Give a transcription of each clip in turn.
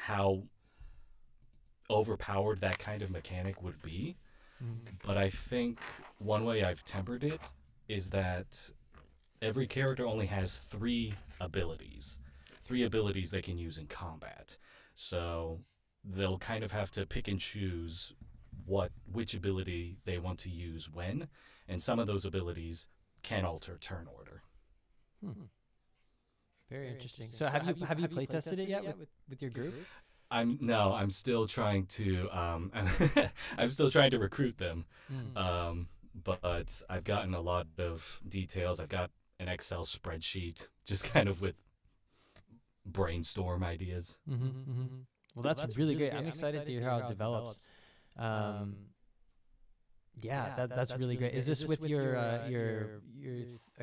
how overpowered that kind of mechanic would be. But I think one way I've tempered it is that every character only has three abilities they can use in combat. So they'll kind of have to pick and choose which ability they want to use when, and some of those abilities can alter turn order. Hmm. Very interesting. So have you play tested it yet with your group? I'm still trying to I'm still trying to recruit them. Mm. But I've gotten a lot of details. I've got an Excel spreadsheet just kind of with brainstorm ideas. Well, that's really great. I'm excited to hear how it develops. Um, yeah, that's really great. Is this with your? Are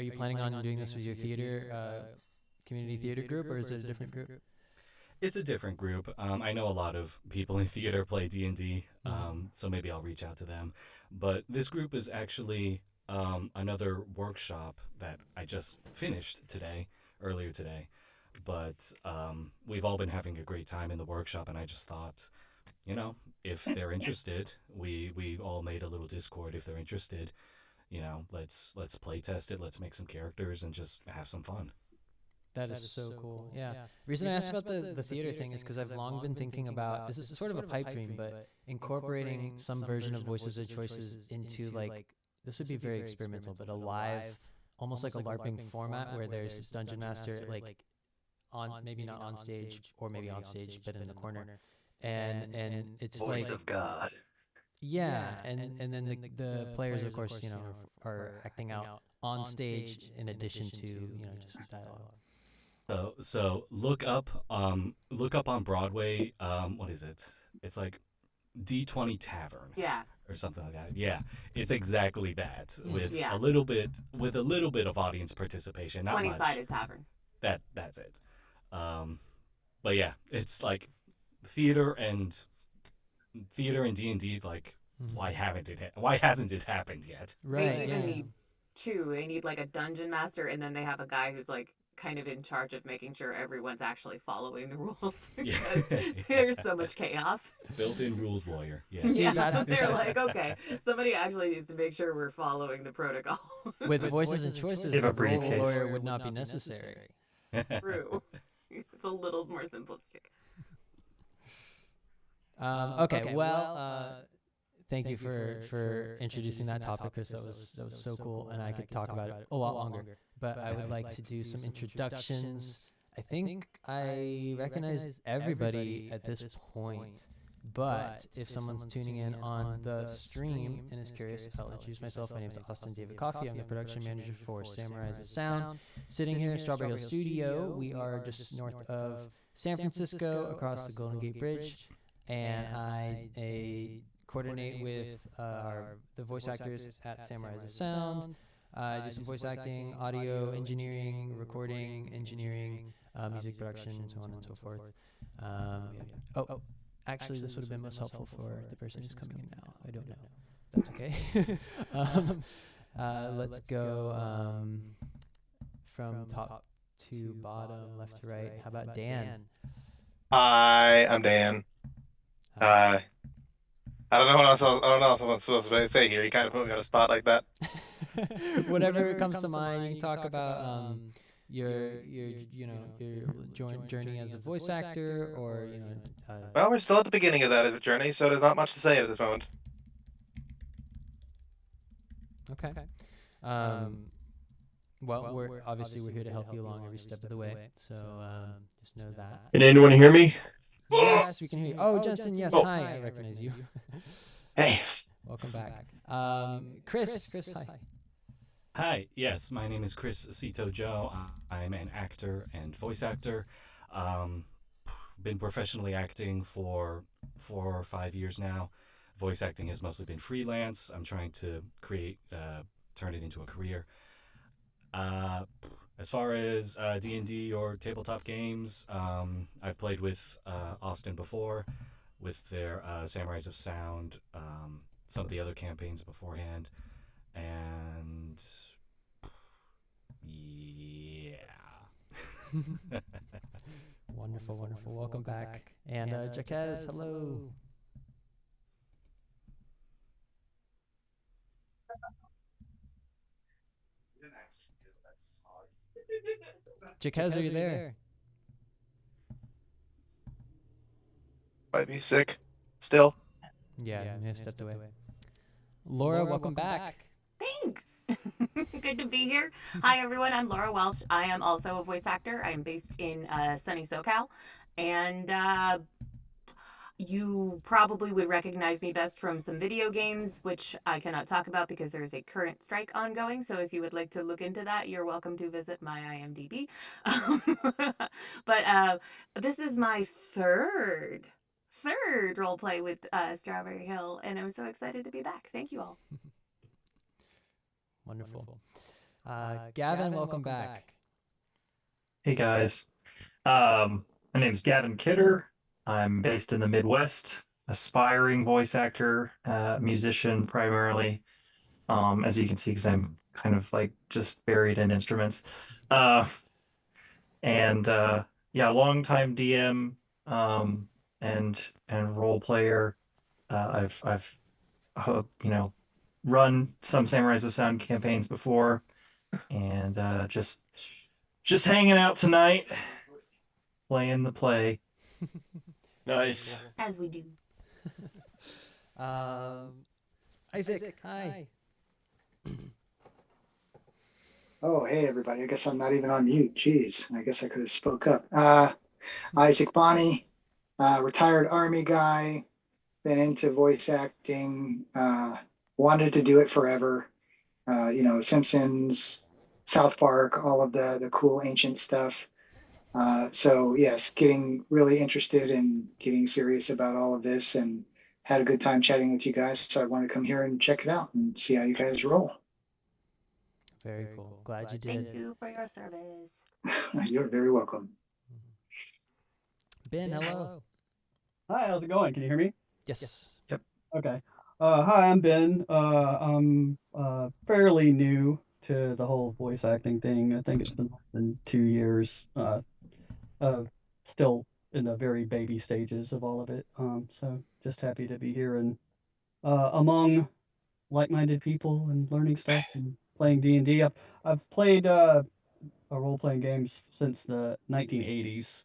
you planning on doing this with your theater community theater group, or is it a different group? It's a different group. I know a lot of people in theater play D&D, so maybe I'll reach out to them. But this group is actually another workshop that I just finished earlier today. But we've all been having a great time in the workshop, and I just thought, if they're interested, we all made a little Discord. If they're interested, let's play test it. Let's make some characters and just have some fun. That is so cool. Yeah. The reason I asked about the theater thing is because I've long been thinking about, this is sort of a pipe dream, but incorporating some version of Voices of Choices into this would be very experimental, but a live, almost like a LARPing format where there's Dungeon Master maybe not on stage or maybe on stage, but in the corner. And it's Voice of God. Yeah, and then the players, of course, are acting out on stage in addition to, just dialogue. So look up on Broadway. What is it? It's like D20 Tavern. Yeah. Or something like that. Yeah, it's exactly that with Yeah. a little bit of audience participation. Not 20-sided much. tavern. That's it. But yeah, it's like theater and D&D. Like, why hasn't it happened yet? Right. They even need two. They need like a dungeon master, and then they have a guy who's like kind of in charge of making sure everyone's actually following the rules because there's so much chaos. Built-in rules lawyer. Yes. Yeah, they're like, okay, somebody actually needs to make sure we're following the protocol. With Voices and Choices, Give a the briefcase. lawyer would not be necessary. True. It's a little more simplistic. Okay, well, thank you for introducing that topic, Chris. That was so cool, and I could talk about it a lot longer. But I would like to do some introductions. I think I recognize everybody at this point, but if someone's tuning in on the stream and is curious, I'll introduce myself. My name is Austin David Coffey. I'm the production manager for Samurai's of Sound. Sitting here in Strawberry Hill Studio, we are just north of San Francisco, across the Golden Gate Bridge, and I coordinate with the voice actors at Samurai's of Sound. I do some voice acting, audio engineering, recording engineering, music production, so on and so forth. Actually, this would have been most helpful for the person who's coming in now. I don't know. That's okay. Let's go from top to bottom, left to right. How about Dan? Hi, I'm Dan. I don't know what else I'm supposed to say here. You kind of put me on a spot like that. Whatever comes to mind. You can talk about your journey as a voice actor, or Well, we're still at the beginning of that as a journey, so there's not much to say at this moment. Okay. Well, we're here to help you along every step of the way. So just know that. Can anyone hear me? Yes, we can hear you. Oh, Jensen, yes. Oh. Hi, I recognize you. Hey. Welcome back. Chris, hi. Hi, yes, my name is Chris Cito Joe. I'm an actor and voice actor. Been professionally acting for 4 or 5 years now. Voice acting has mostly been freelance. I'm trying to turn it into a career. As far as D&D or tabletop games, I've played with Austin before, with their Samurais of Sound, some of the other campaigns beforehand, and yeah. Wonderful, wonderful. Welcome back. And Jaquez, hello. Jaquez, are you there? Might be sick. Still. Yeah, you may have stepped away. Laura, welcome back. Thanks. Good to be here. Hi, everyone. I'm Laura Welsh. I am also a voice actor. I'm based in sunny SoCal. And you probably would recognize me best from some video games, which I cannot talk about because there is a current strike ongoing. So if you would like to look into that, you're welcome to visit my IMDb. But this is my third role play with Strawberry Hill, and I'm so excited to be back. Thank you all. Wonderful. Gavin, welcome back. Hey guys, my name's Gavin Kidder. I'm based in the Midwest, aspiring voice actor, musician primarily. As you can see, because I'm kind of like just buried in instruments. Yeah, longtime DM, and role player. I've run some Samurais of Sound campaigns before, and just hanging out tonight, playing the play. Nice. As we do. Isaac, hi. Oh, hey, everybody. I guess I'm not even on mute. Jeez, I guess I could have spoke up. Isaac Bonney, retired Army guy, been into voice acting, wanted to do it forever. Simpsons, South Park, all of the cool ancient stuff. So yes, getting really interested and getting serious about all of this, and had a good time chatting with you guys. So I wanted to come here and check it out and see how you guys roll. Very cool. Glad you did. Thank you for your service. You're very welcome. Ben, hello. Hi, how's it going? Can you hear me? Yes. Yep. Okay. Hi, I'm Ben. I'm fairly new to the whole voice acting thing. I think it's been less than 2 years. Still in the very baby stages of all of it. So just happy to be here and among like-minded people and learning stuff and playing D&D. I've played role-playing games since the 1980s.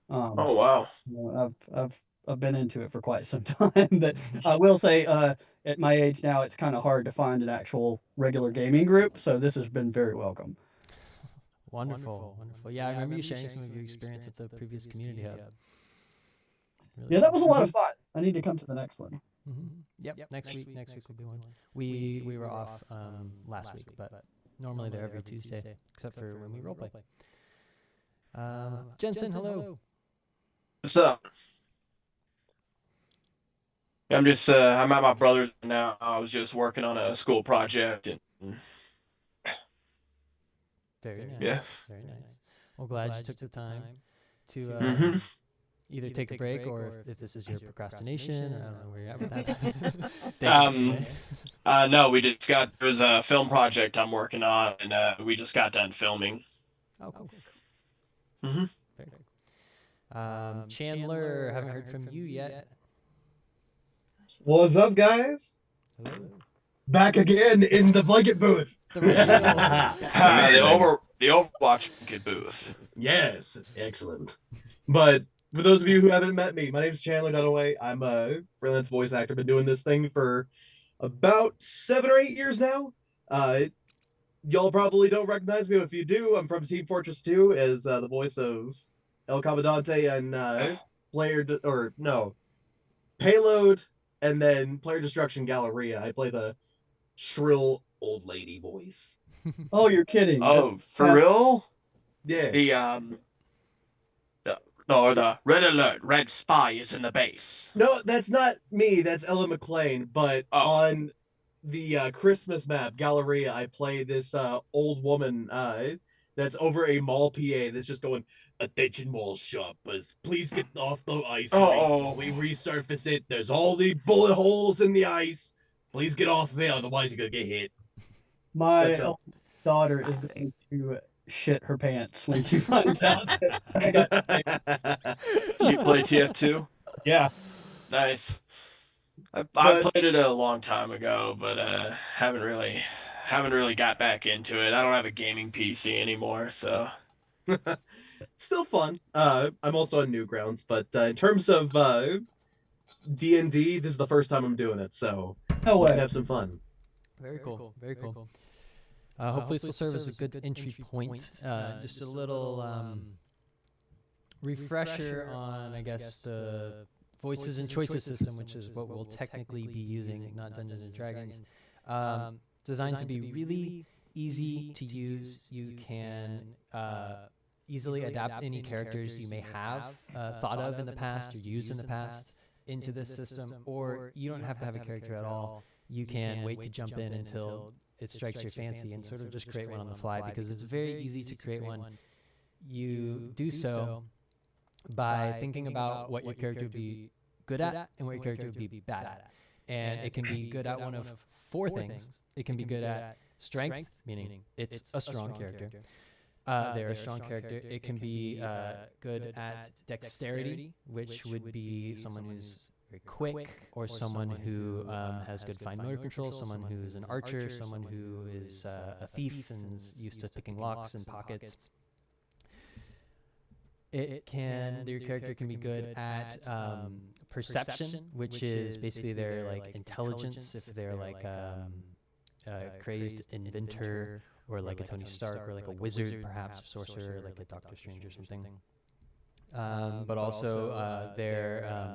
Oh wow. I've been into it for quite some time, but I will say, at my age now, it's kind of hard to find an actual regular gaming group, so this has been very welcome. Wonderful, wonderful. Yeah, I remember you sharing some of your experience at the previous community hub. Really Yeah, that was a cool. lot of fun. I need to come to the next one. Yep. Next week will be one. We were off last week, but normally they're every Tuesday, except for when we roleplay. Jensen, hello. What's up? I'm at my brother's now. I was just working on a school project and Very nice. yeah. Very nice. Well, glad you took the time to Mhm. either take a break or if this is your procrastination. I don't know where you're at with that. No, there was a film project I'm working on, and we just got done filming. Oh, cool. Mhm. Very cool. Chandler, haven't heard from you yet. What's up, guys? Hello. Back again in the blanket booth. The reveal. The Overwatch kid booth. Yes, excellent. But for those of you who haven't met me, my name's Chandler Dunaway. I'm a freelance voice actor. Been doing this thing for about 7 or 8 years now. Y'all probably don't recognize me, but if you do, I'm from Team Fortress 2 as the voice of El Comandante and Payload, and then Player Destruction Galleria. I play the shrill old lady voice. Oh, you're kidding. Oh, for real? Yeah. The red alert, red spy is in the base. No, that's not me. That's Ella McLean. But on the Christmas map, Galleria, I play this old woman that's over a mall PA that's just going, "Attention mall shoppers, please get off the ice while we resurface it. There's all the bullet holes in the ice. Please get off there, otherwise you're gonna get hit." My daughter is going to shit her pants when she finds out that I got You play TF2? yeah. Nice. I But played it a long time ago, but haven't really got back into it. I don't have a gaming PC anymore, so still fun. I'm also on Newgrounds, but in terms of D&D, this is the first time I'm doing it, so No we can way. have some fun. Very cool. Very cool. Hopefully this will serve as a good entry point. Just a little refresher on, I guess, the voices and choices system, which is what we'll technically be using, not Dungeons and Dragons. Designed to be really easy to use. You can easily adapt any characters you may have thought of in the past or used in the past into this system, or you don't have to have a character at all. You can wait to jump in until it strikes your fancy and sort of just create one on the fly, because it's very easy to create one. You do so by thinking about what your character would be good at and what your character would be bad at. And it can be good at one of four things. It can be good at strength, meaning it's a strong character. They're a strong character. It can be good at dexterity, which would be someone who's very quick, or someone who has good fine motor control, someone who's an archer, someone who is a thief and is used to picking locks and pockets. Your character can be good at perception, which is basically their like intelligence. If they're like a crazed inventor, or like a Tony Stark, or like a wizard, perhaps a sorcerer, like a Doctor Strange or something. But also the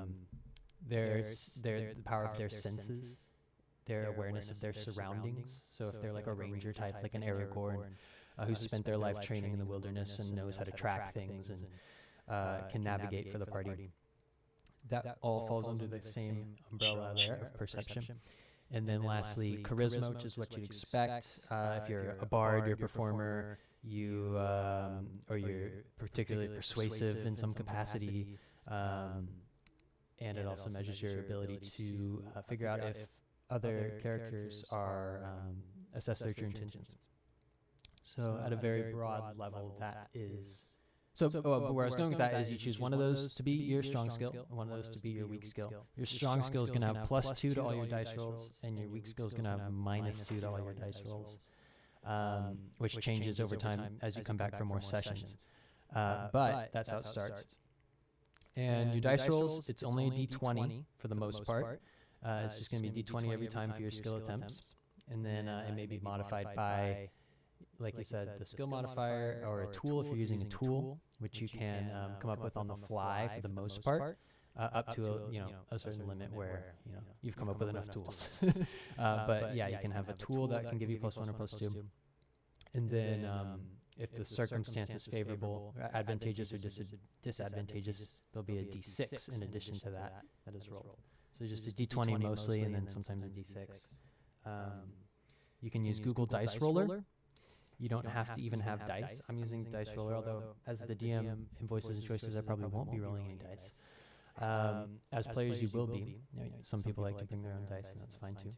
power of their senses, their awareness of their surroundings. So if they're like a ranger type, like an Aragorn, who's spent their life training in the wilderness and knows how to track things and can navigate for the party. That all falls under the same umbrella there of perception. And then lastly, charisma, which is what you'd expect. If you're a bard, you're a performer, or you're particularly persuasive in some capacity. And it also measures your ability to figure out if other characters are assess their true intentions. So at a very broad level, that is... So where I was going with that is you choose one of those to be your strong skill, and one of those to be your weak skill. Your strong skill is going to have +2 to all your dice rolls, and your weak skill is going to have -2 to all your dice rolls, which changes over time as you come back for more sessions. But that's how it starts. And your dice rolls, it's only a d20 for the most part. It's just going to be d20 every time for your skill attempts. And then it may be modified by, like you said, the skill modifier, or a tool if you're using a tool, which you can come up with on the fly for the most part, up to a certain limit where you've come up with enough tools. But yeah, you can have a tool that can give you +1 or +2. And then if the circumstance is favorable, advantageous or disadvantageous, there'll be a d6 in addition to that is rolled. So just a d20 mostly, and then sometimes a d6. You can use Google Dice Roller. You don't have to even have dice. I'm using Dice Roller, although as the DM in Voices and Choices, I probably won't be rolling any dice. As players, you will be. Some people like to bring their own dice, and that's fine too.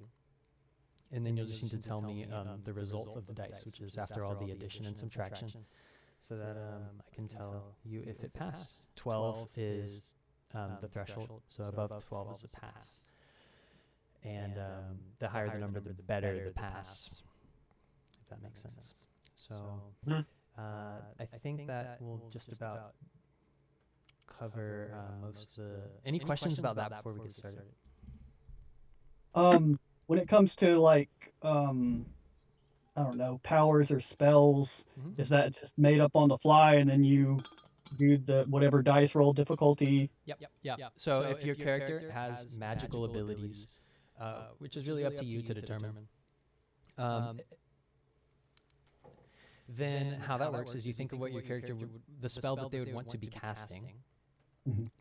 And then you'll just need to tell me the result of the dice, which is after all the addition and subtraction, so that I can tell you if it passed. 12 is the threshold, so above 12 is a pass. And the higher the number, the better the pass, if that makes sense. So I think that will just about cover most of the... Any questions about that before we get started? When it comes to like I don't know, powers or spells, is that just made up on the fly and then you do the whatever dice roll difficulty? Yep. So if your character has magical abilities, which is really up to you to determine, then how that works is you think of what your character would, the spell that they would want to be casting,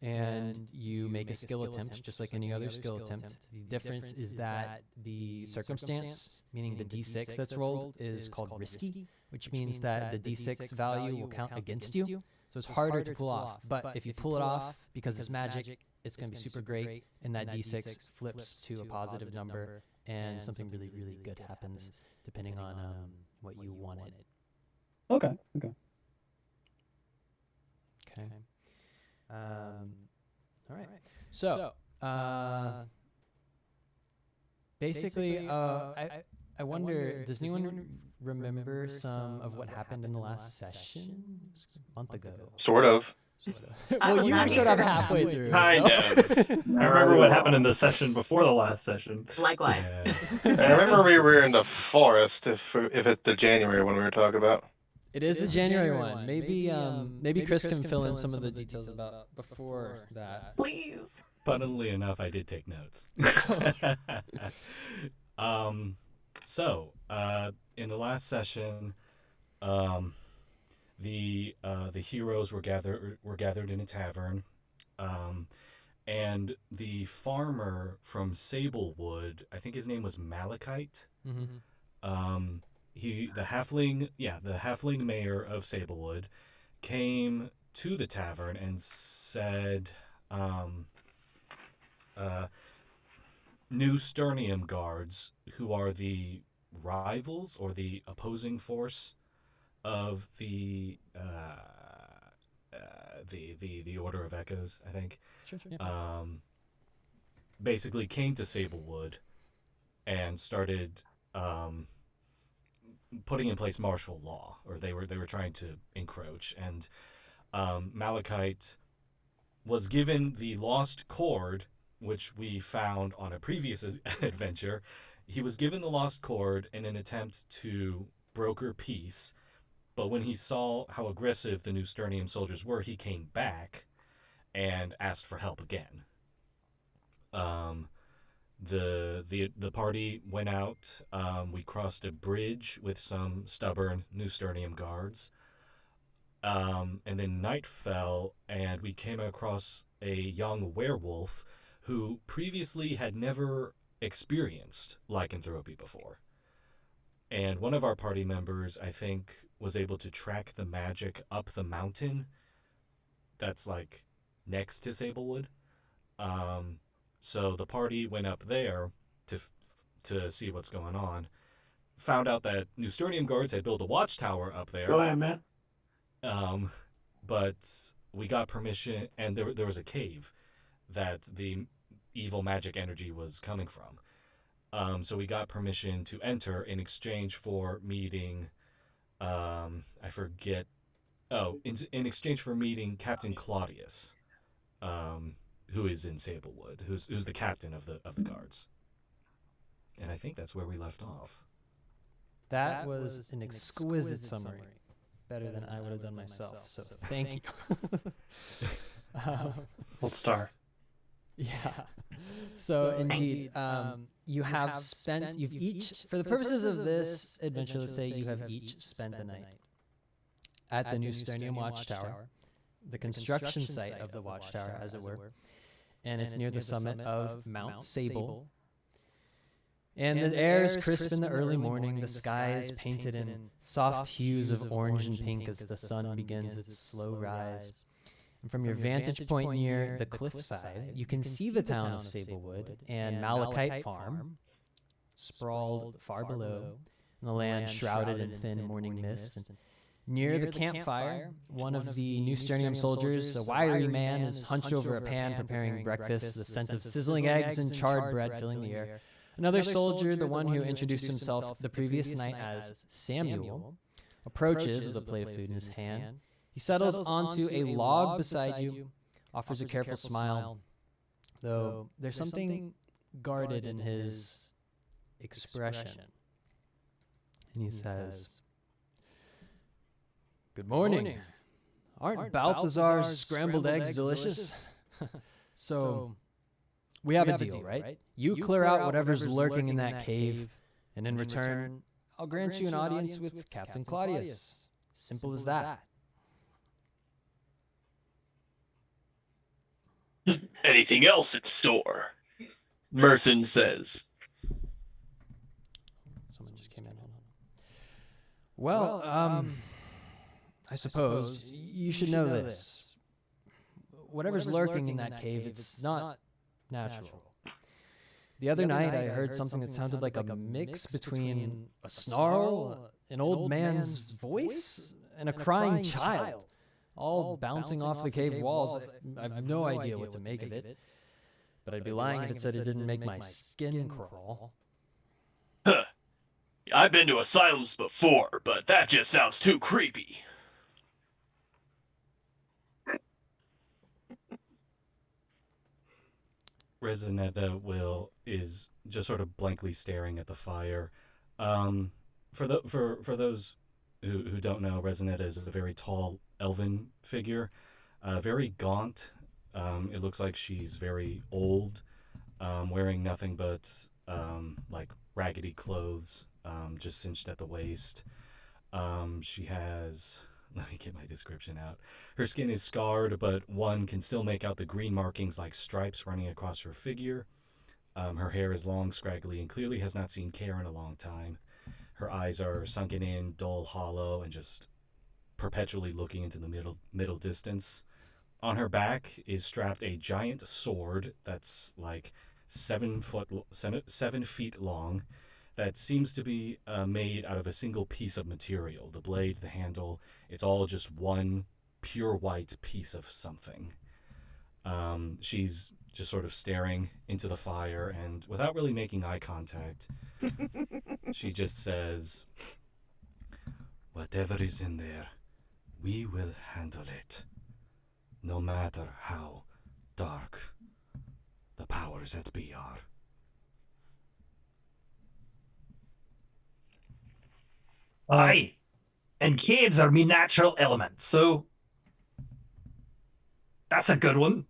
and you make a skill attempt just like any other skill attempt. The difference is that the circumstance, meaning the d6 that's rolled, is called risky, which means that the d6 value will count against you. So it's harder to pull off. But if you pull it off, because it's magic, it's going to be super great, and that d6 flips to a positive number, and something really, really good happens depending on what you wanted. Okay. Okay. Okay. All right. So, basically, I wonder, does anyone remember some of what happened in the last session? It was a month ago. Sort of. Sort of. Well, you I showed mean, up halfway through. Kind of. I remember what happened in the session before the last session. Likewise. I remember we were in the forest. If it's the January one we were talking about. It is the January one. Maybe Chris can fill in some of the details about before that. Please. Funnily enough, I did take notes. So, in the last session, the heroes were gathered in a tavern, and the farmer from Sablewood, I think his name was Malachite. Mm-hmm. The halfling mayor of Sablewood came to the tavern and said, new Sternium guards, who are the rivals or the opposing force of the Order of Echoes, I think. Sure. Yeah. Basically came to Sablewood and started putting in place martial law, or they were trying to encroach. And Malachite was given the lost cord, which we found on a previous adventure. He was given the lost cord in an attempt to broker peace, but when he saw how aggressive the new Sternium soldiers were, he came back and asked for help again. The party went out. We crossed a bridge with some stubborn new Sternium guards. And then night fell, and we came across a young werewolf who previously had never experienced lycanthropy before. And one of our party members, I think, was able to track the magic up the mountain that's like next to Sablewood. So the party went up there to see what's going on. Found out that New Sternium guards had built a watchtower up there. Go ahead, man. But we got permission, and there was a cave that the evil magic energy was coming from. So we got permission to enter in exchange for meeting, I forget. Oh, in exchange for meeting Captain Claudius, who is in Sablewood, who's the captain of the guards. And I think that's where we left off. That was an exquisite summary. Better than I would have done myself. So thank you. Gold star. Yeah. So indeed, you've each, for the purposes of this adventure, let's say you have each spent the night at the new Sternium Watchtower, the construction site of the watchtower, as it were, and it's near the summit of Mount Sable. And the air is crisp in the early morning. The sky is painted in soft hues of orange and pink as the sun begins its slow rise. And from your vantage point near the cliffside, you can see the town of Sablewood and Malachite Farm, sprawled far below, and the land shrouded in thin morning mist. And near the campfire, one of the new Sternium soldiers, a wiry man, is hunched over a pan preparing breakfast, the scent of sizzling eggs and charred bread filling the air. Another soldier, the one who introduced himself the previous night as Samuel, approaches with a plate of food in his hand. He settles onto a log beside you, offers a careful smile, though there's something guarded in his expression. And he says, "Good morning. Aren't Balthazar's scrambled eggs delicious?" So, we have a deal, right? You clear out whatever's lurking in that cave, and in return, I'll grant you an audience with Captain Claudius. Simple as that. Anything else in store? Merson says. Someone just came in. Hold on. Well, I suppose you should know this. Whatever's lurking in that cave, it's not natural. The other night, I heard something that sounded like a mix between a snarl an old man's voice and a crying child, all bouncing off the cave walls. I have no idea what to make of it, but I'd be lying if it said it didn't make my skin crawl. Huh. I've been to asylums before, but that just sounds too creepy. Resinetta is just sort of blankly staring at the fire. For those who don't know, Resinetta is a very tall elven figure, very gaunt. It looks like she's very old, wearing nothing but like raggedy clothes, just cinched at the waist. She has. Let me get my description out. Her skin is scarred, but one can still make out the green markings like stripes running across her figure. Her hair is long, scraggly, and clearly has not seen care in a long time. Her eyes are sunken in, dull, hollow, and just perpetually looking into the middle distance. On her back is strapped a giant sword that's like 7 feet long, that seems to be made out of a single piece of material. The blade, the handle, it's all just one pure white piece of something. She's just sort of staring into the fire, and without really making eye contact, she just says, "Whatever is in there, we will handle it. No matter how dark the powers that be are." Aye. And caves are me natural element, so that's a good one.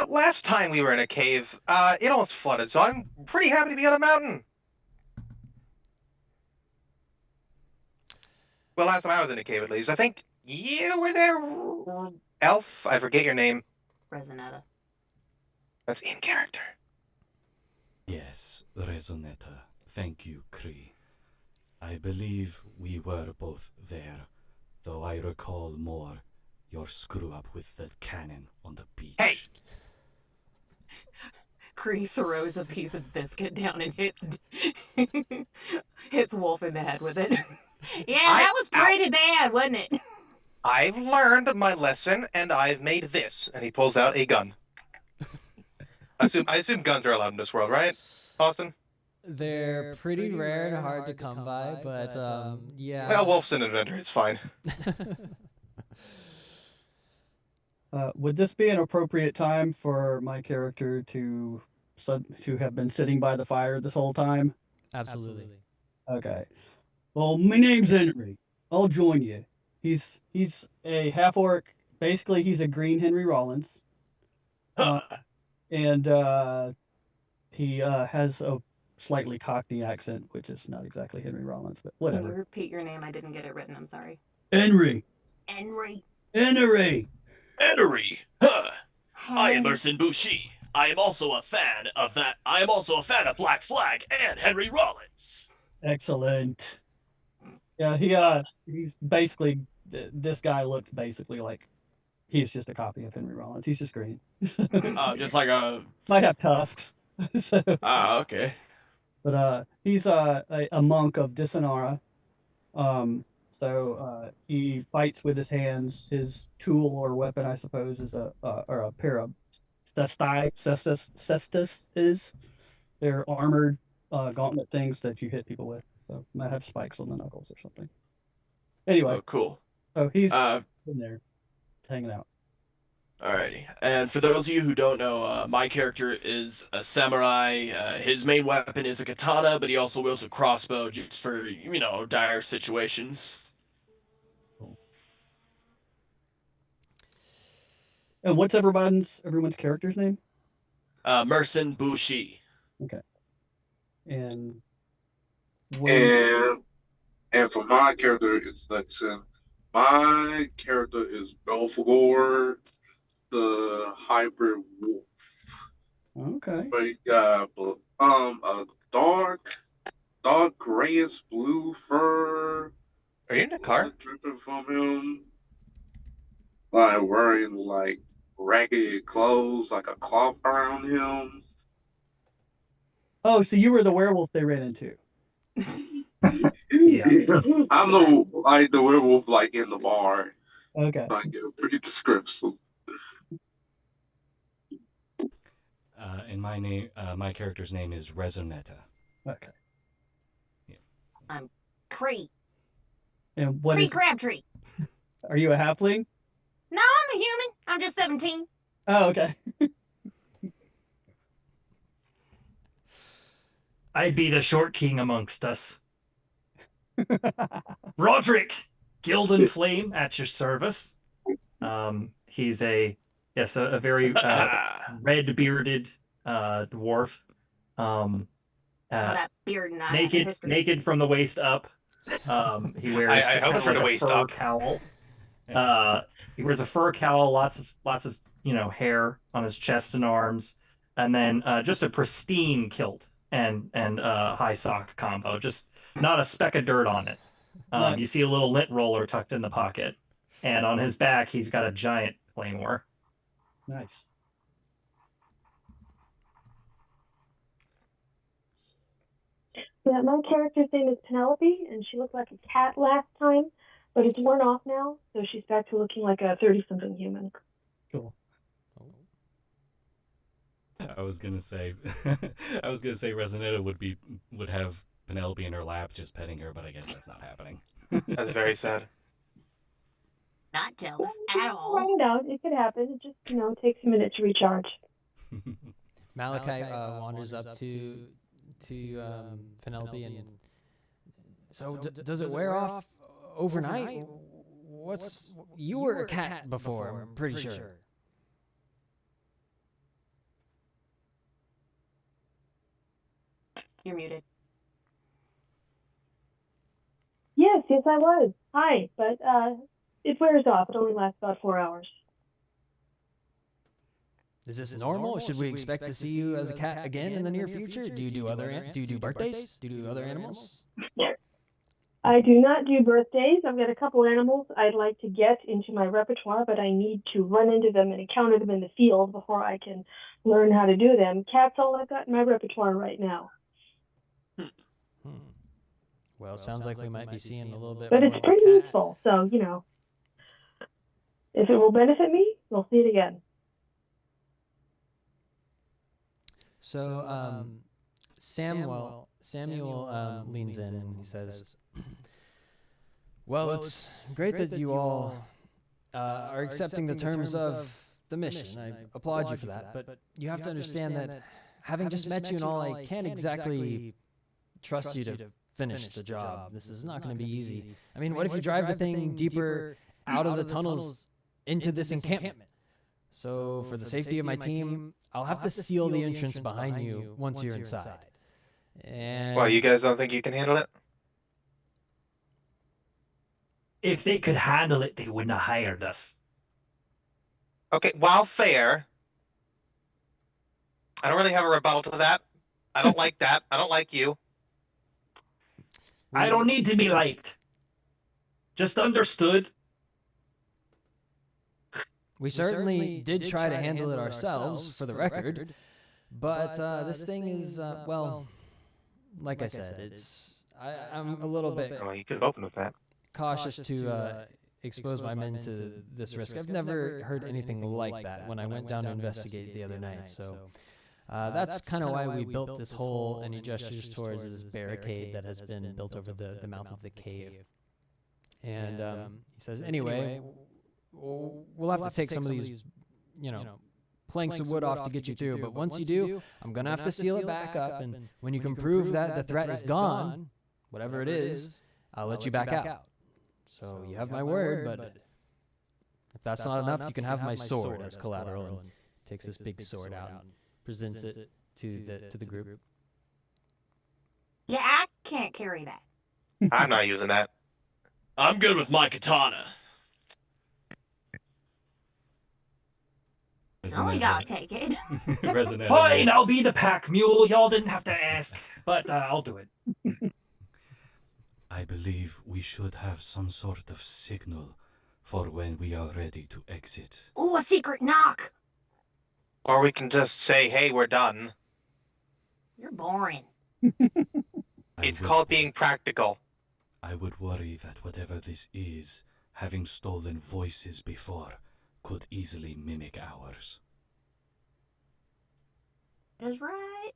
Last time we were in a cave, it almost flooded, so I'm pretty happy to be on a mountain. Well, last time I was in a cave, at least. I think you were there, Elf? I forget your name. Resinetta. That's in character. Yes, Resonetta. Thank you, Cree. I believe we were both there, though I recall more your screw-up with the cannon on the beach. Hey! Cree throws a piece of biscuit down and hits Wolf in the head with it. Yeah, that was pretty bad, wasn't it? I've learned my lesson, and I've made this. And he pulls out a gun. I assume guns are allowed in this world, right, Austin? They're pretty rare and hard to come by, but yeah. Well, Wolf's an inventor. It's fine. Would this be an appropriate time for my character to have been sitting by the fire this whole time? Absolutely. Okay. Well, my name's Henry. I'll join you. He's a half orc. Basically, he's a green Henry Rollins. And he has a slightly Cockney accent, which is not exactly Henry Rollins, but whatever. Can you repeat your name? I didn't get it written. I'm sorry. Henry. Henry. Henry. Henry. Huh. I am Merson Bouchy. I am also a fan of that. I am also a fan of Black Flag and Henry Rollins. Excellent. Yeah, he's basically, this guy looks basically like he's just a copy of Henry Rollins. He's just green. Just like a... Might have tusks. So, okay. but he's a monk of Disanara. So he fights with his hands. His tool or weapon, I suppose, is a pair of cestus is. They're armored gauntlet things that you hit people with. So might have spikes on the knuckles or something. Anyway. Oh, cool. So he's in there, hanging out. Alrighty. And for those of you who don't know, my character is a samurai. His main weapon is a katana, but he also wields a crossbow just for, dire situations. Cool. And what's everyone's character's name? Merson Bouchy. Okay. And for my character, it's Lexin. My character is Belfagor, the hybrid wolf. Okay. But got a dark grayish blue fur. Are you in the car? Dripping from him. Like wearing like raggedy clothes, like a cloth around him. Oh, so you were the werewolf they ran into. Yeah. I'm the werewolf like in the bar. Okay. Like pretty descriptive. And my character's name is Resonetta. Okay. I'm Cree. And what Cree is? Crabtree. Are you a halfling? No, I'm a human. I'm just 17. Oh, okay. I'd be the short king amongst us. Roderick, Gilden Flame at your service. He's a very red bearded dwarf. That beard and I have a history. Naked from the waist up. He wears I just hope kind it's of from the like a waist fur up. cowl. He wears a fur cowl, lots of hair on his chest and arms, and then just a pristine kilt and high sock combo. Just not a speck of dirt on it. Nice. You see a little lint roller tucked in the pocket, and on his back he's got a giant claymore. Nice. Yeah, my character's name is Penelope, and she looked like a cat last time, but it's worn off now, so she's back to looking like a 30-something human. Cool. I was gonna say Resonetta would have Penelope in her lap just petting her, but I guess that's not happening. That's very sad. Not jealous Well, at all. find out. It could happen. It just, takes a minute to recharge. Malachi wanders up to Penelope and so does it wear off overnight? You were a cat before, I'm pretty sure. You're muted. Yes, I was. Hi, but it wears off. It only lasts about 4 hours. Is this normal? Should we expect to see you as a cat again in the near future? Do you do birthdays? Do you do other animals? I do not do birthdays. I've got a couple animals I'd like to get into my repertoire, but I need to run into them and encounter them in the field before I can learn how to do them. Cat's all I've got in my repertoire right now. Well, it sounds like we might be seeing a little bit But more it's of a pretty cat. useful, so, if it will benefit me, we'll see it again. So Samuel leans in and he says, well, it's great that you all are accepting the terms of the mission. I applaud you for that, but you have to understand that having just met you and all, I can't exactly trust you to finish the job. This is not going to be easy. I mean, what if you drive the thing deeper out of the tunnels into this encampment? So for the safety of my team, I'll have to seal the entrance behind you once you're inside. And Well, you guys don't think you can handle it? If they could handle it, they wouldn't have hired us. Okay, while fair, I don't really have a rebuttal to that. I don't like that. I don't like you. I don't need to be liked. Just understood. We certainly did try to handle it ourselves, for the record. But this thing is, well, like I said, I'm a little bit Well, you could have opened with that. cautious to expose my men to this risk. I've never heard anything like that when I went down to investigate the other night. So that's kind of why we built this hole, and he gestures towards this barricade that has been built over the mouth of the cave. And he says, anyway, we'll have to take some of these, planks of wood off to get you through. But once you do, I'm going to have to seal it back up. And when you can prove that the threat is gone, whatever it is, I'll let you back out. So you have my word, but if that's not enough, you can have my sword as collateral. And takes this big sword out and presents it to the group. Yeah, I can't carry that. I'm not using that. I'm good with my katana. Only gotta take it. Fine, I'll be the pack mule. Y'all didn't have to ask, but I'll do it. I believe we should have some sort of signal for when we are ready to exit. Ooh, a secret knock. Or we can just say, hey, we're done. You're boring. It's called being practical. I would worry that whatever this is, having stolen voices before, could easily mimic ours. That's right.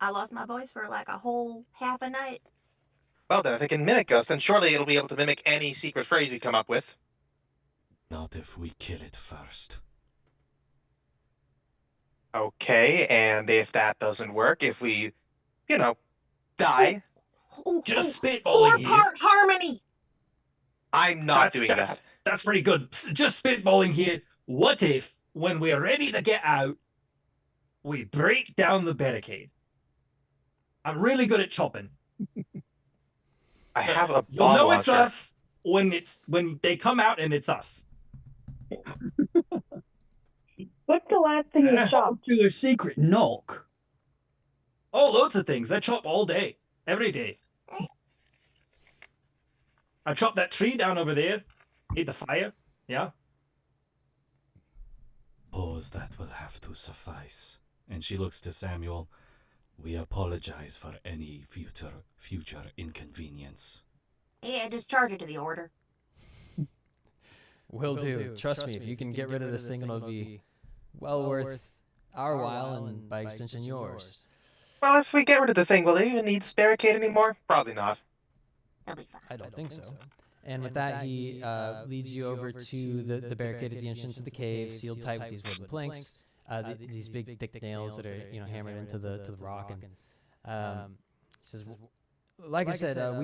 I lost my voice for like a whole half a night. Well then, if it can mimic us, then surely it'll be able to mimic any secret phrase we come up with. Not if we kill it first. Okay, and if that doesn't work, if we, die... Just spitballing here. Four-part harmony! I'm not doing that. That's pretty good. Just spitballing here. What if, when we're ready to get out, we break down the barricade? I'm really good at chopping. I have a You'll know it's launcher. us when they come out and it's us. What's the last thing you chopped? Do a secret knock. Oh, loads of things. I chop all day, every day. I chopped that tree down over there. Made the fire. Yeah. Suppose that will have to suffice. And she looks to Samuel. We apologize for any future inconvenience. Yeah, discharge it to the order. Will do. Trust me, if you can get rid of this thing, it'll be well worth our while and by extension yours. Well, if we get rid of the thing, will they even need this barricade anymore? Probably not. They'll be fine. I don't think so. And with that, he leads you over to the barricade at the entrance of the cave, sealed tight with these wooden planks, these big thick nails that are hammered into the rock. And he says, like I said,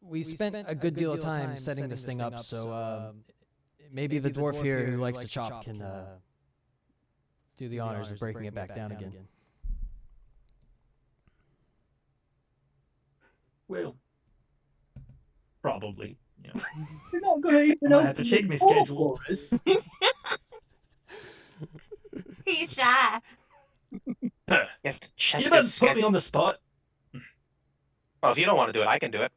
we spent a good deal of time setting this thing up, so maybe the dwarf here who likes to chop can do the honors of breaking it back down again. Well, probably. Yeah. You're not going to even I have to check my schedule. He's shy. You have to check You the didn't put me on the spot. Well, if you don't want to do it, I can do it.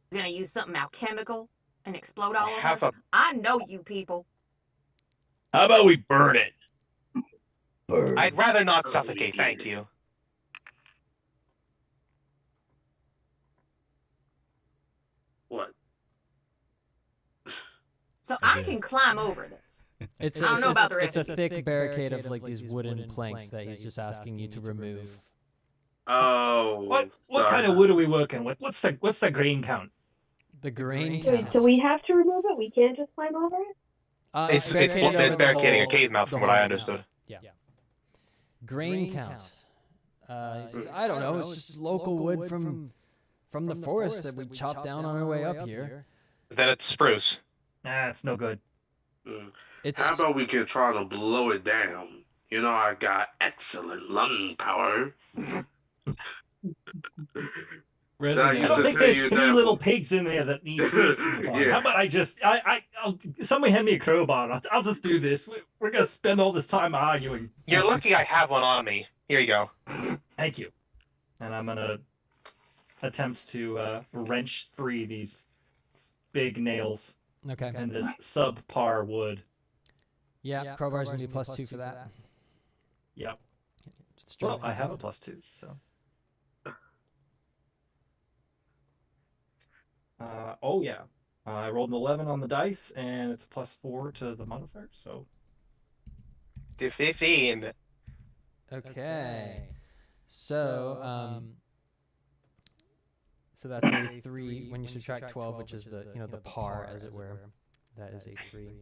You're gonna use something alchemical and explode all of have us? I know you people. How about we burn it? I'd rather not suffocate, thank you. What? So I can climb over this. I don't know about the rest. It's a thick barricade of like these wooden planks that he's just asking you to remove. Oh. What kind of wood are we working with? What's the grain count? The grain Wait, count. so we have to remove it? We can't just climb over it? It's barricading a cave mouth, from what I understood. Yeah. Grain count. He says, I don't know. It's just local wood from the forest that we chopped down on our way up here. Then it's spruce. Nah, it's no good. How about we can try to blow it down? You know, I got excellent lung power. I don't think there's three little pigs in there that need first. Yeah. How about I'll somebody hand me a crowbar. I'll just do this. We're gonna spend all this time arguing. You're lucky I have one on me. Here you go. Thank you. And I'm gonna attempt to wrench free these big nails. Okay. And this subpar wood. Yeah, crowbar's gonna be +2 for that. Yep. Well, I have a +2, so. Oh yeah, I rolled an 11 on the dice, and it's a +4 to the modifier, so. 15. Okay. So that's a 3 when you subtract 12, which is the par, as it were. That is a 3.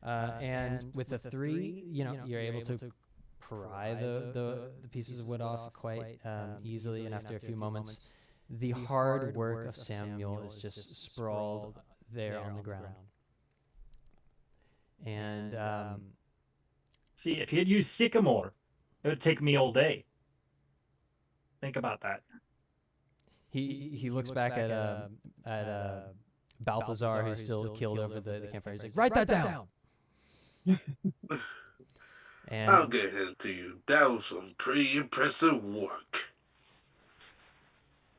And with the 3, you're able to pry the pieces of wood off quite easily, and after a few moments, the hard work of Samuel is just sprawled there on the ground. And see, if he had used sycamore, it would take me all day. Think about that. He looks back at Balthazar, who's still killed over the campfire. He's like, write that down. And I'll get him to you. That was some pretty impressive work.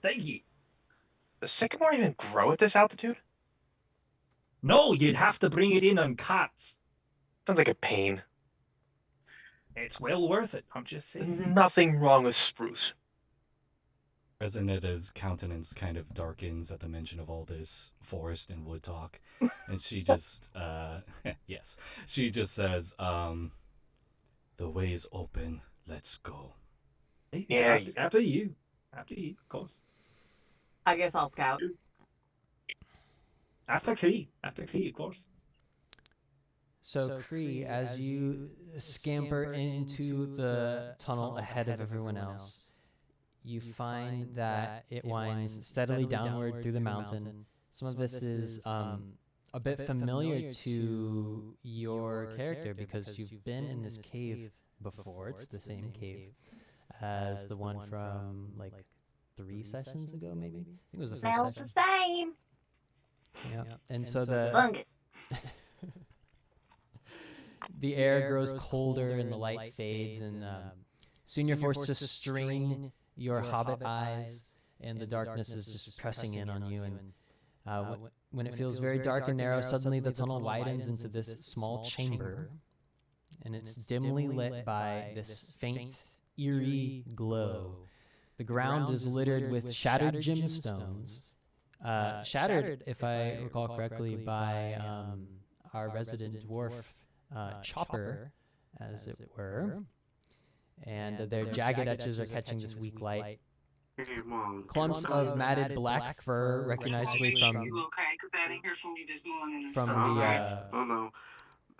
Thank you. Does sycamore even grow at this altitude? No, you'd have to bring it in on carts. Sounds like a pain. It's well worth it, I'm just saying. Nothing wrong with spruce. Resonetta's countenance kind of darkens at the mention of all this forest and wood talk, and she just, yes, she just says, "The way is open. Let's go." Yeah, after you, of course. I guess I'll scout. After Cree, of course. So, Cree, as you scamper into the tunnel ahead of everyone else, you find that it winds steadily downward through the mountain. Some of this is a bit familiar to your character because you've been in this cave before. It's the same cave as the one from like 3 sessions ago, maybe? I think it was the first Smells session. the same. Yeah, and so the fungus. The air grows colder and the light fades, and soon you're forced to strain your hobbit eyes, and the darkness is just pressing in on you. And when it feels very dark and narrow, suddenly the tunnel widens into this small chamber, and it's dimly lit by this faint, eerie glow. The ground is littered with shattered gemstones. Shattered, if I recall correctly, by our resident dwarf, Chopper, as it were. And their jagged edges are catching this weak light. Clumps of matted black fur, recognizably from the... Oh, no.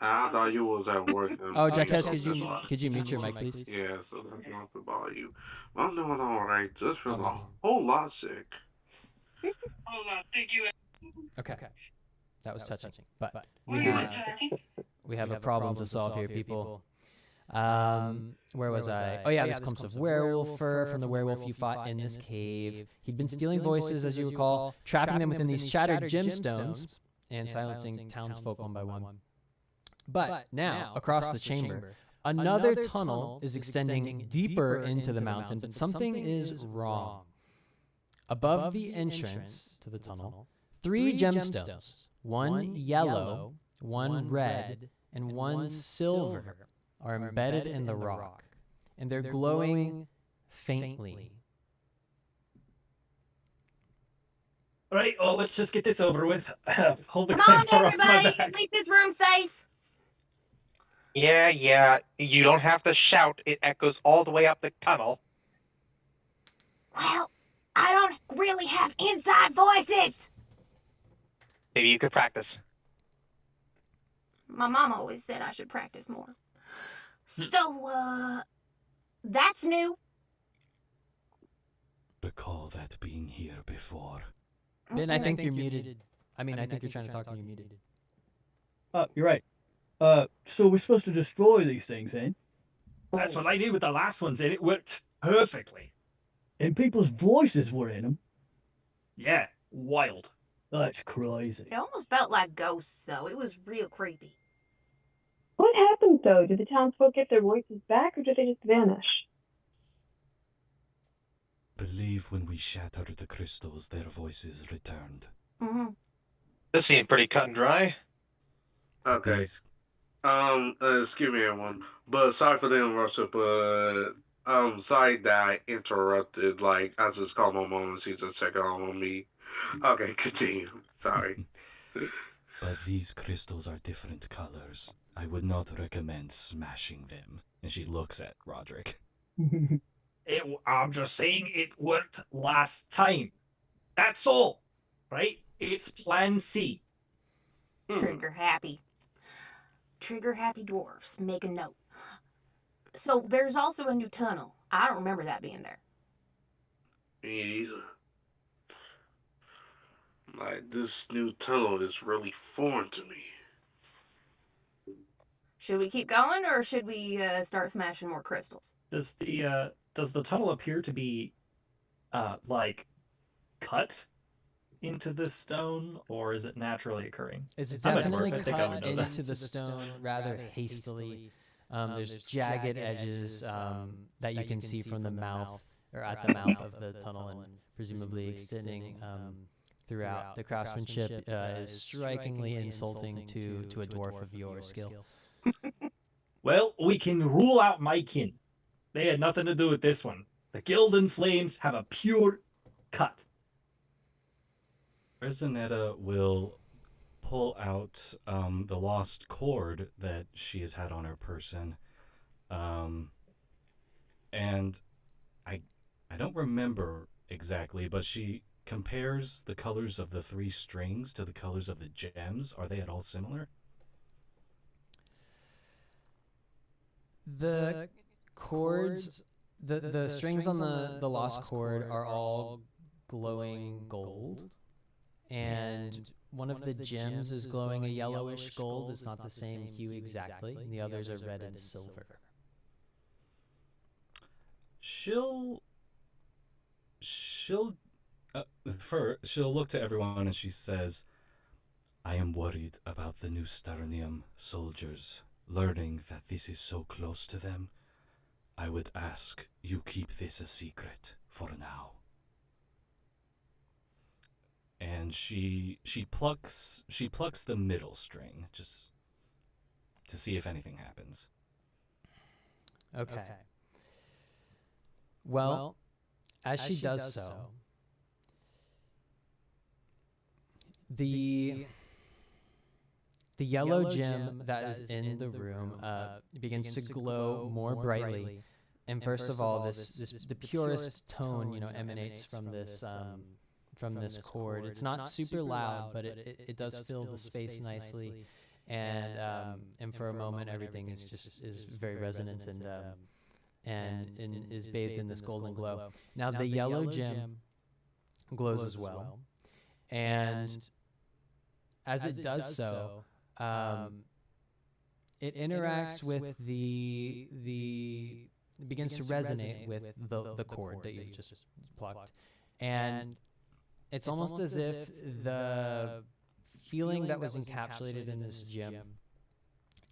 I thought you was at work. Oh, Jackass, could you mute your mic, please? Yeah, so that's not about you. I'm doing all right. Just feel a whole lot sick. Thank you. Okay. That was touching. But we have a problem to solve here, people. Where was I? Oh yeah, there's clumps of werewolf fur from the werewolf you fought in this cave. He'd been stealing voices, as you recall, trapping them within these shattered gemstones and silencing townsfolk one by one. But now, across the chamber, another tunnel is extending deeper into the mountain, but something is wrong. Above the entrance to the tunnel, 3 gemstones, one yellow, one red, and one silver, are embedded in the rock, and they're glowing faintly. All right, well, let's just get this over with. Hold the Come on, claymore on my everybody! back. At least this room's safe. Yeah. You don't have to shout. It echoes all the way up the tunnel. Well, I don't really have inside voices. Maybe you could practice. My mom always said I should practice more. So, that's new. Recall that being here before. Ben, I think you're muted. I think you're trying to talk and you're muted. You're right. So we're supposed to destroy these things, eh? That's what I did with the last ones, and it worked perfectly. And people's voices were in them. Yeah, wild. That's crazy. It almost felt like ghosts, though. It was real creepy. What happened, though? Did the townsfolk get their voices back, or did they just vanish? Believe when we shattered the crystals, their voices returned. Mm-hmm. This seemed pretty cut and dry. Okay. Excuse me, everyone. But sorry for the interruption, but sorry that I interrupted. Like, I just called my mom and she just checked on me. Okay, continue. Sorry. But these crystals are different colors. I would not recommend smashing them. And she looks at Roderick. I'm just saying it worked last time. That's all, right? It's Plan C. Trigger happy. Trigger happy dwarfs. Make a note. So there's also a new tunnel. I don't remember that being there. Me either. Like, this new tunnel is really foreign to me. Should we keep going, or should we start smashing more crystals? Does the tunnel appear to be like cut into the stone, or is it naturally occurring? It's I'm a definitely dwarf, I think I would cut know that. into the stone rather hastily. There's jagged edges that you can see from the mouth, or at the mouth of the tunnel, and presumably extending throughout. The craftsmanship is strikingly insulting to a dwarf of your skill. Well, we can rule out my kin. They had nothing to do with this one. The Guild in Flames have a pure Cut. Resonetta will pull out the lost cord that she has had on her person. And I don't remember exactly, but she compares the colors of the 3 strings to the colors of the gems. Are they at all similar? The chords, the strings on the lost chord are all glowing gold, and one of the gems is glowing a yellowish gold. It's not the same hue exactly, and the others are red and silver. She'll look to everyone and she says, I am worried about the New Sternium soldiers. Learning that this is so close to them, I would ask you keep this a secret for now. And she plucks the middle string just to see if anything happens. Okay. Well, as she does so, the yellow gem that is in the room begins to glow more brightly. And first of all, the purest tone, emanates from this chord. It's not super loud, but it does fill the space nicely. And for a moment, everything is very resonant and is bathed in this golden glow. Now the yellow gem glows as well, and as it does so, it interacts with it begins to resonate with the chord that you've just plucked, and it's almost as if the feeling that was encapsulated in this gem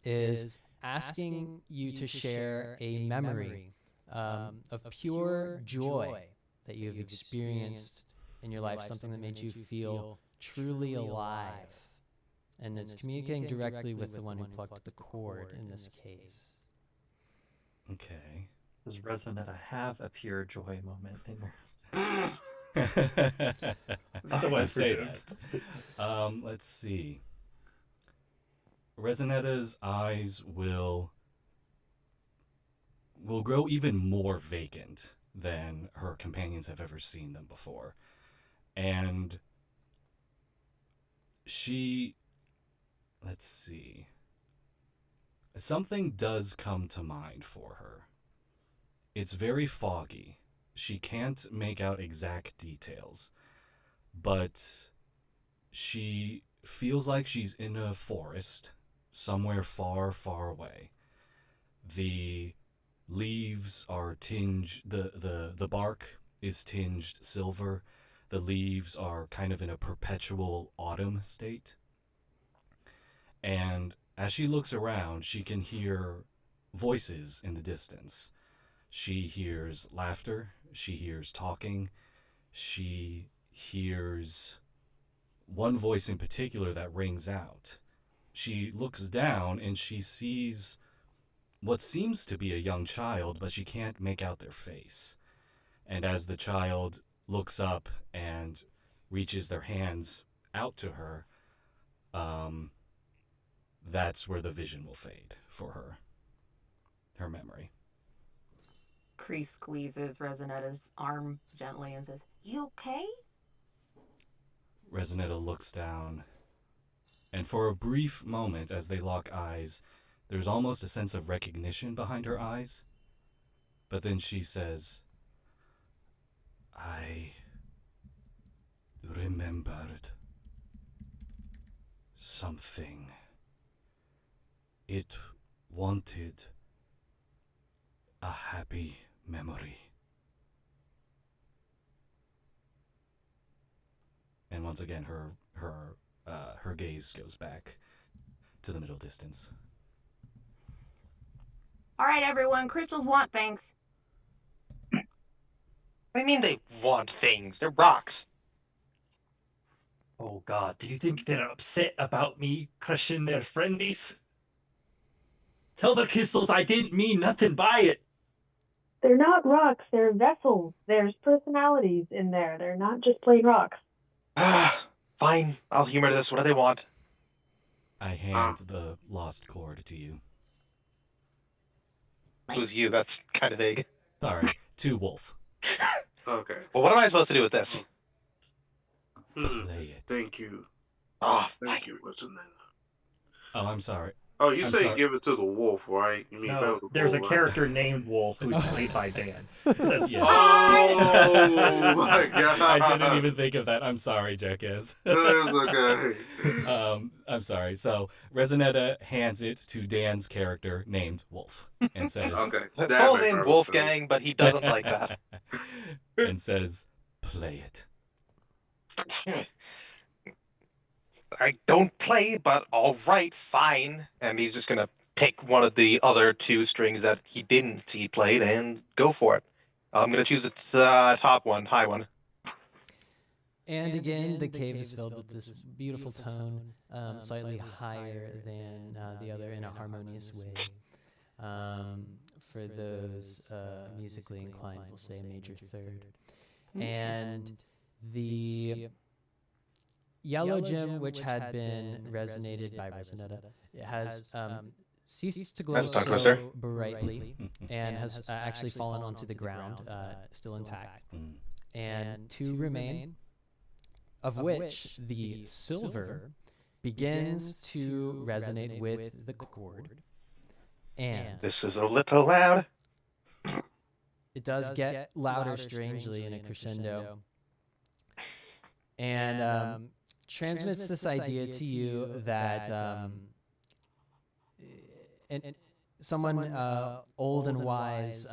is asking you to share a memory of pure joy that you have experienced in your life, something that made you feel truly alive. And it's communicating directly with the one who plucked the cord in this case. Okay. Does Resonetta have a pure joy moment in her? Otherwise, we're doomed. Let's see. Resonetta's eyes will grow even more vacant than her companions have ever seen them before. And let's see. Something does come to mind for her. It's very foggy. She can't make out exact details, but she feels like she's in a forest somewhere far, far away. The leaves are tinged, the bark is tinged silver. The leaves are kind of in a perpetual autumn state. And as she looks around, she can hear voices in the distance. She hears laughter. She hears talking. She hears one voice in particular that rings out. She looks down and she sees what seems to be a young child, but she can't make out their face. And as the child looks up and reaches their hands out to her, that's where the vision will fade for her memory. Cree squeezes Resonetta's arm gently and says, "You okay?" Resonetta looks down, and for a brief moment as they lock eyes, there's almost a sense of recognition behind her eyes. But then she says, I remembered something. It wanted a happy memory. And once again, her gaze goes back to the middle distance. All right, everyone. Crystals want things. What do you mean they want things? They're rocks. Oh God, do you think they're upset about me crushing their friendies? Tell the crystals I didn't mean nothing by it. They're not rocks. They're vessels. There's personalities in there. They're not just plain rocks. Fine. I'll humor this. What do they want? I hand the lost cord to you. Who's you? That's kind of vague. Sorry, to Wolf. Okay. Well, what am I supposed to do with this? Play it. Thank you. Oh, Thank you. What's in there? Oh, I'm sorry. Oh, you I'm say sorry. give it to the wolf, right? You mean No, Belle there's a right? character named Wolf who's played by Dance. Yeah. Oh my god! I didn't even think of that. I'm sorry, Jackass. It's okay. I'm sorry. So Resonetta hands it to Dan's character named Wolf and says, Okay. Full name Wolfgang, but he doesn't like that. and says, play it. I don't play, but all right, fine. And he's just gonna pick one of the other two strings that he didn't see played and go for it. I'm gonna choose the top one, high one. And again, the cave is filled with this beautiful tone, slightly higher than the other in a harmonious way. For those musically inclined, we'll say a major third. And the yellow gem, which had been resonated by Resonetta, it has ceased to glow so brightly and has actually fallen onto the ground, still intact. And two remain, of which the silver begins to resonate with the chord. And this is a little loud. It does get louder strangely in a crescendo. And transmits this idea to you that and someone old and wise,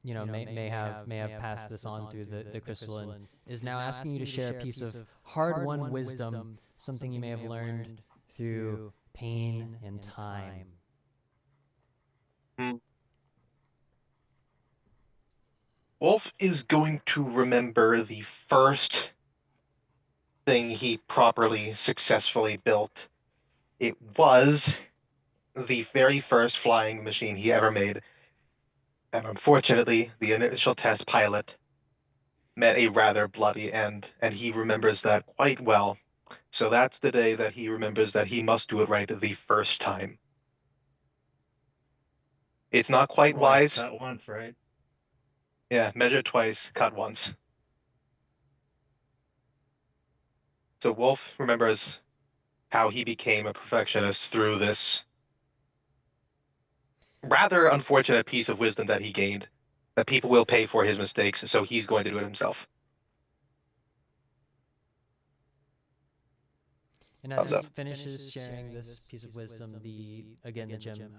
may have passed this on through the crystal and is now asking you to share a piece of hard-won wisdom, something you may have learned through pain and time. Wolf is going to remember the first thing he properly, successfully built. It was the very first flying machine he ever made. And unfortunately, the initial test pilot met a rather bloody end, and he remembers that quite well. So that's the day that he remembers that he must do it right the first time. It's not quite wise. Cut once, right? Yeah, measure twice, cut once. So Wolf remembers how he became a perfectionist through this rather unfortunate piece of wisdom that he gained, that people will pay for his mistakes, so he's going to do it himself. And as he finishes sharing this piece of wisdom, the gem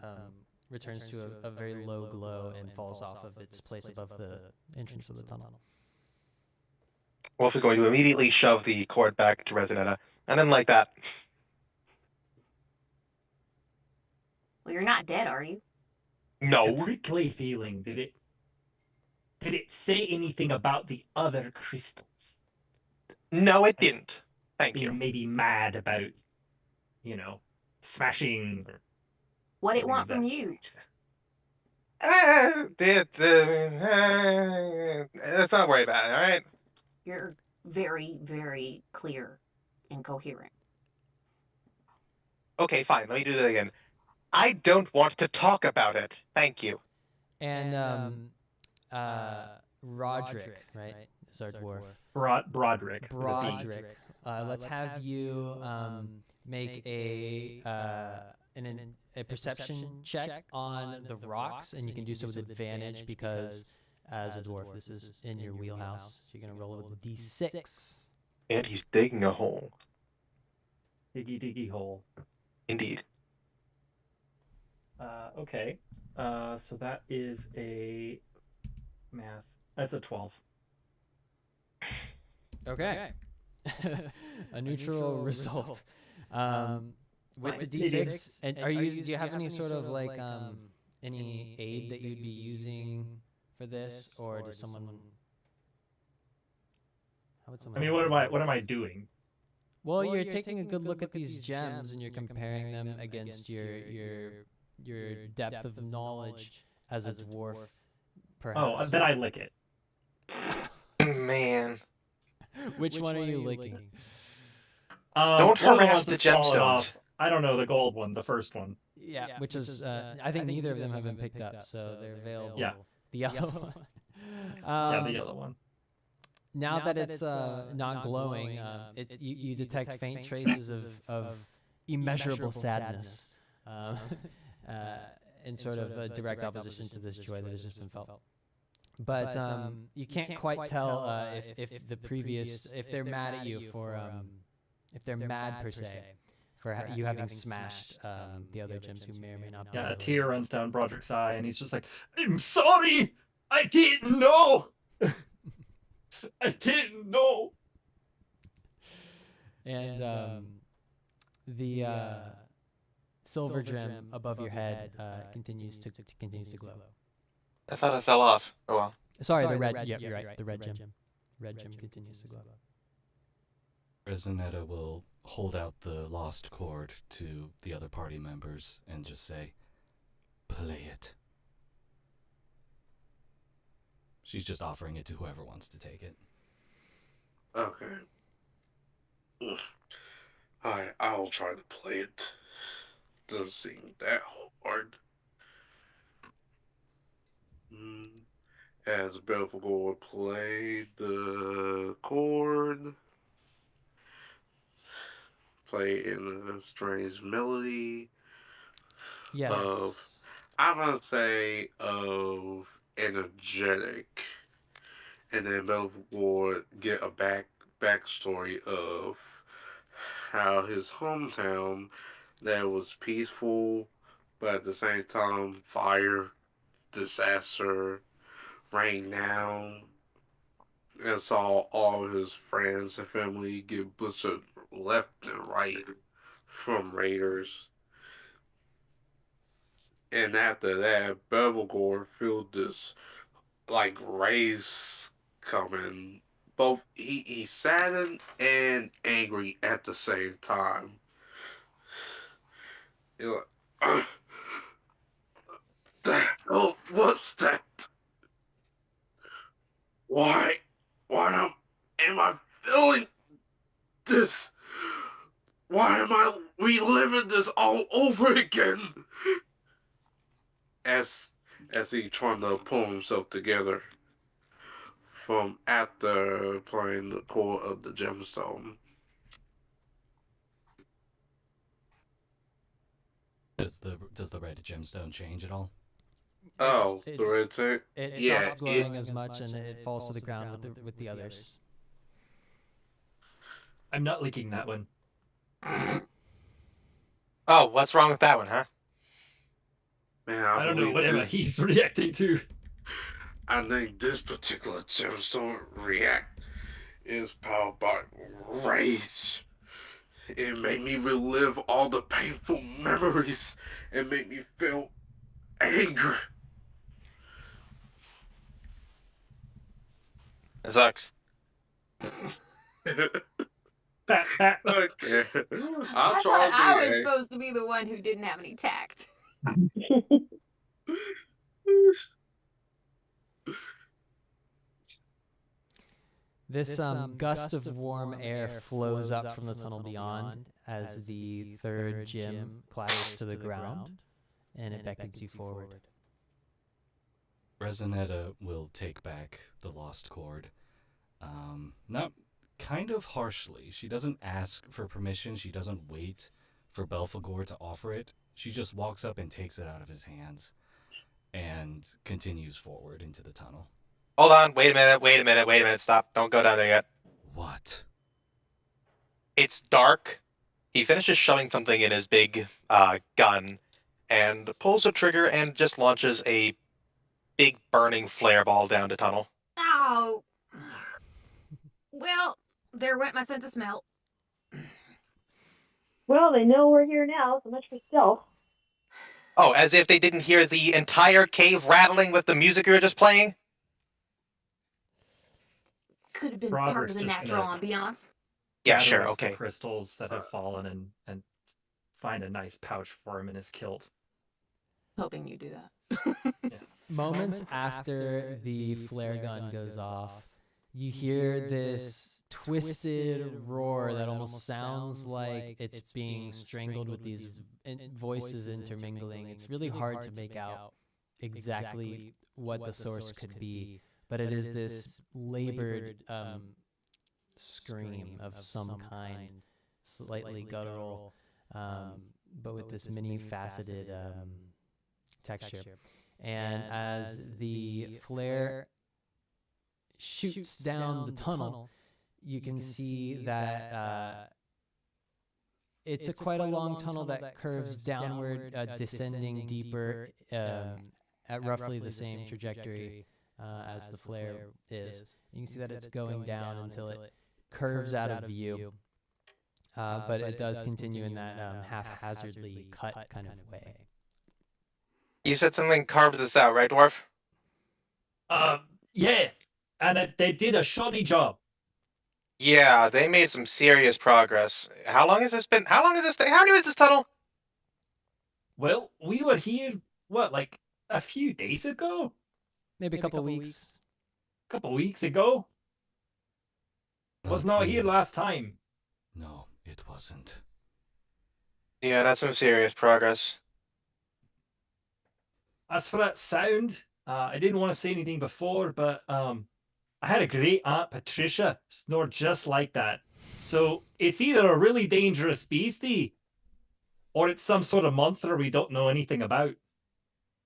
returns to a very low glow and falls off of its place above the entrance of the tunnel. Wolf is going to immediately shove the cord back to Resonetta, and then like that. Well, you're not dead, are you? No. The prickly feeling, did it say anything about the other crystals? No, it didn't. Thank you. Maybe mad about, smashing. What it want from you? Let's not worry about it, all right? You're very, very clear and coherent. Okay, fine. Let me do that again. I don't want to talk about it. Thank you. And Roderick, right? Is our dwarf. Broderick. Let's have you make a perception check on the rocks, and you can do so with advantage because as a dwarf, this is in your wheelhouse. So you're gonna roll with a d6. And he's digging a hole. Diggy hole. Indeed. Okay. So that is a math. That's a 12. Okay. A neutral result. With the d6, and do you have any sort of like any aid that you'd be using for this, or does someone? How would someone? I mean, what am I doing? Well, you're taking a good look at these gems and you're comparing them against your depth of knowledge as a dwarf, perhaps. then I lick it. Man. Which one are you licking? Don't one of the harass ones the that's fallen gemstones. off. I don't know, the gold one, the first one. Yeah, which is I think neither of them have been picked up, so they're available. Yeah. The yellow one. Yeah, the yellow one. Now that it's not glowing, you detect faint traces of immeasurable sadness, in sort of a direct opposition to this joy that has just been felt. But you can't quite tell if they're mad at you for if they're mad per se for you having smashed the other gems who may or may not be. Yeah, a tear runs down Broderick's eye, and he's just like, "I'm sorry, I didn't know. I didn't know." And the silver gem above your head continues to glow. I thought I fell off. Oh well. Sorry, the red. Yep, you're right. The red gem. Red gem continues to glow. Resonetta will hold out the lost cord to the other party members and just say, "Play it." She's just offering it to whoever wants to take it. Okay. I'll try to play it. Doesn't seem that hard. As Belphegor played the chord, play in a strange melody. Yes. I'm gonna say of energetic, and then Belphegor get a backstory of how his hometown that was peaceful, but at the same time fire, disaster, rain down, and saw all of his friends and family get butchered left and right from raiders. And after that, Belphegor felt this like race coming. Both he's saddened and angry at the same time. You're like, the hell was that? Why am I feeling this? Why am I reliving this all over again? As he trying to pull himself together from after playing the core of the gemstone. Does the red gemstone change at all? The red tech? It stops glowing as much and it falls to the ground with the others. I'm not leaking that one. Oh, what's wrong with that one, huh? Man, I don't know whatever he's reacting to. I think this particular gemstone react is powered by rage. It made me relive all the painful memories and make me feel anger. It sucks. Okay. I thought I was supposed to be the one who didn't have any tact. This gust of warm air flows up from the tunnel beyond as the third gem clatters to the ground, and it beckons you forward. Resonetta will take back the lost cord. Not kind of harshly. She doesn't ask for permission. She doesn't wait for Belphegor to offer it. She just walks up and takes it out of his hands and continues forward into the tunnel. Hold on, wait a minute, stop. Don't go down there yet. What? It's dark. He finishes shoving something in his big gun and pulls the trigger and just launches a big burning flare ball down the tunnel. Oh. Well, there went my sense of smell. Well, they know we're here now, so much for stealth. Oh, as if they didn't hear the entire cave rattling with the music you were just playing? Could have been part of the natural ambiance. Yeah, sure, okay. The crystals that have fallen and find a nice pouch for him in his kilt. Hoping you do that. Moments after the flare gun goes off, you hear this twisted roar that almost sounds like it's being strangled with these voices intermingling. It's really hard to make out exactly what the source could be, but it is this labored scream of some kind, slightly guttural, but with this many-faceted texture. And as the flare shoots down the tunnel, you can see that it's quite a long tunnel that curves downward, descending deeper at roughly the same trajectory as the flare is. You can see that it's going down until it curves out of view, but it does continue in that haphazardly cut kind of way. You said something carved this out, right, Dwarf? Yeah, and they did a shoddy job. Yeah, they made some serious progress. How long has this been? How long is this thing? How new is this tunnel? Well, we were here, what, like a few days ago? Maybe a couple weeks. A couple weeks ago? Was not here last time. No, it wasn't. Yeah, that's some serious progress. As for that sound, I didn't want to say anything before, but I had a great aunt Patricia snore just like that. So it's either a really dangerous beastie, or it's some sort of monster we don't know anything about.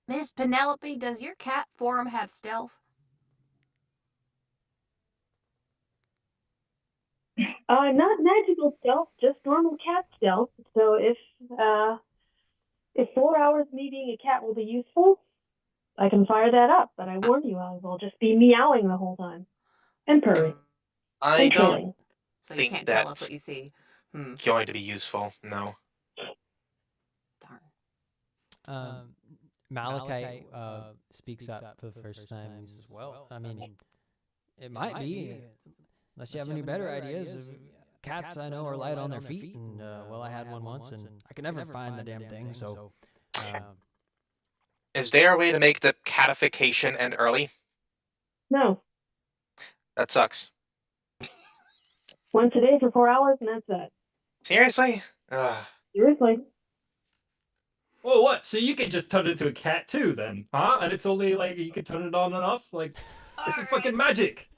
Miss Penelope, does your cat form have stealth? Not magical stealth, just normal cat stealth. So if 4 hours me being a cat will be useful, I can fire that up. But I warn you, I will just be meowing the whole time and purring. I and don't trailing. So you think can't tell us that's what you see. going to be useful. No. Darn. Malachi speaks up for the first time. He says, well, I mean, it might be, unless you have any better ideas. Cats I know are light on their feet, and well, I had one once, and I could never find the damn thing, so... Is there a way to make the catification end early? No. That sucks. Once a day for 4 hours, and that's it. Seriously? Seriously. Oh, what? So you can just turn it into a cat too, then, huh? And it's only like you can turn it on and off. Like this is fucking magic.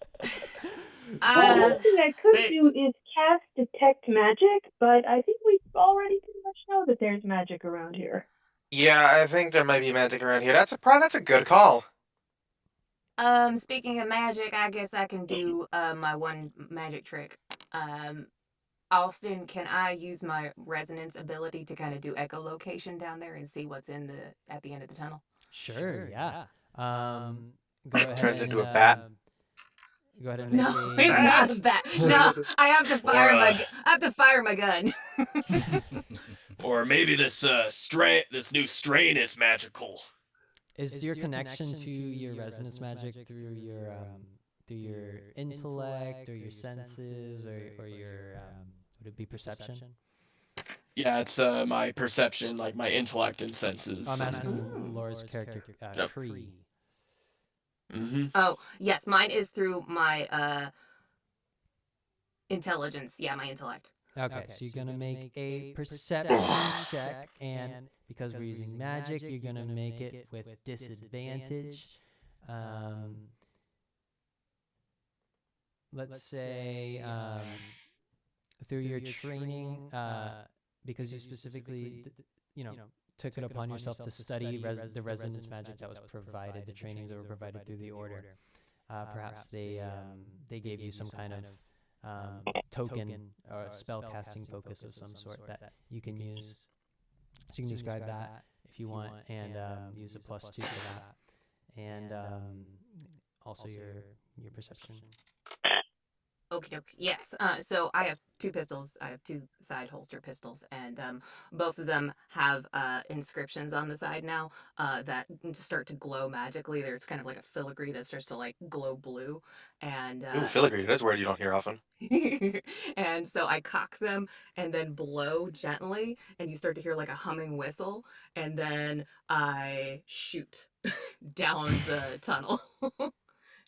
Well, one thing I could do is cast detect magic, but I think we already pretty much know that there's magic around here. Yeah, I think there might be magic around here. That's a good call. Speaking of magic, I guess I can do my one magic trick. Austin, can I use my resonance ability to kind of do echolocation down there and see what's at the end of the tunnel? Sure, yeah. Go ahead. Turns into a bat. Go ahead and make No, it's not a bat. No, I have to fire my gun. Or maybe this new strain is magical. Is your connection to your resonance magic through your intellect or your senses or your would it be perception? Yeah, it's my perception, like my intellect and senses. I'm asking Laura's character Tree. Mm-hmm. Oh, yes, mine is through my intelligence. Yeah, my intellect. Okay, so you're going to make a perception check, and because we're using magic, you're going to make it with disadvantage. Let's say through your training, because you specifically, took it upon yourself to study the resonance magic that was provided, the trainings that were provided through the order. Perhaps they gave you some kind of token or spell casting focus of some sort that you can use. So you can describe that if you want, and use a +2 for that, and also your perception. Okie dokie. Yes. So I have two pistols. I have two side holster pistols, and both of them have inscriptions on the side now that start to glow magically. There's kind of like a filigree that starts to like glow blue, and Ooh, filigree. That's a word you don't hear often. and so I cock them and then blow gently, and you start to hear like a humming whistle, and then I shoot down the tunnel,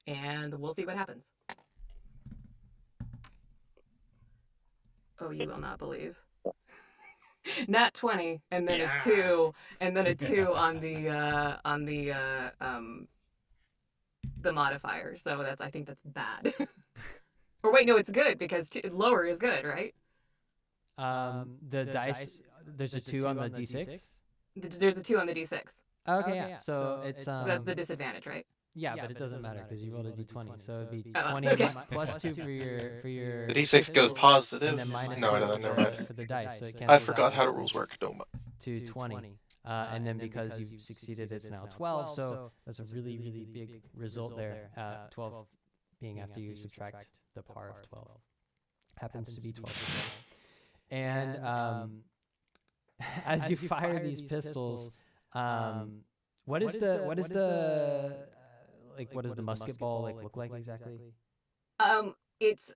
and we'll see what happens. Oh, you will not believe. Nat 20, and then a 2, and then a 2 on the modifier. So I think that's bad. Or wait, no, it's good because lower is good, right? The dice. There's a 2 on the d6. There's a 2 on the d6. Okay, yeah. So it's so that's the disadvantage, right? Yeah, but it doesn't matter because you rolled a d20, so it'd be Oh, 20 okay. plus 2 for your. The d6 goes positive. And then minus No, 2 never mind. for the dice. So it I cancels forgot out how the rules work. Don't. to 20. And then because you've succeeded, it's now 12. So that's a really, really big result there. 12 being after you subtract the par of 12. Happens to be 12 as well. And as you fire these pistols, what does the musket ball look like exactly? It's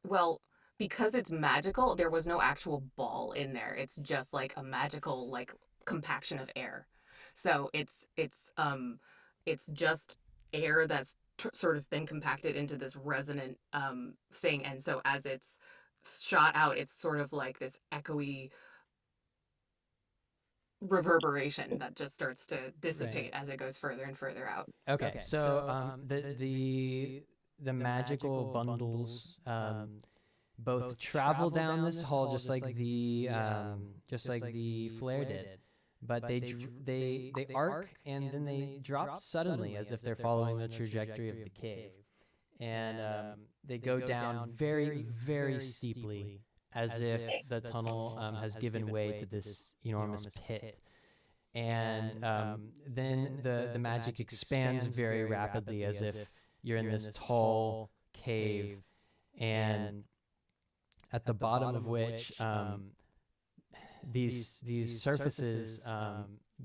because it's magical, there was no actual ball in there. It's just like a magical compaction of air. So it's just air that's sort of been compacted into this resonant thing, and so as it's shot out, it's sort of like this echoey reverberation that just starts to dissipate as it goes further and further out. Okay, so the magical bundles both travel down this hall just like the flare did, but they arc and then they drop suddenly as if they're following the trajectory of the cave, and they go down very, very steeply as if the tunnel has given way to this enormous pit. And then the magic expands very rapidly as if you're in this tall cave, and at the bottom of which these surfaces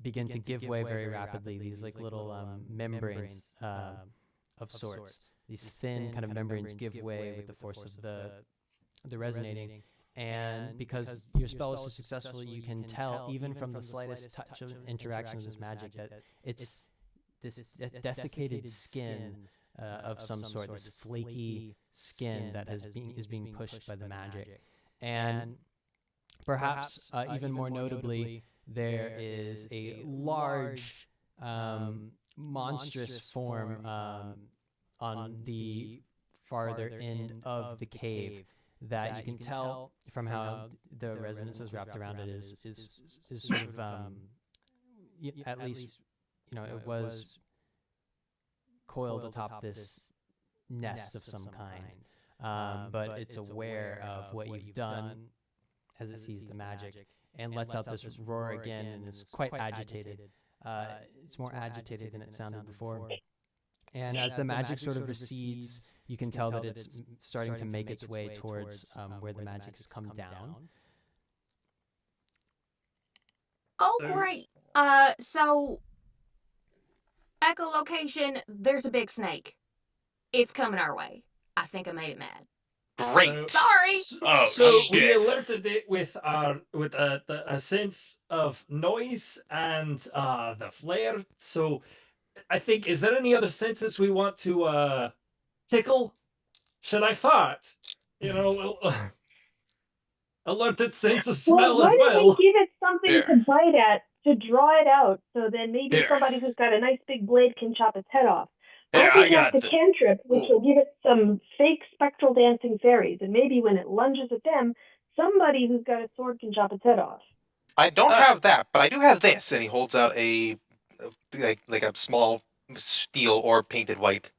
begin to give way very rapidly. These little membranes of sorts. These thin kind of membranes give way with the force of the resonating. And because your spell is so successful, you can tell even from the slightest touch of interaction with this magic that it's this desiccated skin of some sort, this flaky skin that is being pushed by the magic. And perhaps even more notably, there is a large, monstrous form on the farther end of the cave that you can tell from how the resonance is wrapped around it is sort of at least it was coiled atop this nest of some kind, but it's aware of what you've done as it sees the magic and lets out this roar again, and is quite agitated. It's more agitated than it sounded before. And as the magic sort of recedes, you can tell that it's starting to make its way towards where the magic has come down. Oh, great. So echolocation, there's a big snake. It's coming our way. I think I made it mad. Great. Sorry. So we alerted it with a sense of noise and the flare. So I think, is there any other senses we want to tickle? Should I fart? Alert its sense of smell as well. Why don't we give it something to bite at to draw it out, so then maybe somebody who's got a nice big blade can chop its head off. I got the cantrip, which will give it some fake spectral dancing fairies, and maybe when it lunges at them, somebody who's got a sword can chop its head off. I don't have that, but I do have this, and he holds out a small steel or painted white.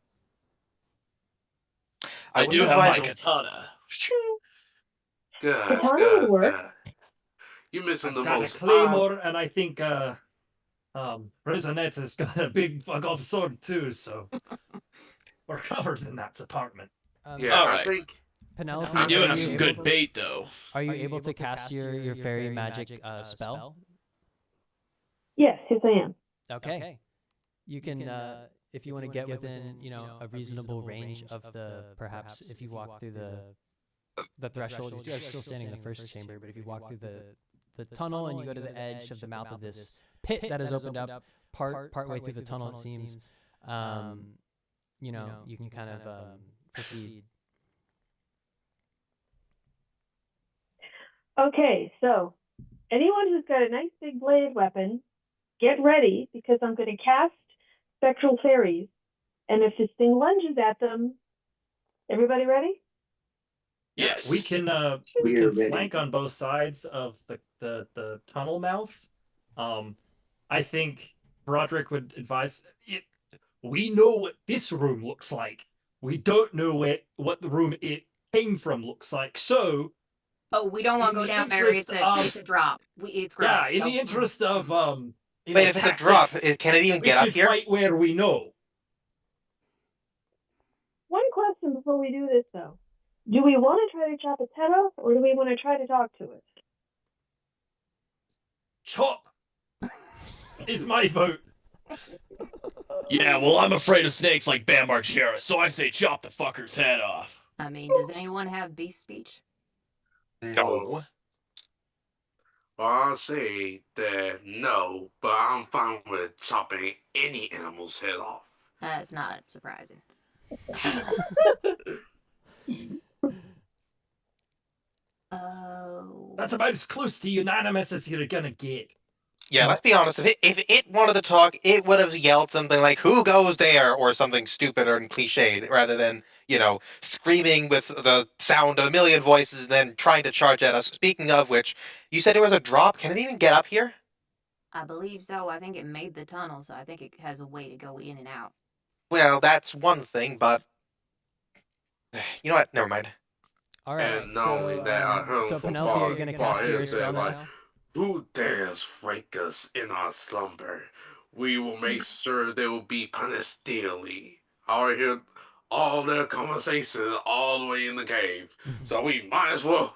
I do have my katana. God. You're missing the most. Got a claymore, and I think Resonette has got a big fuck-off sword too, so we're covered in that department. All right. Penelope, I do are have you some able good to- bait though. Are you able to cast your fairy magic spell? Yes, I am. Okay. You can, if you want to get within, a reasonable range of perhaps if you walk through the threshold, you guys are still standing in the first chamber, but if you walk through the tunnel and you go to the edge of the mouth of this pit that has opened up partway through the tunnel, it seems, you can kind of proceed. Okay, so anyone who's got a nice big bladed weapon, get ready, because I'm going to cast Spectral Fairies. And if this thing lunges at them, everybody ready? Yes. We can We're ready. flank on both sides of the tunnel mouth. I think Broderick would advise we know what this room looks like. We don't know what the room it came from looks like. So Oh, we don't want to go down there. It's a drop. It's gross. Yeah, in the interest of Wait, if it's a drop, can it even get up here? We should fight where we know. One question before we do this, though. Do we want to try to chop its head off, or do we want to try to talk to it? Chop is my vote. Yeah, well, I'm afraid of snakes like Bam Margera, so I say chop the fucker's head off. I mean, does anyone have beast speech? No. Well, I'll say that no, but I'm fine with chopping any animal's head off. That's not surprising. Oh. That's about as close to unanimous as you're gonna get. Yeah, let's be honest. If it wanted to talk, it would have yelled something like "Who goes there?" or something stupid or cliched, rather than screaming with the sound of a million voices and then trying to charge at us. Speaking of which, you said there was a drop. Can it even get up here? I believe so. I think it made the tunnel, so I think it has a way to go in and out. Well, that's one thing, but you know what? Never mind. All right. And not only that, I heard so from Penelope, are you going to cast your spell now? Who dares wake us in our slumber? We will make sure they will be punished dearly. I already hear all their conversations all the way in the cave, so we might as well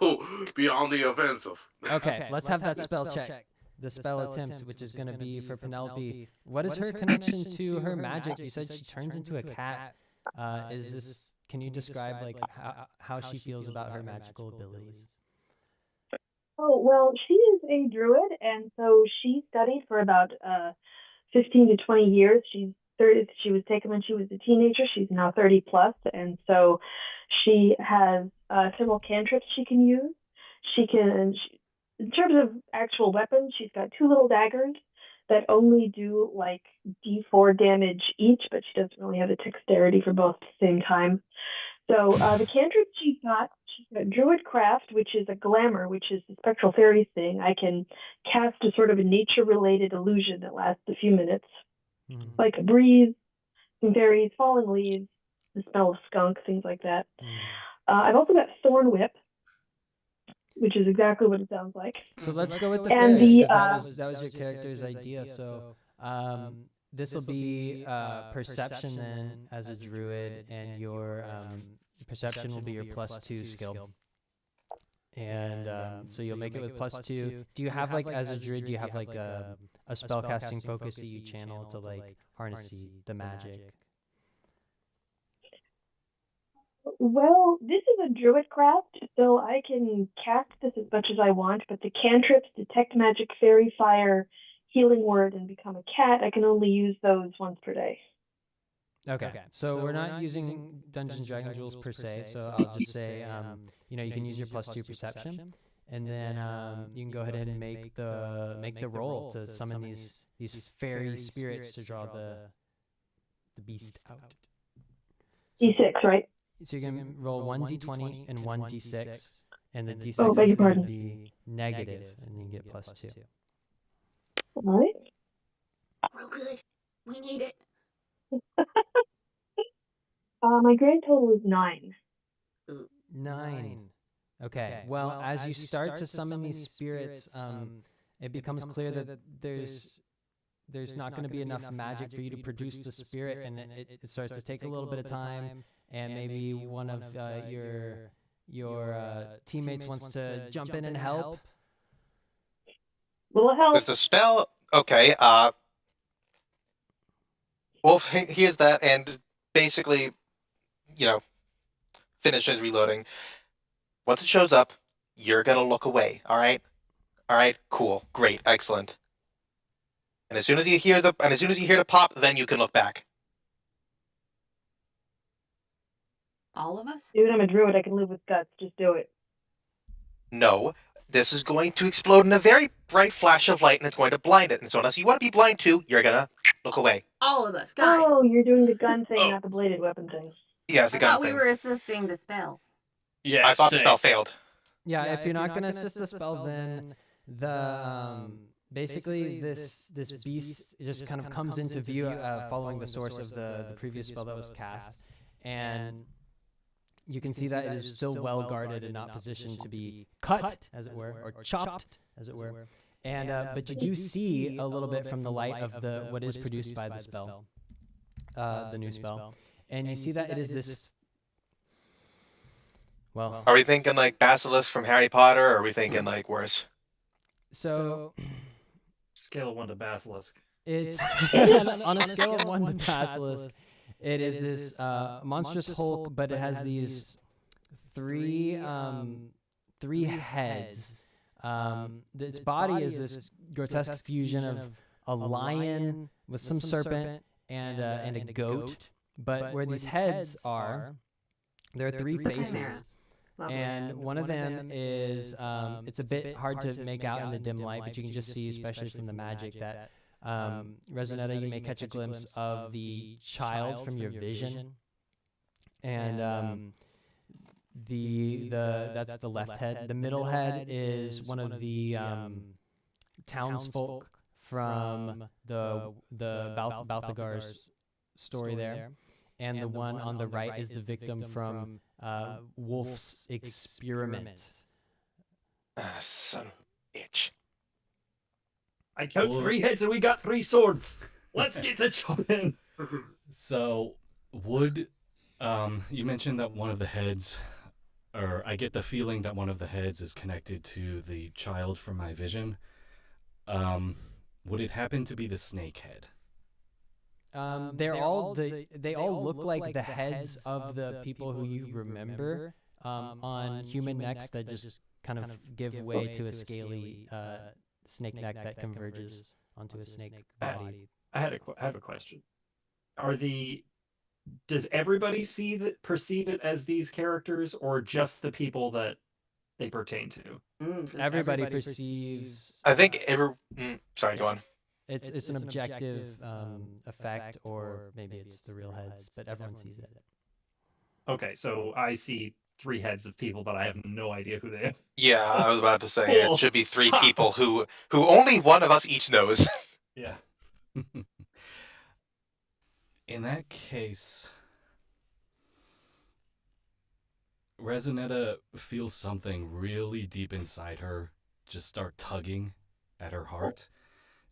be on the offensive. Okay, let's have that spell check. The spell attempt, which is going to be for Penelope. What is her connection to her magic? You said she turns into a cat. Can you describe how she feels about her magical abilities? Oh, well, she is a druid, and so she studied for about 15 to 20 years. She was taken when she was a teenager. She's now 30 plus, and so she has several cantrips she can use. In terms of actual weapons, she's got 2 little daggers that only do like D4 damage each, but she doesn't really have the dexterity for both at the same time. So the cantrip she's got Druid Craft, which is a glamour, which is the Spectral Fairies thing. I can cast a sort of a nature-related illusion that lasts a few minutes, like a breeze, some fairies, falling leaves, the smell of skunk, things like that. I've also got Thorn Whip, which is exactly what it sounds like. So let's go with the fairies, because that was your character's idea. So this will be perception then as a druid, and your perception will be your +2 skill. And so you'll make it with +2. Do you have as a druid, do you have a spellcasting focus that you channel to harness the magic? Well, this is a druid craft, so I can cast this as much as I want, but the cantrips, detect magic, fairy fire, healing word, and become a cat, I can only use those once per day. Okay, so we're not using Dungeons & Dragons rules per se, so I'll just say, you can use your +2 perception, and then you can go ahead and make the roll to summon these fairy spirits to draw the beast out. D6, right? So you can roll 1d20 and 1d6, and the d6 Oh, is going to be negative, and you get +2. All right. Real good. We need it. My grand total is 9. 9. Okay. Well, as you start to summon these spirits, it becomes clear that there's not going to be enough magic for you to produce the spirit, and it starts to take a little bit of time. And maybe one of teammates wants to jump in and help. Little help. There's a spell. Okay. Wolf hears that and basically, finishes reloading. Once it shows up, you're gonna look away. All right. All right. Cool. Great. Excellent. And as soon as you hear the pop, then you can look back. All of us? Dude, I'm a druid. I can live with guts. Just do it. No, this is going to explode in a very bright flash of light, and it's going to blind it. And so unless you want to be blind too, you're gonna look away. All of us. Got it. Oh, you're doing the gun thing, not the bladed weapon thing. Yeah, it's a I gun thought we thing. were assisting the spell. Yeah, I thought the spell failed. Yeah, if you're not going to assist the spell, then basically this beast just kind of comes into view following the source of the previous spell that was cast, and you can see that it is still well guarded and not positioned to be cut, as it were, or chopped, as it were. And but you do see a little bit from the light of what is produced by the spell, the new spell, and you see that it is this. Well, are we thinking like Basilisk from Harry Potter, or are we thinking like worse? So, scale of 1 to Basilisk. It's on a scale of 1 to Basilisk. It is this monstrous Hulk, but it has these three heads. Its body is this grotesque fusion of a lion with some serpent and a goat. But where these heads are, there are 3 faces. And one of them is, it's a bit hard to make out in the dim light, but you can just see, especially from the magic, that Resonetta, you may catch a glimpse of the child from your vision. And that's the left head. The middle head is one of the townsfolk from the Balthagar's story there. And the one on the right is the victim from Wolf's experiment. Son of a bitch. I count 3 heads and we got 3 swords. Let's get to chopping. So, you mentioned that one of the heads, or I get the feeling that one of the heads is connected to the child from my vision. Would it happen to be the snake head? They all look like the heads of the people who you remember on human necks that just kind of give way to a scaly snake neck that converges onto a snake body. I have a question. Does everybody perceive it as these characters, or just the people that they pertain to? Everybody perceives. I think sorry, go on. It's an objective effect, or maybe it's the real heads, but everyone sees it. Okay, so I see 3 heads of people that I have no idea who they are. Yeah, I was about to say Cool. it should be 3 people who only one of us each knows. Yeah. In that case, Resonetta feels something really deep inside her just start tugging at her heart.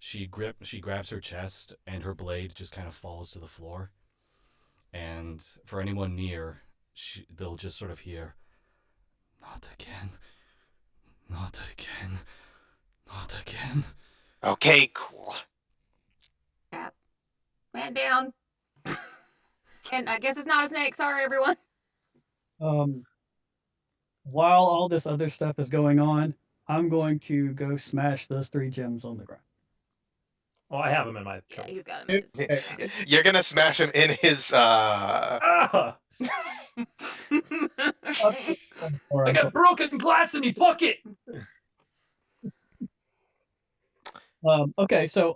She grabs her chest, and her blade just kind of falls to the floor. And for anyone near, they'll just sort of hear, "Not again, not again, not again." Okay, cool. Yep. Man down. And I guess it's not a snake. Sorry, everyone. While all this other stuff is going on, I'm going to go smash those 3 gems on the ground. Well, I have them in my Yeah, coat. he's got him. In his... You're gonna smash him in his I got broken glass in my pocket. Okay, so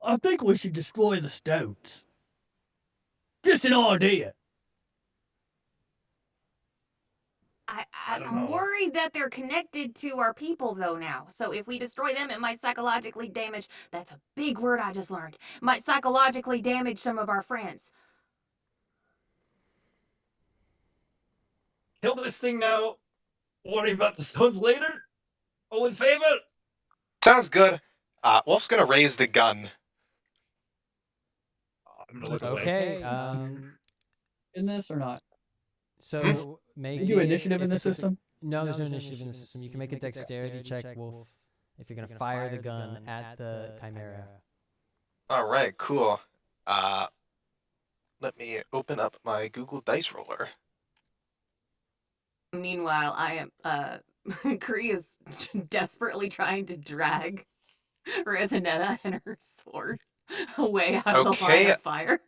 I think we should destroy the stones. Just an idea. I'm worried that they're connected to our people, though, now. So if we destroy them, it might psychologically damage... That's a big word I just learned. Might psychologically damage some of our friends. Kill this thing now. Worry about the stones later. All in favor? Sounds good. Wolf's gonna raise the gun. I'm gonna look Okay. away. In this or not? So make you do it- initiative in if the it's a- system? No, there's no initiative in the system. You can make a dexterity check, Wolf, if you're gonna fire the gun at the chimera. All right, cool. Let me open up my Google Dice Roller. Meanwhile, I am Kree is desperately trying to drag Rezanetta and her sword away out of the line Okay. of fire.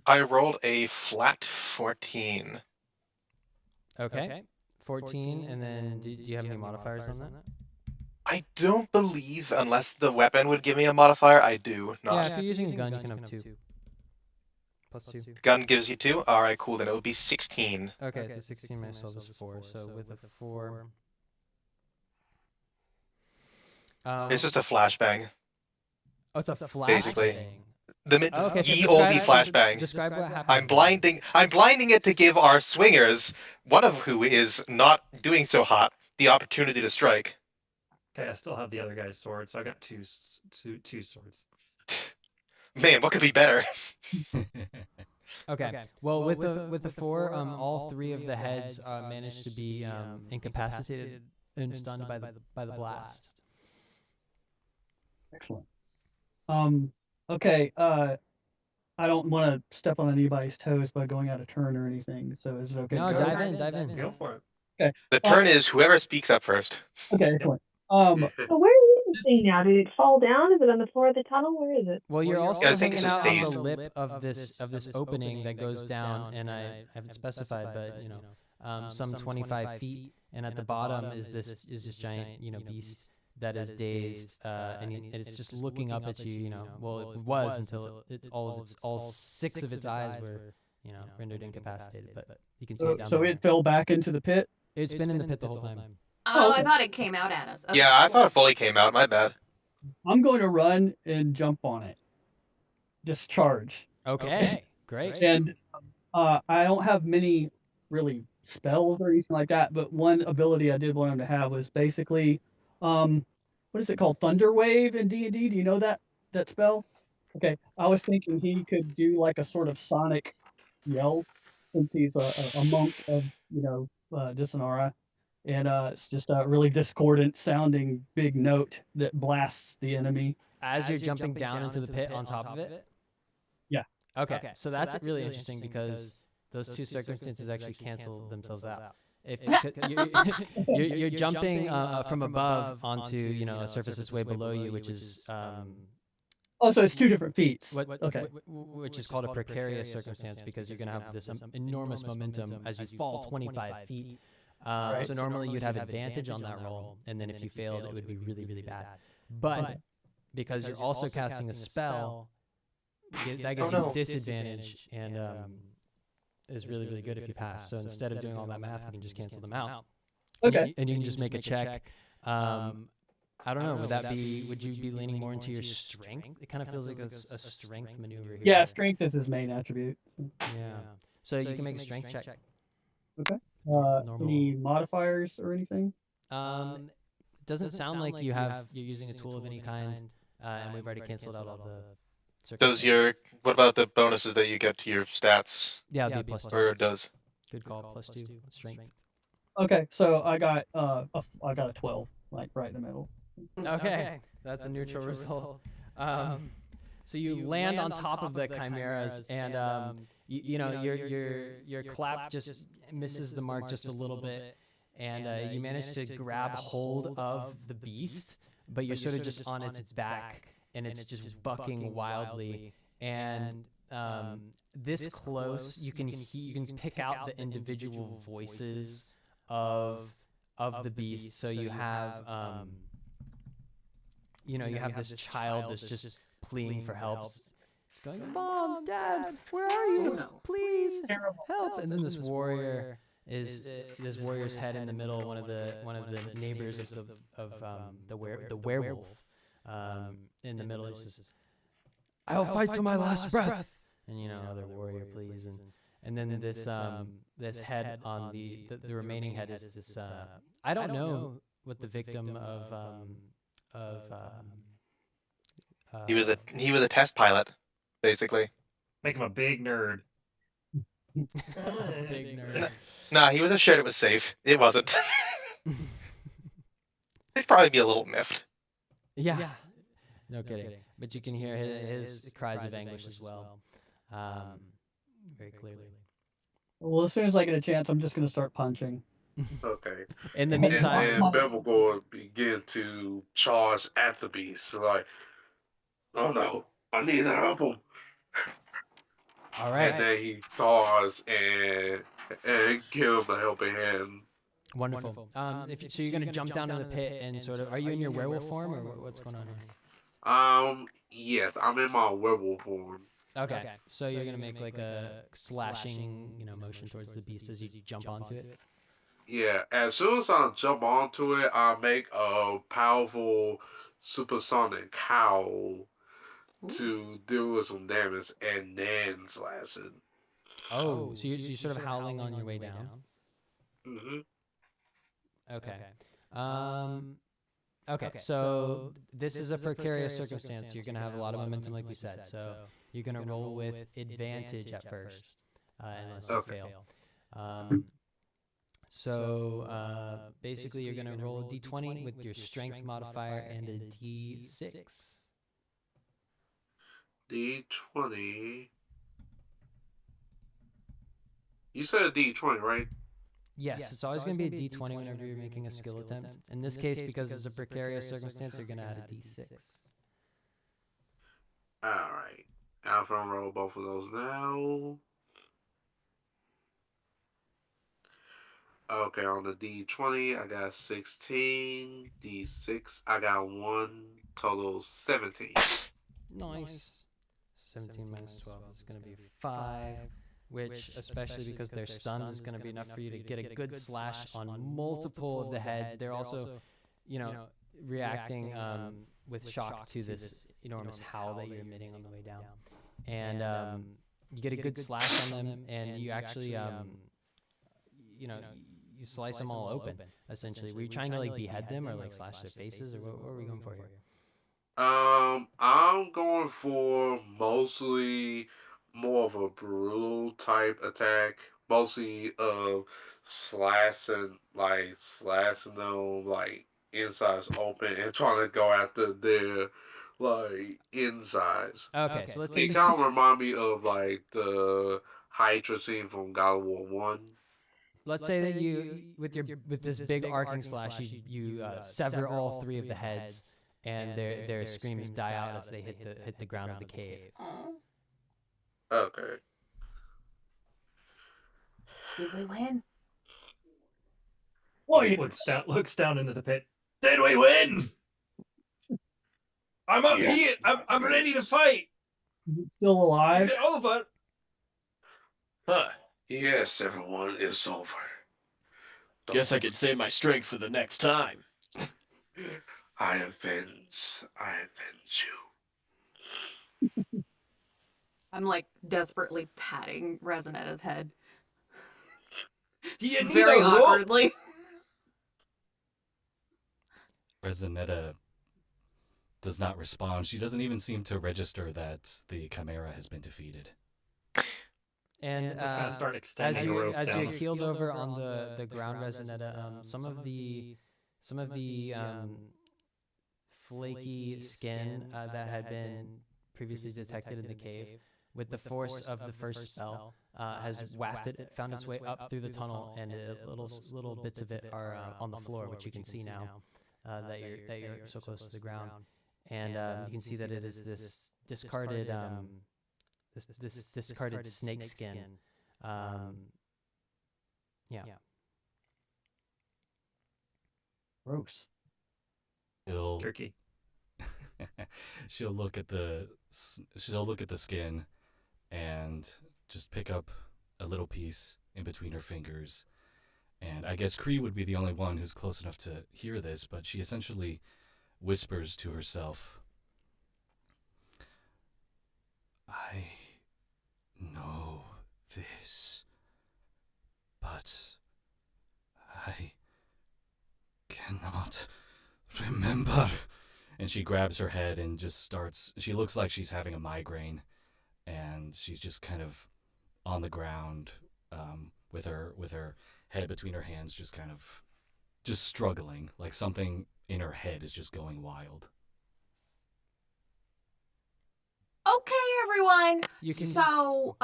I rolled a flat 14. Okay. 14, and then do you have any modifiers on that? I don't believe, unless the weapon would give me a modifier, I do not. Yeah, if you're using a gun, you can have 2. Plus 2. The gun gives you 2? Alright, cool, then it would be 16. Okay, so 16 minus 12 is 4. So with a 4... It's just a flashbang. Oh, it's a flashbang. Basically. The Okay, so ye describe- olde flashbang. Describe what happens. I'm blinding it to give our swingers, one of who is not doing so hot, the opportunity to strike. Okay, I still have the other guy's sword, so I got two swords. Man, what could be better? Okay. Well, with the 4, all 3 of the heads managed to be incapacitated and stunned by the blast. Excellent. Okay. I don't want to step on anybody's toes by going out of turn or anything. So is it okay? No, to go? dive in. Go for it. Okay. The turn is whoever speaks up first. Okay. Excellent. So where is this thing now? Did it fall down? Is it on the floor of the tunnel? Where is it? Well, you're also I think hanging it's out on the dazed. lip of this opening that goes down, and I haven't specified, but some 25 feet, and at the bottom is this giant beast that is dazed, and it's just looking up at you. Well, it was until all 6 of its eyes were rendered incapacitated, but you can see it down So there. it fell back into the pit. It's been in the pit the whole time. Oh, okay. I thought it came out at us. Okay. Yeah, I thought it fully came out, my bad. I'm going to run and jump on it. Discharge. Okay, great. And I don't have many really spells or anything like that, but one ability I did want him to have was basically, what is it called? Thunder Wave in D&D. Do you know that spell? Okay, I was thinking he could do like a sort of sonic yell, since he's a monk of Disanara, and it's just a really discordant sounding big note that blasts the enemy. As you're jumping down into the pit on top of it? Yeah. Okay, so that's really interesting because those 2 circumstances actually cancel themselves out. If you're jumping from above onto a surface that's way below you, which is Oh, so it's 2 different feats. Okay. Which is called a precarious circumstance because you're going to have this enormous momentum as you fall 25 feet. So normally you'd have advantage on that roll, and then if you failed, it would be really, really bad. But because you're also casting a spell, that gives you disadvantage, and is really, really good if you pass. So instead of doing all that math, you can just cancel them out. Okay. And you can just make a check. I don't know. Would you be leaning more into your strength? It kind of feels like a strength maneuver here. Yeah, strength is his main attribute. Yeah. So you can make a strength check. Okay. Normal. Any modifiers or anything? It doesn't sound like you're using a tool of any kind, and we've already canceled out all the. What about the bonuses that you get to your stats? Yeah, it'd be plus 2. Or it does? Good call. Plus 2 strength. Okay, so I got a 12, like right in the middle. Okay, that's a neutral result. So you land on top of the chimeras, and your clap just misses the mark just a little bit, and you manage to grab hold of the beast, but you're sort of just on its back, and it's just bucking wildly. And this close, you can pick out the individual voices of the beast. So you have you have this child that's just pleading for help. It's going, "Mom, Dad, where are you? Please help!" And then this warrior's head in the middle, one of the neighbors of the werewolf, in the middle. He says, "I'll fight to my last breath." And other warrior, please. And then this head on the remaining head is this. I don't know what the victim of He was a test pilot, basically. Make him a big nerd. Big nerd. Nah, he was assured it was safe. It wasn't. They'd probably be a little miffed. Yeah. No kidding. But you can hear his cries of anguish as well, very clearly. Well, as soon as I get a chance, I'm just gonna start punching. Okay. In the And meantime, then Bevelgore begin to charge at the beast. Like, oh no, I need to help him. all right. And then he charges and give him a helping hand. Wonderful. So you're gonna jump down in the pit and sort of. Are you in your werewolf form, or what's going on here? Yes, I'm in my werewolf form. Okay. So you're gonna make like a slashing, motion towards the beast as you jump onto it. Yeah, as soon as I jump onto it, I make a powerful supersonic howl to deal with some damage and then slash it. Oh, so you're sort of howling on your way down. Mm-hmm. Okay. Okay, so this is a precarious circumstance. You're going to have a lot of momentum, like we said. So you're going to roll with advantage at first, unless you fail. So basically, you're going to roll a d20 with your strength modifier and a d6. D20. You said a D20, right? Yes, it's always going to be a d20 whenever you're making a skill attempt. In this case, because it's a precarious circumstance, you're going to add a d6. Alright. I'm going to roll both of those now. Okay, on the D20, I got 16. D6, I got 1. Total 17. Nice. 17 minus 12 is going to be 5, which, especially because they're stunned, is going to be enough for you to get a good slash on multiple of the heads. They're also, reacting with shock to this enormous howl that you're emitting on the way down. And you get a good slash on them, and you actually, you slice them all open, essentially. Were you trying to, behead them or, slash their faces, or what were we going for here? I'm going for mostly more of a brutal type attack. Mostly slashing them insides open and trying to go after their insides. Okay, so let's say it kind of remind me of the Hydra scene from God of War 1. Let's say that you, with this big arcing slash, you sever all 3 of the heads, and their screams die out as they hit the ground of the cave. Okay. Did we win? He looks down into the pit. Did we win? I'm up here. I'm ready to fight. Is it still alive? Is it over? Yes, everyone, it's over. Guess I could save my strength for the next time. I avenge you. I'm desperately patting Resonetta's head. Do you need very a rope? awkwardly? Resonetta does not respond. She doesn't even seem to register that the Chimera has been defeated. And just gonna start extending the rope as down. you keeled over on the ground, Resonetta, some of the flaky skin that had been previously detected in the cave, with the force of the first spell, has wafted it, found its way up through the tunnel, and little bits of it are on the floor, which you can see now that you're so close to the ground, and you can see that it is this discarded this discarded snake skin. Yeah. Gross. Turkey. She'll look at the skin and just pick up a little piece in between her fingers. And I guess Cree would be the only one who's close enough to hear this, but she essentially whispers to herself, I know this, but I cannot remember. And she grabs her head and just she looks like she's having a migraine, and she's just kind of on the ground with her head between her hands, just kind of just struggling, like something in her head is just going wild. Okay, everyone. You can So,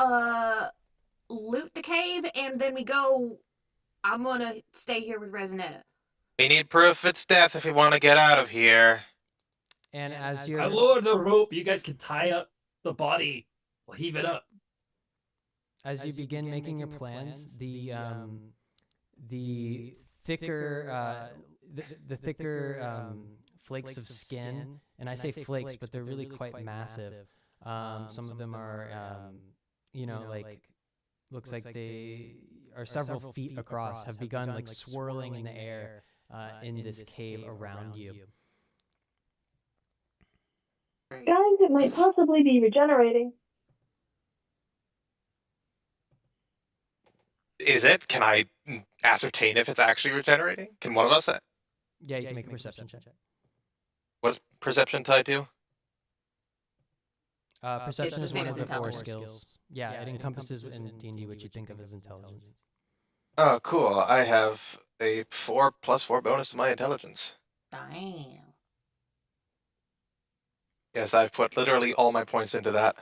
loot the cave, and then we go. I'm gonna stay here with Resonetta. We need proof it's death if we want to get out of here. And as I you're lowered the rope. You guys can tie up the body. We'll heave it up. as you begin making your plans, the thicker the thicker flakes of skin, and I say flakes, but they're really quite massive. Some of them are, like looks like they are several feet across, have begun like swirling in the air in this cave around you. Guys, it might possibly be regenerating. Is it? Can I ascertain if it's actually regenerating? Can one of us? Yeah, you can make a perception check. What's perception tied to? Perception is one of the 4 intelligence. skills. Yeah, it encompasses in D&D what you think of as intelligence. Oh, cool. I have a 4+4 bonus to my intelligence. Damn. Yes, I've put literally all my points into that.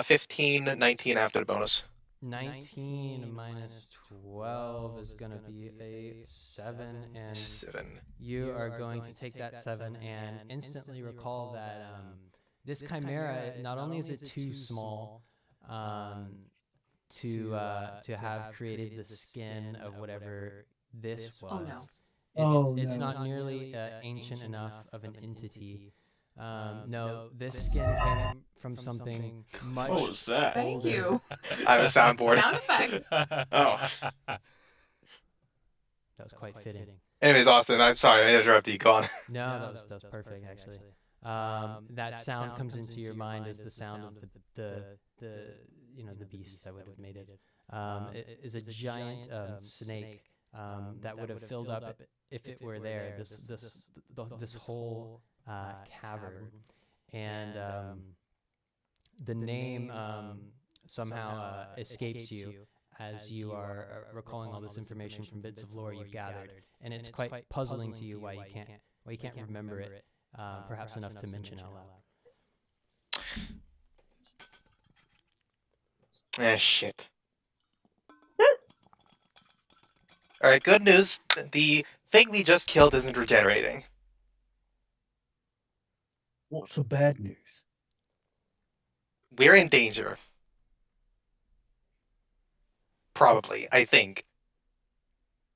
15, 19 after the bonus. 19 minus 12 is going to be a 7, and 7. you are going to take that 7 and instantly recall that this chimera, not only is it too small to have created the skin of whatever this was, it's not nearly ancient enough of an entity. No, this skin came from something much What was that? Thank you. I have a soundboard. Sound effects. Oh. That was quite fitting. Anyways, Austin, I'm sorry I interrupted you. Go on. No, that was perfect actually. That sound comes into your mind as the sound of the beast that would have made it. It is a giant snake that would have filled up, if it were there, this whole cavern, and the name somehow escapes you as you are recalling all this information from bits of lore you've gathered, and it's quite puzzling to you why you can't remember it, perhaps enough to mention out loud. Shit. Alright, good news. The thing we just killed isn't regenerating. What's the bad news? We're in danger. Probably, I think.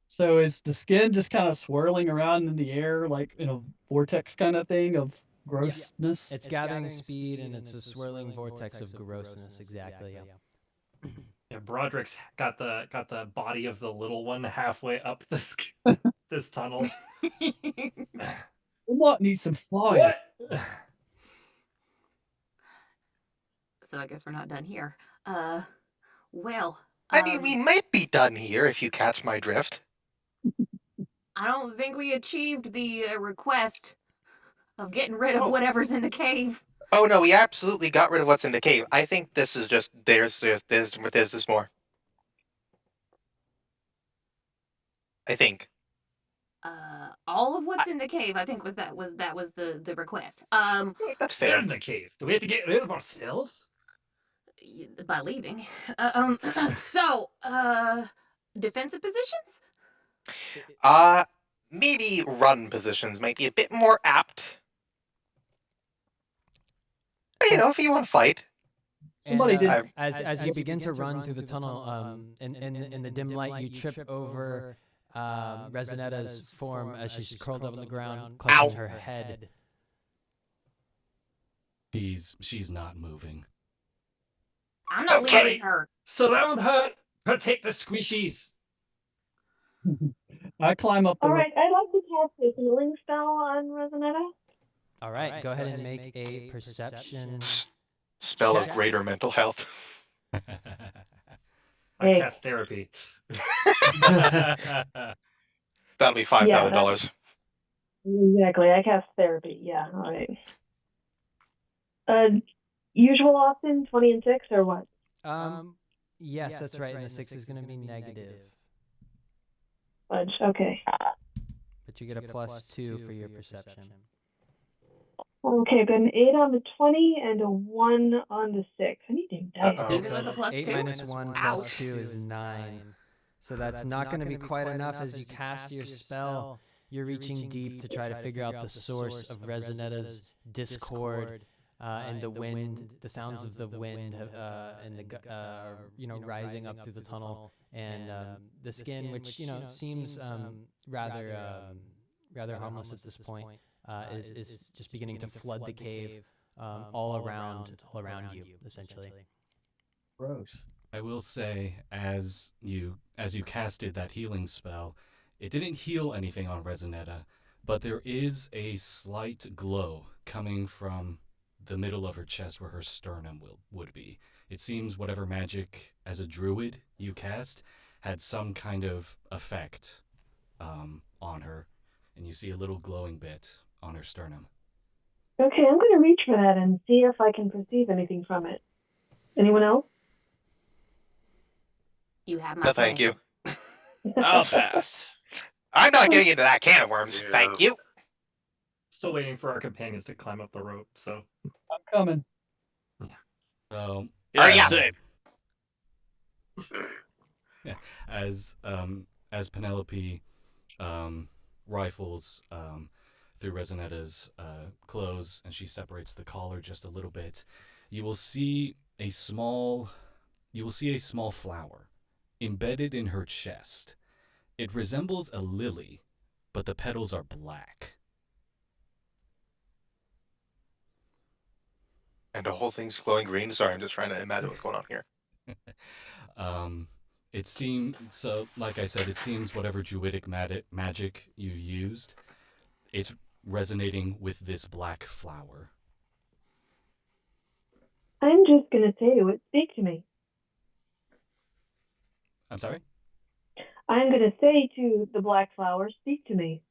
So is the skin just kind of swirling around in the air like in a vortex kind of thing of grossness? Yeah. It's gathering speed, and it's a swirling vortex of grossness. Exactly. Yeah. Yeah, Broderick's got the body of the little one halfway up this this tunnel. We might need some fire. So I guess we're not done here. Well. I mean, we might be done here if you catch my drift. I don't think we achieved the request of getting rid of whatever's in the cave. Oh no, we absolutely got rid of what's in the cave. I think this is just there's more. I think. All of what's in the cave, I think was the request. That's They're fair. in the cave. Do we have to get rid of ourselves? By leaving. So, defensive positions? Maybe run positions might be a bit more apt. But, if you want to fight. Somebody did. As you begin to run through the tunnel, in the dim light, you trip over Resonetta's form as she's curled up on the ground, clutching her head. She's not moving. I'm not leaving her. Surround her. Protect the squishies. I climb up the All right, I'd like to cast a healing spell on Resonetta. All right, go ahead and make a perception spell check. of greater mental health. I Hey. cast therapy. That'll be $5,000. Exactly, I cast therapy. Yeah, all right. Usual Austin, 20 and 6, or what? Yes, that's right. And the 6 is going to be negative. Fudge. Okay. But you get a +2 for your perception. Okay, but an 8 on the 20 and a 1 on the 6. I need to dice. Okay, Even so with a that's 8 +2? minus 1 plus Ouch. 2 is 9. So that's not going to be quite enough as you cast your spell. You're reaching deep to try to figure out the source of Resonetta's discord, and the wind, the sounds of the wind, and the rising up through the tunnel, and the skin, which seems rather harmless at this point, is just beginning to flood the cave all around you, essentially. Gross. I will say, as you casted that healing spell, it didn't heal anything on Resonetta, but there is a slight glow coming from the middle of her chest where her sternum would be. It seems whatever magic as a druid you cast had some kind of effect on her, and you see a little glowing bit on her sternum. Okay, I'm going to reach for that and see if I can perceive anything from it. Anyone else? You have my No, thank you. I'll pass. I'm not getting into that can of worms. Yeah. Thank you. Still waiting for our companions to climb up the rope. So I'm coming. So Hurry up. Same. as Penelope rifles through Resonetta's clothes, and she separates the collar just a little bit, you will see a small flower embedded in her chest. It resembles a lily, but the petals are black. And the whole thing's glowing green. Sorry, I'm just trying to imagine what's going on here. It seems, so like I said, it seems whatever druidic magic you used, it's resonating with this black flower. I'm just going to say to it, speak to me. I'm sorry? I'm going to say to the black flower, speak to me.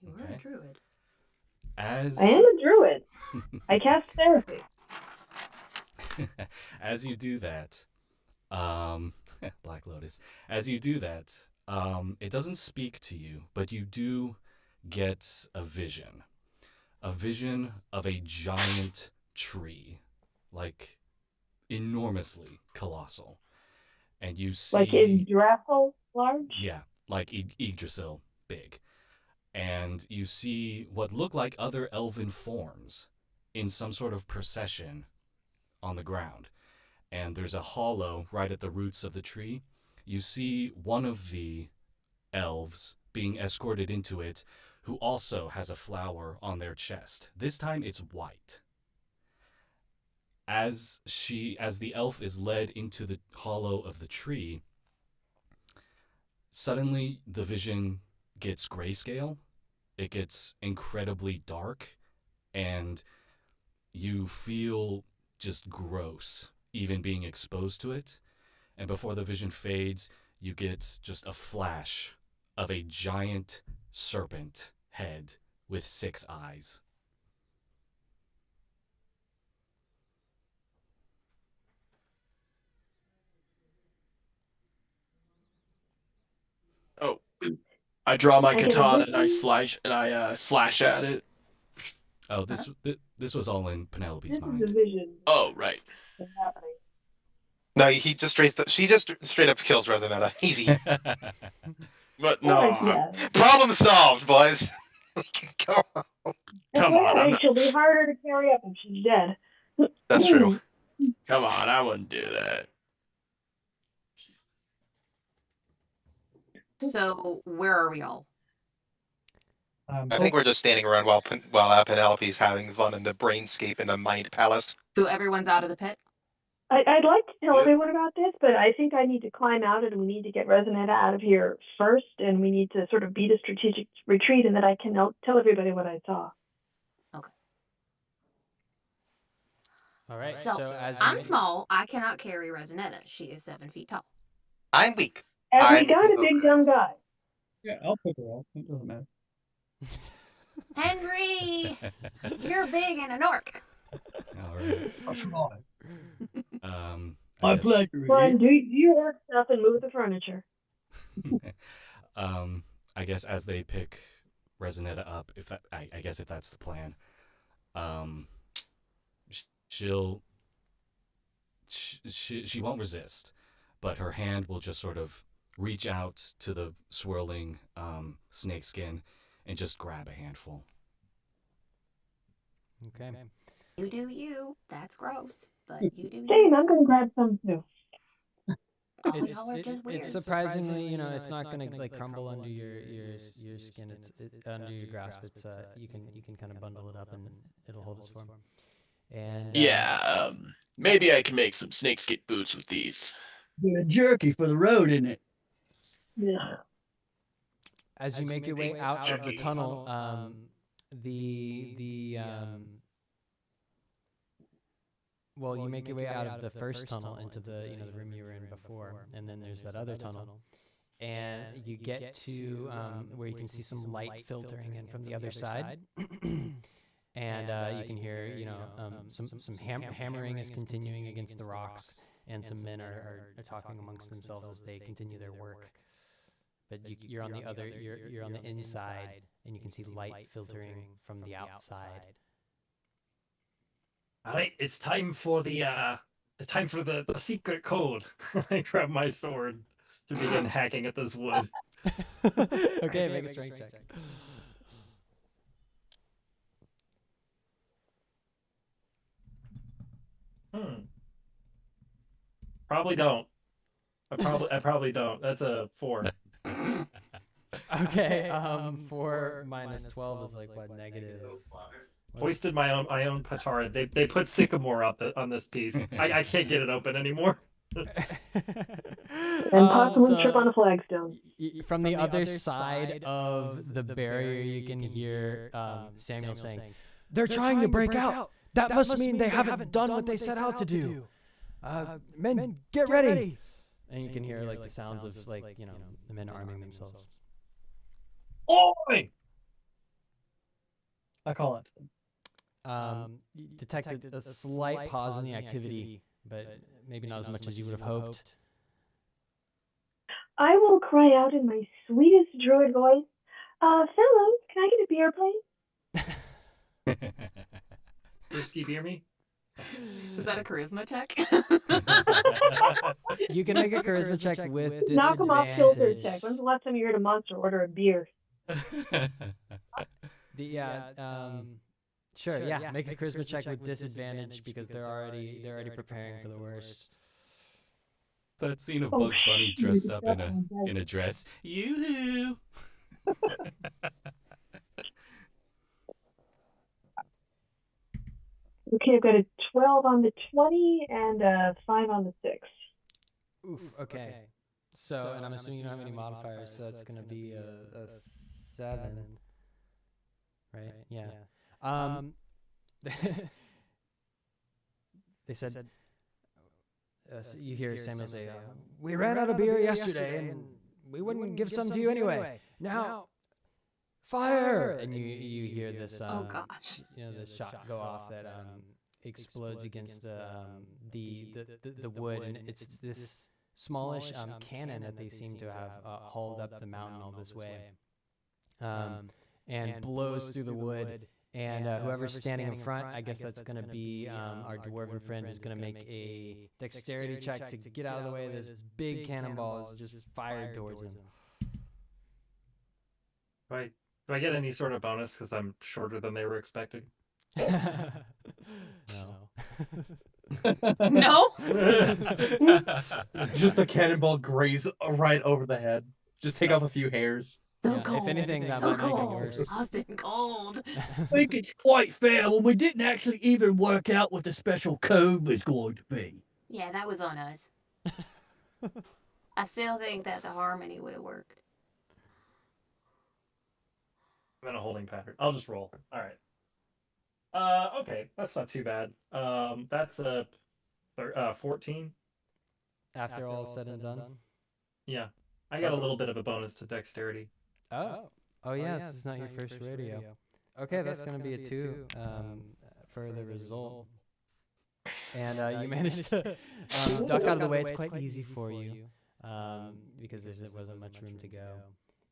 You are a druid. As I am a druid. I cast therapy. as you do that, Black Lotus, as you do that, it doesn't speak to you, but you do get a vision of a giant tree, like enormously colossal. And you see... Like Yggdrasil large? Yeah, like Yggdrasil big. And you see what look like other elven forms in some sort of procession on the ground. And there's a hollow right at the roots of the tree. You see one of the elves being escorted into it, who also has a flower on their chest. This time it's white. As the elf is led into the hollow of the tree, suddenly the vision gets grayscale. It gets incredibly dark, and you feel just gross even being exposed to it. And before the vision fades, you get just a flash of a giant serpent head with 6 eyes. Oh, I draw my I get a katana and I vision? slash at it. Oh, this was all in Penelope's This is a mind. vision. Oh, right. What's happening? No, she just straight up kills Resonetta. Easy. But Oh, no, yeah. Problem solved, boys. Come on. Come on, I'm not- She'll be harder to carry up if she's dead. That's true. come on, I wouldn't do that. So where are we all? I think we're just standing around while Penelope's having fun in the brainscape in the mind palace. So everyone's out of the pit? I'd like to tell Yeah. everyone about this, but I think I need to climb out and we need to get Resonetta out of here first, and we need to sort of beat a strategic retreat, and then I can tell everybody what I saw. All right. So, as I'm small. I cannot carry Resonetta. She is 7 feet tall. I'm weak. And we I'm- got a big dumb guy. Yeah, I'll pick her up. It doesn't matter. Henry, you're big and an orc. All right. My guess. pleasure. Brian, do your work stuff and move the furniture. I guess as they pick Resonetta up, if that, I guess if that's the plan, um, she'll she won't resist, but her hand will just sort of reach out to the swirling snake skin and just grab a handful. Okay. You do you. That's gross, but you do Same, you. I'm gonna grab some too. Oh, It's y'all are just weird. it's surprisingly, you know, it's not gonna like crumble under your skin. It's under your grasp. It's you can kind of bundle it up and it'll hold its form. And Yeah, maybe I can make some snakeskin boots with these. Good jerky for the road, isn't it? Yeah. as you make your way out of the tunnel, well, you make your way out of the first tunnel into the the room you were in before, and then there's that other tunnel, and you get to where you can see some light filtering in from the other side, and you can hear some hammering is continuing against the rocks, and some men are talking amongst themselves as they continue their work. But you're on the other, you're on the inside, and you can see light filtering from the outside. All right, it's time for the secret code. I grab my sword to begin hacking at this wood. Okay, make a strength check. Probably don't. I probably don't. That's a 4. Okay, 4 minus 12 is like what, negative? Hoisted my own petard. They put sycamore up on this piece. I can't get it open anymore. And possibly trip on a flagstone. From the other side of the barrier, you can hear Samuel saying, "They're trying to break out. That must mean they haven't done what they set out to do. Men, get ready!" And you can hear like the sounds of the men arming themselves. Oi! I call it. You detect a slight pause in the activity, but maybe not as much as you would have hoped. I will cry out in my sweetest druid voice, fellows, can I get a beer, please? Brewski, beer me? Is that a charisma check? You can make a charisma check with disadvantage. Knock them off filter check. When's the last time you heard a monster order a beer? Sure, yeah. Make a charisma check with disadvantage because they're already preparing for the worst. That scene of Bugs Bunny dressed up in a dress. Yoo-hoo! Okay, I've got a 12 on the 20 and a 5 on the 6. Oof, okay. So, and I'm assuming you don't have any modifiers, so it's going to be a 7. Right? Yeah. They said, so you hear Samuel say, "We ran out of beer yesterday, and we wouldn't give some to you anyway. Now, fire!" And you hear this, oh gosh, this shot go off that explodes against the wood, and it's this smallish cannon that they seem to have hauled up the mountain all this way, and blows through the wood. And whoever's standing in front, I guess that's going to be our dwarven friend, who's going to make a dexterity check to get out of the way of this big cannonball is just fired towards him. Do I get any sort of bonus because I'm shorter than they were expecting? No. Just the cannonball graze right over the head. Just take off a few hairs. So cold. If anything, that so might make it cold. worse. Austin, cold. I think it's quite fair when we didn't actually even work out what the special code was going to be. Yeah, that was on us. I still think that the harmony would have worked. I'm in a holding pattern. I'll just roll. All right. Okay, that's not too bad. That's a 14. After all said and done? Yeah. I got a little bit of a bonus to dexterity. Oh yeah, this is not your first rodeo. Okay, that's going to be a 2 for the result. and you managed to duck out of the way. It's quite easy for you because there wasn't much room to go.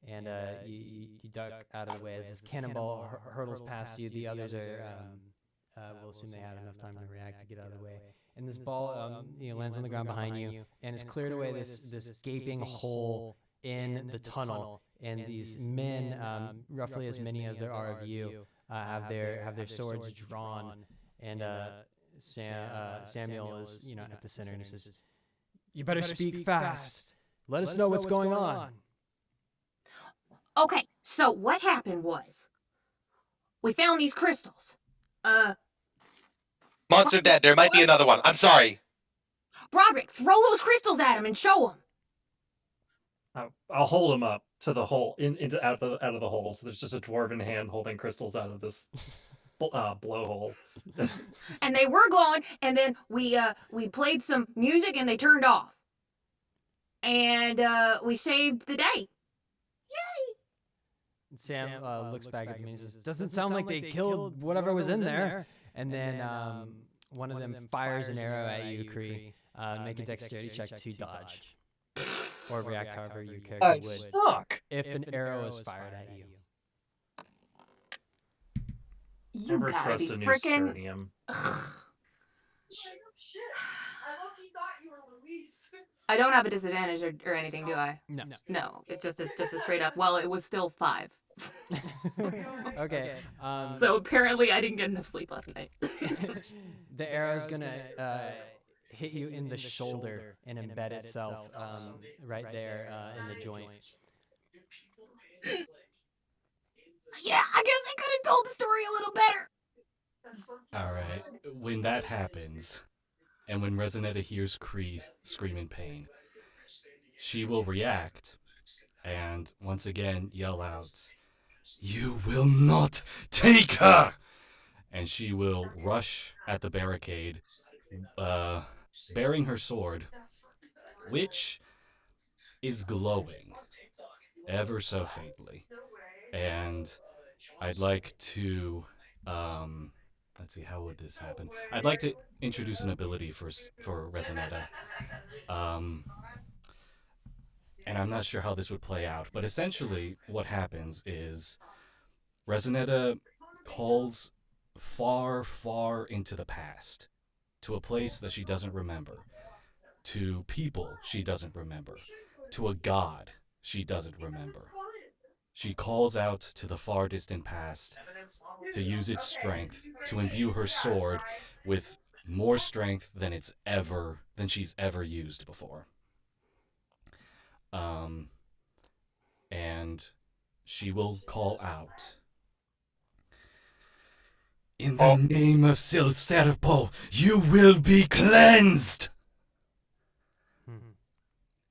And you duck out of the way as this cannonball hurtles past you. The others are, we'll assume they had enough time to react to get out of the way. And this ball lands on the ground behind you and has cleared away this gaping hole in the tunnel. And these men, roughly as many as there are of you, have their swords drawn. And Samuel is at the center, and he says, "You better speak fast. Let us know what's going on." Okay, so what happened was we found these crystals. Monster dead. There might be another one. I'm sorry. Broderick, throw those crystals at him and show him. I'll hold him up to the hole out of the hole. So there's just a dwarven hand holding crystals out of this blowhole. And they were glowing, and then we played some music and they turned off. And we saved the day. Yay! Sam looks back at me and says, "Doesn't sound like they killed whatever was in there." And then one of them fires an arrow at you, Kree. Make a dexterity check to dodge. Or react however your character would. Suck. If an arrow is fired at you. You Never gotta trust be a new frickin'... Sternium. I don't have a disadvantage or anything, do I? No. No, it's just a straight up. Well, it was still 5. Okay. So apparently I didn't get enough sleep last night. The arrow's gonna hit you in the shoulder and embed itself right there in the joint. Yeah, I guess I could have told the story a little better. All right. When that happens, and when Resonetta hears Kree scream in pain, she will react and once again yell out, "You will not take her!" And she will rush at the barricade, bearing her sword, which is glowing ever so faintly. And I'd like to, let's see, how would this happen? I'd like to introduce an ability for Resonetta. And I'm not sure how this would play out, but essentially what happens is Resonetta calls far, far into the past, to a place that she doesn't remember, to people she doesn't remember, to a god she doesn't remember. She calls out to the far distant past to use its strength to imbue her sword with more strength than she's ever used before. And she will call out, "In the name of Silserpo, you will be cleansed!"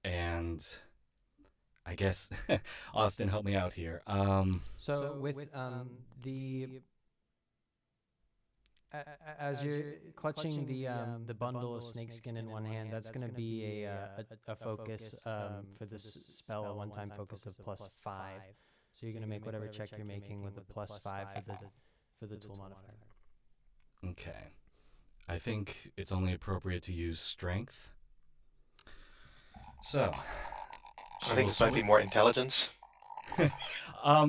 And I guess Austin, help me out here. So with as you're clutching the bundle of snakeskin in one hand, that's going to be a focus for this spell, a one-time focus of +5. So you're going to make whatever check you're making with a +5 for the tool modifier. Okay. I think it's only appropriate to use strength. So I think this might be more intelligence.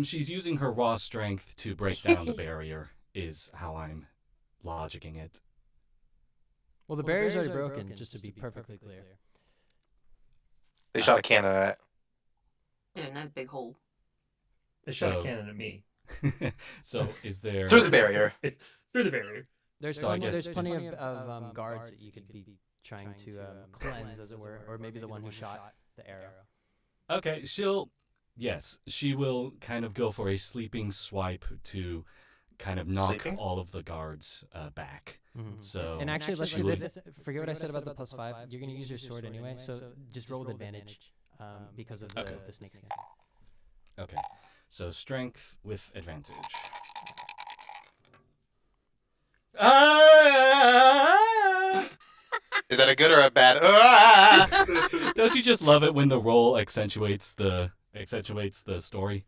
She's using her raw strength to break down the barrier, is how I'm logicking it. Well, the barrier's already broken, just to be perfectly clear. They shot a cannon at it. In that big hole. They shot a cannon at me. So is there... Through the barrier. Through the barrier. There's plenty of guards that you could be trying to cleanse, as it were, or maybe the one who shot the arrow. Okay, she will kind of go for a sleeping swipe to kind of knock all of the guards back. Mm-hmm. So, and actually, let's do this. Forget what I said about the +5. You're going to use your sword anyway, so just roll with advantage because of the snake skin. Okay, so strength with advantage. Is that a good or a bad? Don't you just love it when the roll accentuates the story?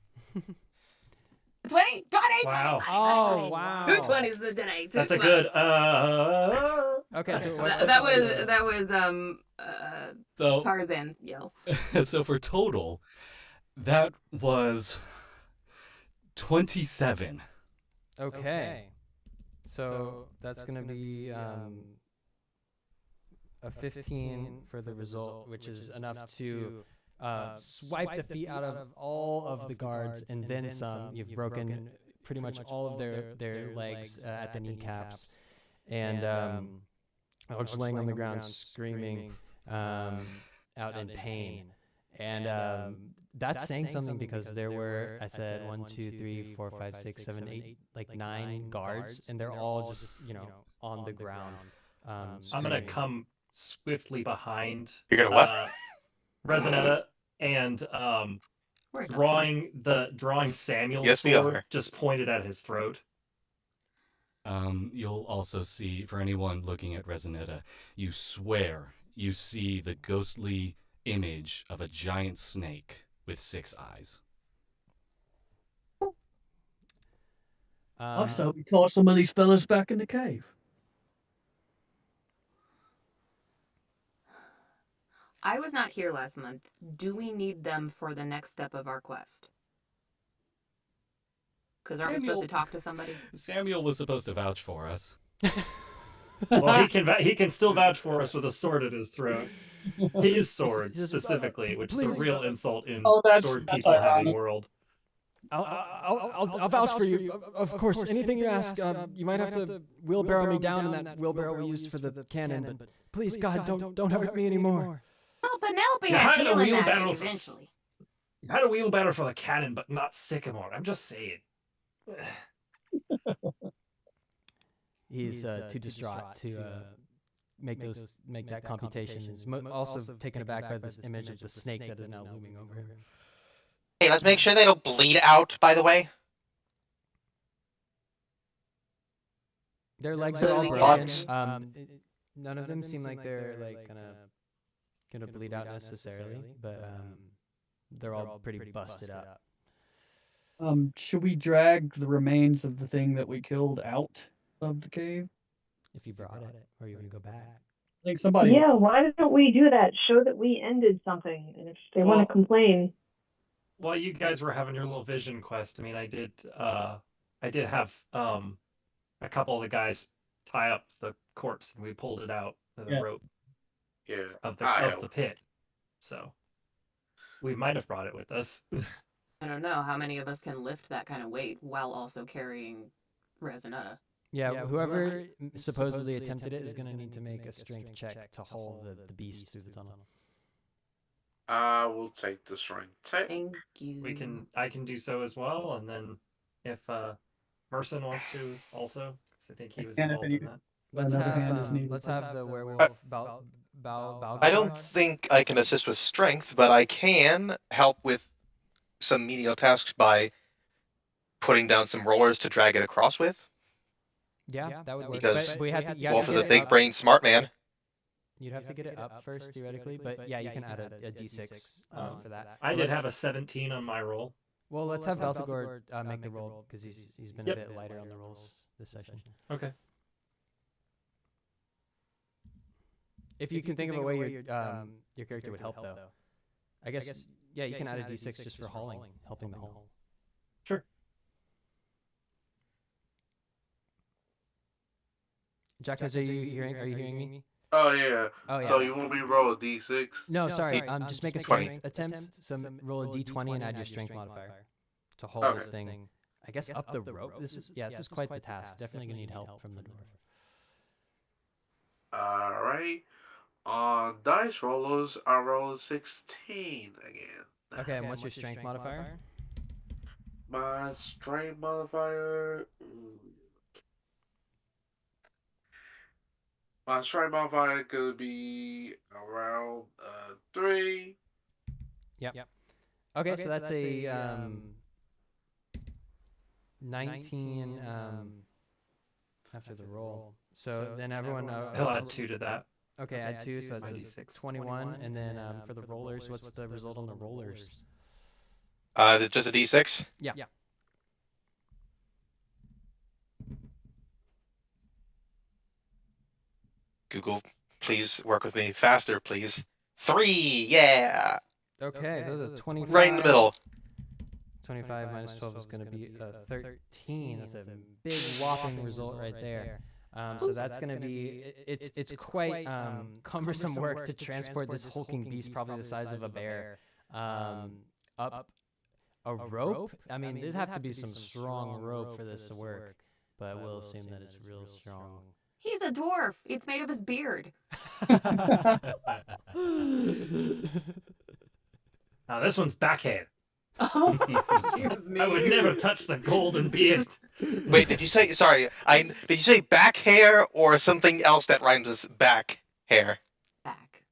20, 20, Wow. 20, Oh, wow. 2 20s today. That's a good. Okay, so That, what's that was So, Tarzan's yell. so for total, that was 27. Okay. So that's going to be a 15 for the result, which is enough to swipe the feet out of all of the guards and then some. You've broken pretty much all of their legs at the kneecaps. And all just laying on the ground screaming out in pain. And that's saying something because there were, I said, 1, 2, 3, 4, 5, 6, 7, 8, like 9 guards, and they're all just, on the ground. I'm going to come swiftly behind You're gonna what? Resonetta and drawing Samuel's Yes, we sword are. just pointed at his throat. You'll also see, for anyone looking at Resonetta, you swear you see the ghostly image of a giant snake with 6 eyes. I thought we taught some of these fellas back in the cave. I was not here last month. Do we need them for the next step of our quest? Because aren't we supposed to talk to somebody? Samuel was supposed to vouch for us. Well, he can still vouch for us with a sword at his throat. His sword, specifically, which is a real insult in sword people having world. I'll vouch for you. Of course, anything you ask. You might have to wheelbarrow me down in that wheelbarrow we used for the cannon, but please, God, don't hurt me anymore. Well, Penelope You has had a healing wheelbarrow magic for eventually. You had a wheelbarrow for the cannon, but not sycamore. I'm just saying. He's too distraught to make that computation. He's also taken aback by this image of the snake that is now looming over him. Hey, let's make sure they don't bleed out, by the way. Their legs are all broken. None of them seem like they're gonna bleed out necessarily, but they're all pretty busted up. Should we drag the remains of the thing that we killed out of the cave? If you brought it, or you want to go back? I think somebody. Yeah, why don't we do that? Show that we ended something, and if they want to complain. While you guys were having your little vision quest, I mean, I did have a couple of the guys tie up the corpse, and we pulled it out with a rope. Yeah. Of the pit. So we might have brought it with us. I don't know how many of us can lift that kind of weight while also carrying Resonetta. Yeah, whoever supposedly attempted it is going to need to make a strength check to haul the beast through the tunnel. I will take the strength check. Thank you. I can do so as well, and then if Merson wants to also, because I think he was involved in that. Let's have the werewolf bow. I don't think I can assist with strength, but I can help with some menial tasks by putting down some rollers to drag it across with. Yeah, that would work. Because Wolf is a big brain smart man. You'd have to get it up first, theoretically, but yeah, you can add a d6 for that. I did have a 17 on my roll. Well, let's have Belphegor make the roll, because he's been a bit lighter on the rolls this session. Okay. If you can think of a way your character would help, though. I guess, yeah, you can add a d6 just for helping the haul. Sure. Jack, are you hearing me? Oh yeah. So you want me to roll a d6? No, sorry. Just make a strength attempt. So roll a d20 and add your strength modifier to haul this thing. I guess up the rope. This is quite the task. Definitely gonna need help from the dwarf. All right. On dice rollers, I rolled 16 again. Okay, and what's your strength modifier? My strength modifier. My strength modifier could be around 3. Yep. Okay, so that's a 19 after the roll. So then everyone he'll add 2 to that. Okay, add 2, so that's a 21. And then for the rollers, what's the result on the rollers? Just a d6? Yeah. Google, please work with me faster, please. 3, yeah, Okay, so that's a 25. right in the middle. 25 minus 12 is going to be 13. That's a big whopping result right there. So that's going to be, it's quite cumbersome work to transport this hulking beast, probably the size of a bear, up a rope. I mean, there'd have to be some strong rope for this to work, but we'll assume that it's real strong. He's a dwarf. It's made of his beard. Now this one's backhead. Oh, excuse me. I would never touch the golden beard. Wait, did you say, sorry, did you say back hair or something else that rhymes with back hair? Back.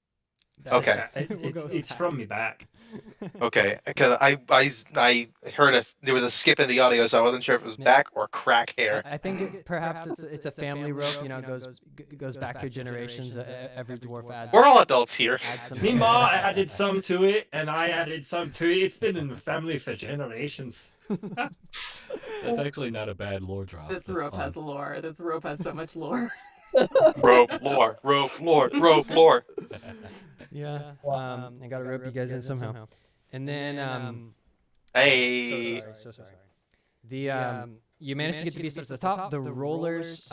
Okay. It's from me back. Okay, because I heard there was a skip in the audio, so I wasn't sure if it was back or crack hair. I think perhaps it's a family rope. You know, goes back through generations. Every dwarf adds. We're all adults here. Me ma added some to it, and I added some to it. It's been in the family for generations. That's actually not a bad lore drop. This That's rope fun. has lore. This rope has so much lore. Rope lore, rope lore, rope lore. Yeah. I gotta rope you guys in somehow. And then Hey. So sorry. The you managed to get the beast up to the top. The rollers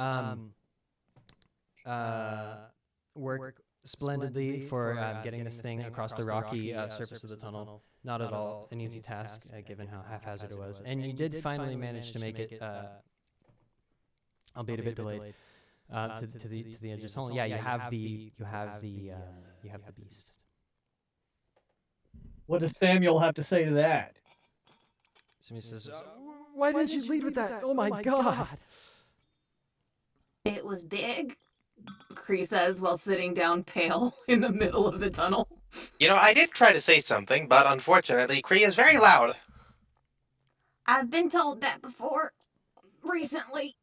work splendidly for getting this thing across the rocky surface of the tunnel. Not at all an easy task, given how haphazard it was. And you did finally manage to make it, albeit a bit delayed, to the edge of the tunnel. Yeah, you have the beast. What does Samuel have to say to that? Somebody says, "Why didn't you lead with that? Oh my God!" It was big, Cree says while sitting down pale in the middle of the tunnel. You know, I did try to say something, but unfortunately, Cree is very loud. I've been told that before, recently.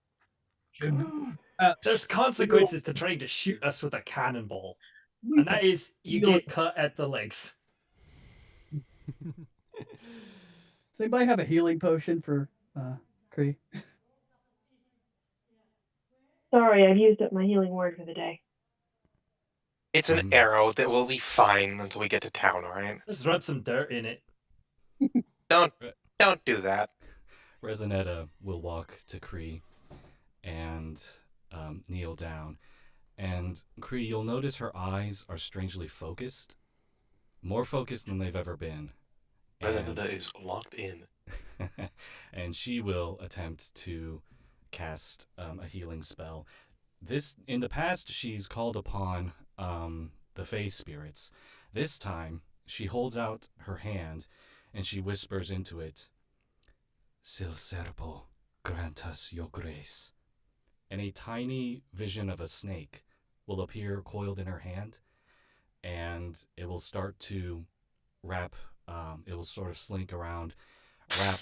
There's consequences to trying to shoot us with a cannonball, and that is you get cut at the legs. Does anybody have a healing potion for Cree? Sorry, I've used up my healing word for the day. It's an arrow that will be fine until we get to town, alright? Just rub some dirt in it. Don't do that. Resonetta will walk to Cree and kneel down. And Cree, you'll notice her eyes are strangely focused. More focused than they've ever been. Resonetta is locked in. And she will attempt to cast a healing spell. In the past, she's called upon the Fey spirits. This time, she holds out her hand and she whispers into it, "Sil serpo, grant us your grace." And a tiny vision of a snake will appear coiled in her hand, and it will start to wrap, it will sort of slink around, wrap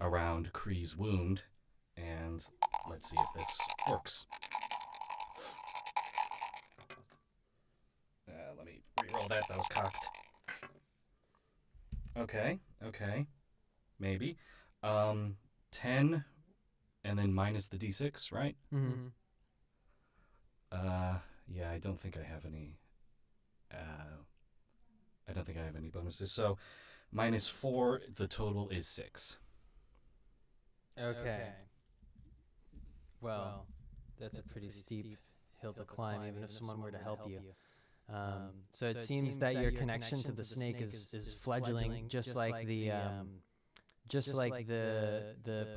around Kree's wound, and let's see if this works. Let me reroll that was cocked. Okay, maybe. 10, and then minus the d6, right? Mm-hmm. Yeah, I don't think I have any. I don't think I have any bonuses. So, minus 4, the total is 6. Okay. Well, that's a pretty steep hill to climb, even if someone were to help you. So it seems that your connection to the snake is fledgling, just like the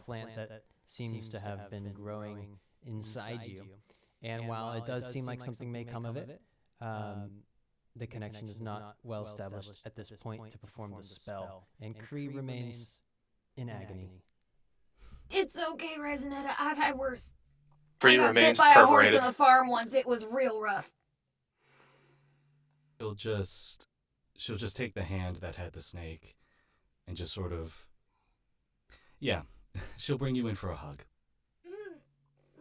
plant that seems to have been growing inside you. And while it does seem like something may come of it, the connection is not well established at this point to perform the spell, and Cree remains in agony. It's okay, Resonetta. I've had worse. Cree I got remains bit by a horse perforated. on the farm once. It was real rough. She'll just take the hand that had the snake and just sort of, yeah, she'll bring you in for a hug.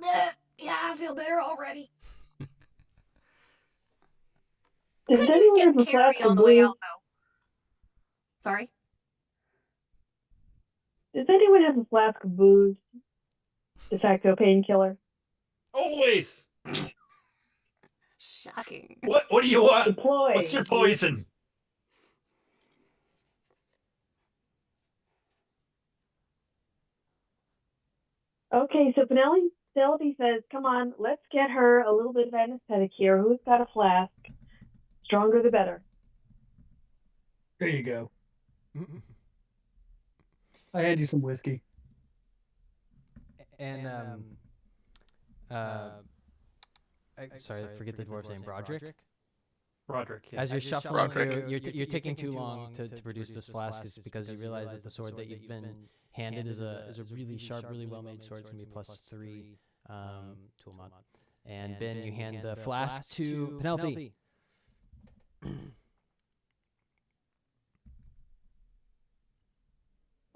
Yeah, I feel better already. Does Could anyone you have a skip Carrie flask on of the way booze? out, though? Sorry? Does anyone have a flask of booze? De facto painkiller. Always. Shocking. What do you want? Deploy. What's your poison? Okay, so Penelope says, come on, let's get her a little bit of anesthetic here. Who's got a flask? Stronger the better. There you go. I had you some whiskey. And sorry, I forget the dwarf's name. Broderick. Roderick. Yeah. As you're shuffling Roderick. through, you're taking too long to produce this flask, is because you realize that the sword that you've been handed is a really sharp, really well made sword. It's gonna be +3 tool mod. And Ben, you hand the flask to Penelope.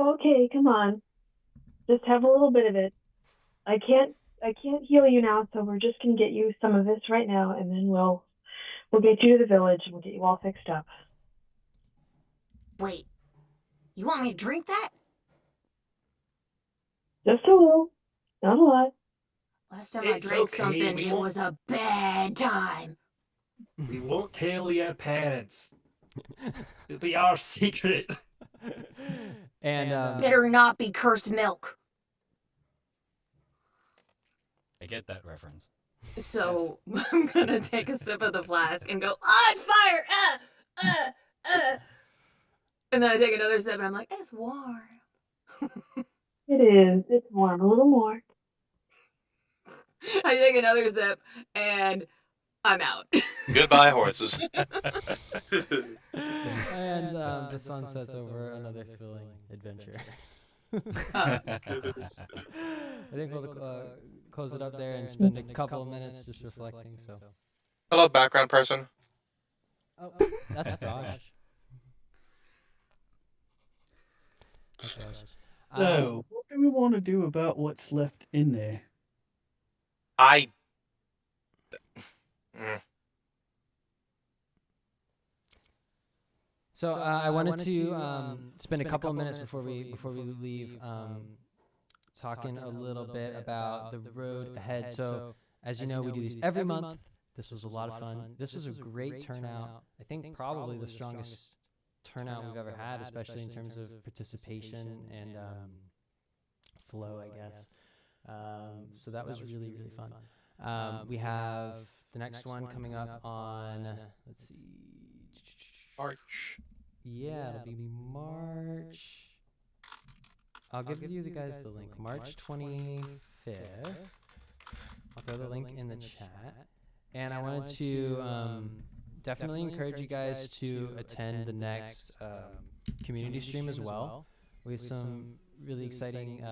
Okay, come on. Just have a little bit of it. I can't heal you now, so we're just gonna get you some of this right now, and then we'll get you to the village and we'll get you all fixed up. Wait, you want me to drink that? Just a little, not a lot. Last time I drank something, it was a bad time. We won't tell your parents. It'll be our secret. And Better not be cursed milk. I get that reference. So I'm gonna take a sip of the flask and go, on fire! And then I take another sip and I'm like, it's warm. It is. It's warm. A little more. I take another sip and I'm out. Goodbye, horses. and the sun sets over another thrilling adventure. Uh, I think we'll close it up there and spend a couple of minutes just reflecting. So, Hello, background person. oh, that's Josh. That's Josh. So, what do we want to do about what's left in there? I. So I wanted to spend a couple of minutes before we leave talking a little bit about the road ahead. So as you know, we do these every month. This was a lot of fun. This was a great turnout. I think probably the strongest turnout we've ever had, especially in terms of participation and flow, I guess. So that was really, really fun. We have the next one coming up on, let's see, March. Yeah, it'll be March. I'll give you the guys the link. March 25th. I'll throw the link in the chat. And I wanted to definitely encourage you guys to attend the next community stream as well. We have some really exciting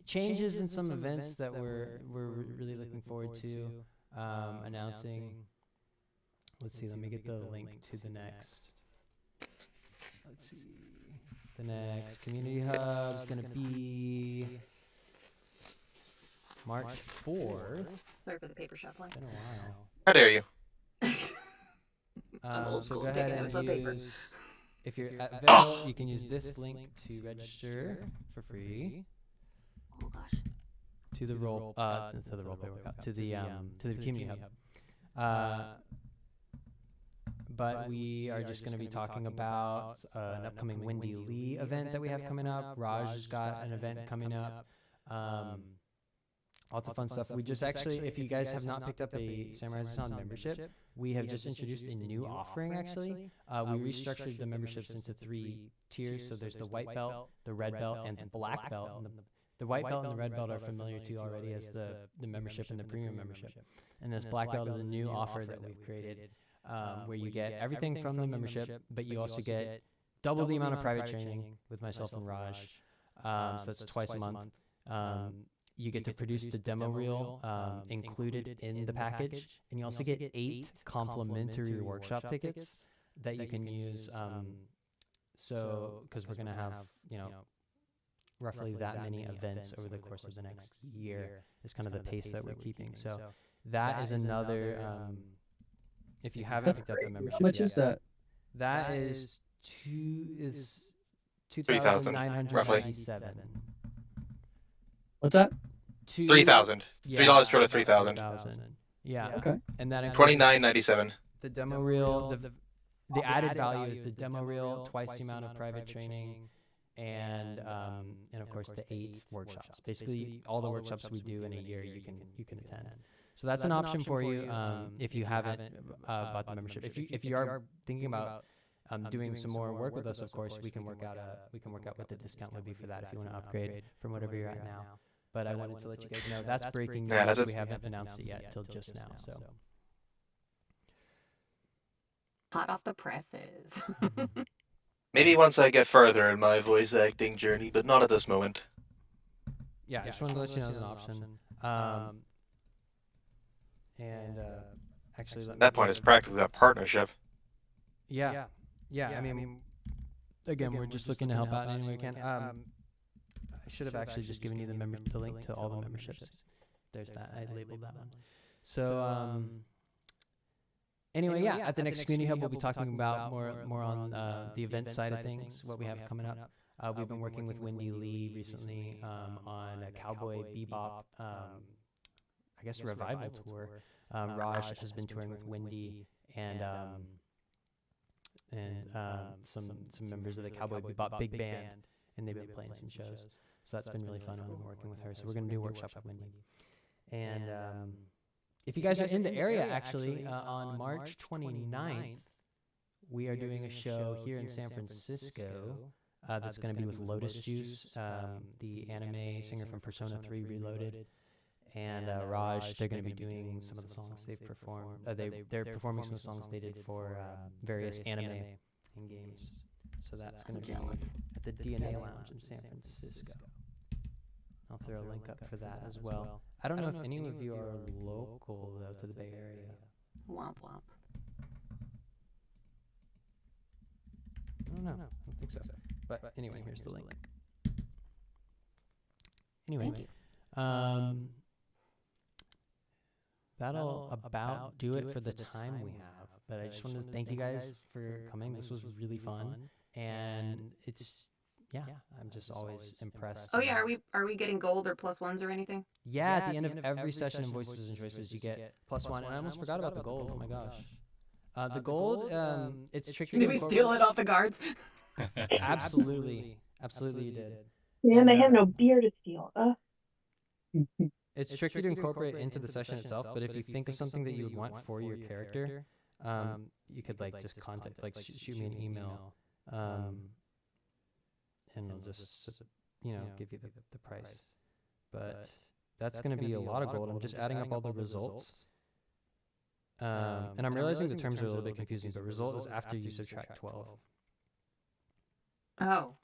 changes and some events that we're really looking forward to announcing. Let's see, let me get the link to the next. Let's see. The next community hub is going to be March 4th. Sorry for the paper shuffling. Been a while. How dare you? I'm old So school, go taking ahead notes and on paper. use, if you're at Vail, you can use this link to register for free. Oh gosh. To the roleplay workout, to the community hub. But we are just going to be talking about an upcoming Wendy Lee event that we have coming up. Raj's got an event coming up. Lots of fun stuff. We just actually, if you guys have not picked up a Samurai Sound membership, we have just introduced a new offering, actually. We restructured the memberships into 3 tiers. So there's the white belt, the red belt, and the black belt. And the white belt and the red belt are familiar to you already as the membership and the premium membership. And this black belt is a new offer that we've created. Where you get everything from the membership, but you also get double the amount of private training with myself and Raj. So that's twice a month. You get to produce the demo reel included in the package, and you also get 8 complimentary workshop tickets that you can use. So, because we're going to have, roughly that many events over the course of the next year is kind of the pace that we're keeping. So that is another... if you haven't picked up the membership, How much is that? That is 2,997. $2,997. What's that? 3,000. $3 short of 3,000. Yeah. Okay. And that includes $29.97. the demo reel. The added value is the demo reel, twice the amount of private training, and of course the 8 workshops. Basically, all the workshops we do in a year, you can attend. So that's an option for you if you haven't bought the membership. If you are thinking about doing some more work with us, of course, we can work out what the discount would be for that if you want to upgrade from whatever you're at now. But I wanted to let you guys know that's breaking news. Yeah, We haven't announced it yet till just now. So hot off the presses. Maybe once I get further in my voice acting journey, but not at this moment. Yeah, I just wanted to let you know as an option. Actually, At that point, it's practically a partnership. Yeah. I mean, again, we're just looking to help out in any way we can. I should have actually just given you the link to all the memberships. There's that. I labeled that one. So anyway, yeah, at the next Community Hub, we'll be talking about more on the event side of things, what we have coming up. We've been working with Wendy Lee recently on a Cowboy Bebop, I guess, revival tour. Raj has been touring with Wendy and some members of the Cowboy Bebop big band, and they've been playing some shows. So that's been really fun. I've been working with her. So we're going to do a workshop with Wendy. And if you guys are in the area, actually, on March 29th, we are doing a show here in San Francisco that's going to be with Lotus Juice, the anime singer from Persona 3 Reloaded, and Raj. They're going to be doing some of the songs they've performed. They're performing some of the songs they did for various anime and games. So that's going to be at the DNA Lounge in San Francisco. I'll throw a link up for that as well. I don't know if any of you are local, though, to the Bay Area. Womp womp. I don't know. I don't think so. But anyway, here's the link. Anyway, that'll about do it for the time we have. But I just wanted to thank you guys for coming. This was really fun. And it's... Yeah, I'm just always impressed. Oh yeah, are we getting gold or +1s or anything? Yeah, at the end of every session in Voices and Choices, you get +1. And I almost forgot about the gold. Oh my gosh. The gold, it's tricky. Did we steal it off the guards? Absolutely, you did. Man, they have no beer to steal. It's tricky to incorporate into the session itself, but if you think of something that you would want for your character, you could just contact, shoot me an email. And I'll just, give you the price. But that's going to be a lot of gold. I'm just adding up all the results. And I'm realizing the terms are a little bit confusing, but result is after you subtract 12. Oh,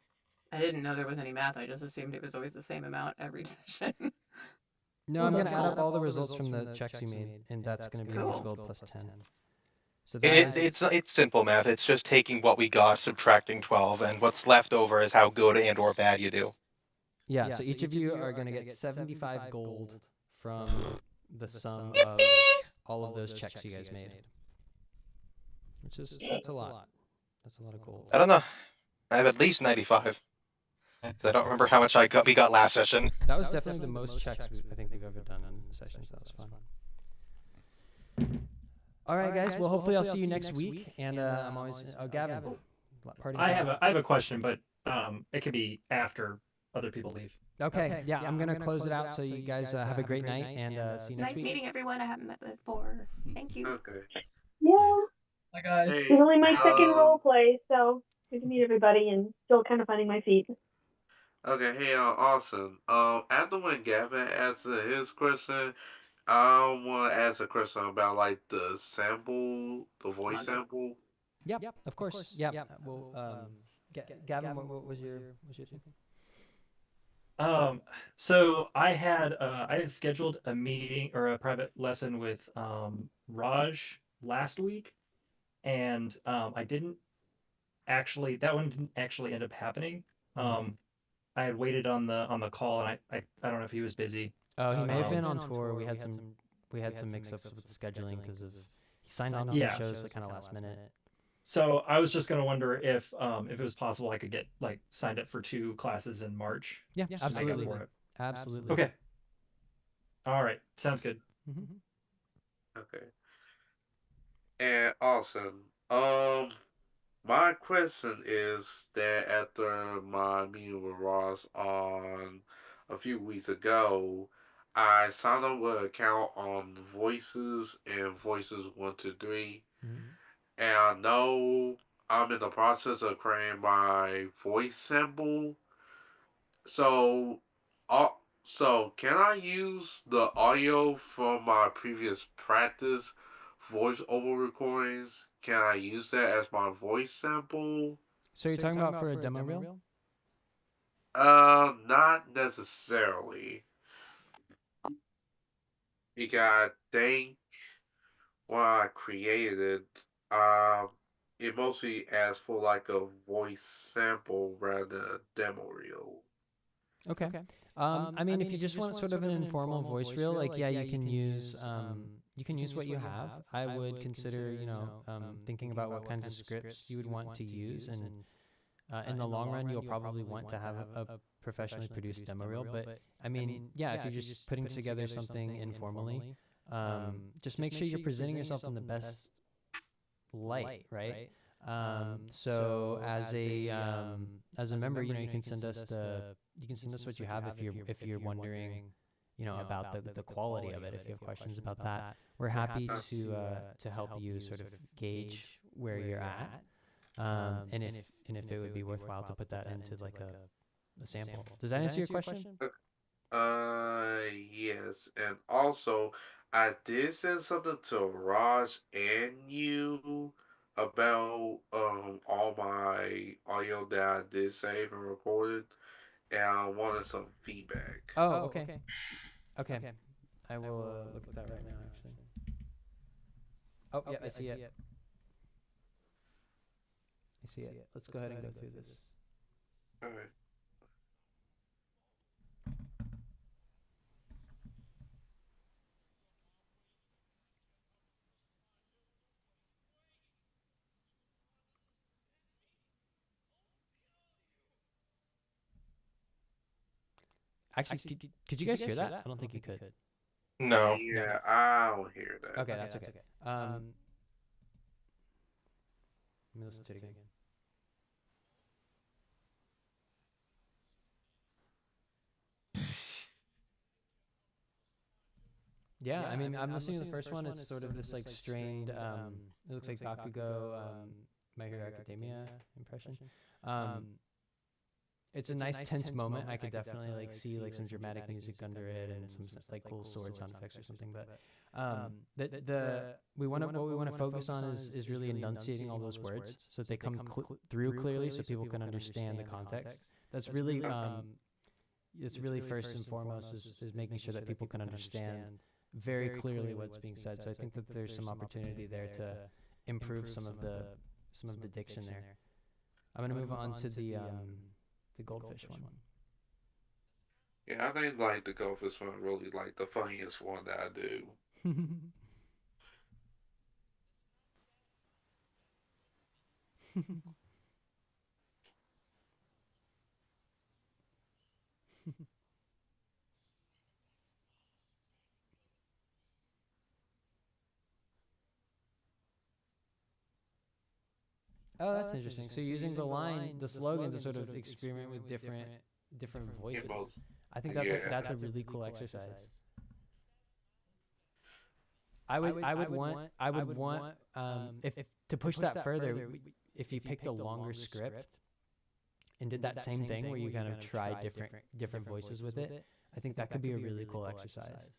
I didn't know there was any math. I just assumed it was always the same amount every session. No, I'm going to add up all the results from the checks you made, and that's going to be cool. gold plus 10. So it's simple math. It's just taking what we got, subtracting 12, and what's left over is how good and or bad you do. Yeah, so each of you are going to get 75 gold from the sum of all of those checks you guys made. That's a lot. That's a lot of gold. I don't know. I have at least 95. I don't remember how much we got last session. That was definitely the most checks I think we've ever done in sessions. That was fun. All right, guys. Well, hopefully I'll see you next week. And I'm always Gavin. I have a question, but it could be after other people leave. Okay. Yeah, I'm gonna close it out. So you guys have a great night and see you next week. Nice meeting everyone. I haven't met before. Thank you. Okay. Yeah. Hi guys. Hey, It's only my second role play, so good to meet everybody and still kind of finding my feet. Okay, hey, awesome. After when Gavin answered his question, I want to ask a question about the sample, the voice sample. Yep. Of course. Yep. Well, Gavin, what was your thing? So I had scheduled a meeting or a private lesson with Raj last week, and that one didn't actually end up happening. I had waited on the call, and I don't know if he was busy. Oh, he may have been on tour. We had some mix-ups with the scheduling because he signed on to some shows kind of last minute. So I was just gonna wonder if it was possible I could get signed up for 2 classes in March. Yeah, just to make up absolutely. for it. Absolutely. Okay. All right. Sounds good. Mm-hmm. Okay. And Austin, my question is that after my meeting with Ross on a few weeks ago, I signed up with an account on Voices and Voices 123, Mm-hmm. and I know I'm in the process of creating my voice sample. So, uh, so can I use the audio from my previous practice voiceover recordings? Can I use that as my voice sample? So you're talking about for a demo reel? Not necessarily. Because I think when I created it, it mostly asked for like a voice sample rather than a demo reel. Okay. I mean, if you just want sort of an informal voice reel, like yeah, you can use what you have. I would consider, thinking about what kinds of scripts you would want to use, and in the long run, you'll probably want to have a professionally produced demo reel. But I mean, yeah, if you're just putting together something informally, just make sure you're presenting yourself in the best light, right? So as a member, you can send us what you have if you're wondering, about the quality of it. If you have questions about that, we're happy to help you sort of gauge where you're at, and if it would be worthwhile to put that into like a sample. Does that answer your question? Yes, and also I did send something to Raj and you about all my audio that I did save and recorded, and I wanted some feedback. Oh, okay. Okay. I will look at that right now, actually. Oh, yeah, I see it. I see it. Let's go ahead and go through this. All right. Actually, could you guys hear that? I don't think you could. No. Yeah, I don't hear that. Okay, that's okay. Let me listen to it again. Yeah, I mean, I'm listening to the first one. It's sort of this like strained. It looks like Bakugo, My Hero Academia impression. It's a nice tense moment. I could definitely like see like some dramatic music under it and some like cool sword sound effects or something. But what we want to focus on is really enunciating all those words so that they come through clearly, so people can understand the context. That's really it's really first and foremost is making sure that people can understand very clearly what's being said. So I think that there's some opportunity there to improve some of the diction there. I'm gonna move on to the goldfish one. Yeah, I think like the Gophers one really like the funniest one that I do. Oh, that's interesting. So you're using the slogan to sort of experiment with different voices. I think that's a really cool exercise. I would want if to push that further, if you picked a longer script and did that same thing where you kind of try different voices with it, I think that could be a really cool exercise.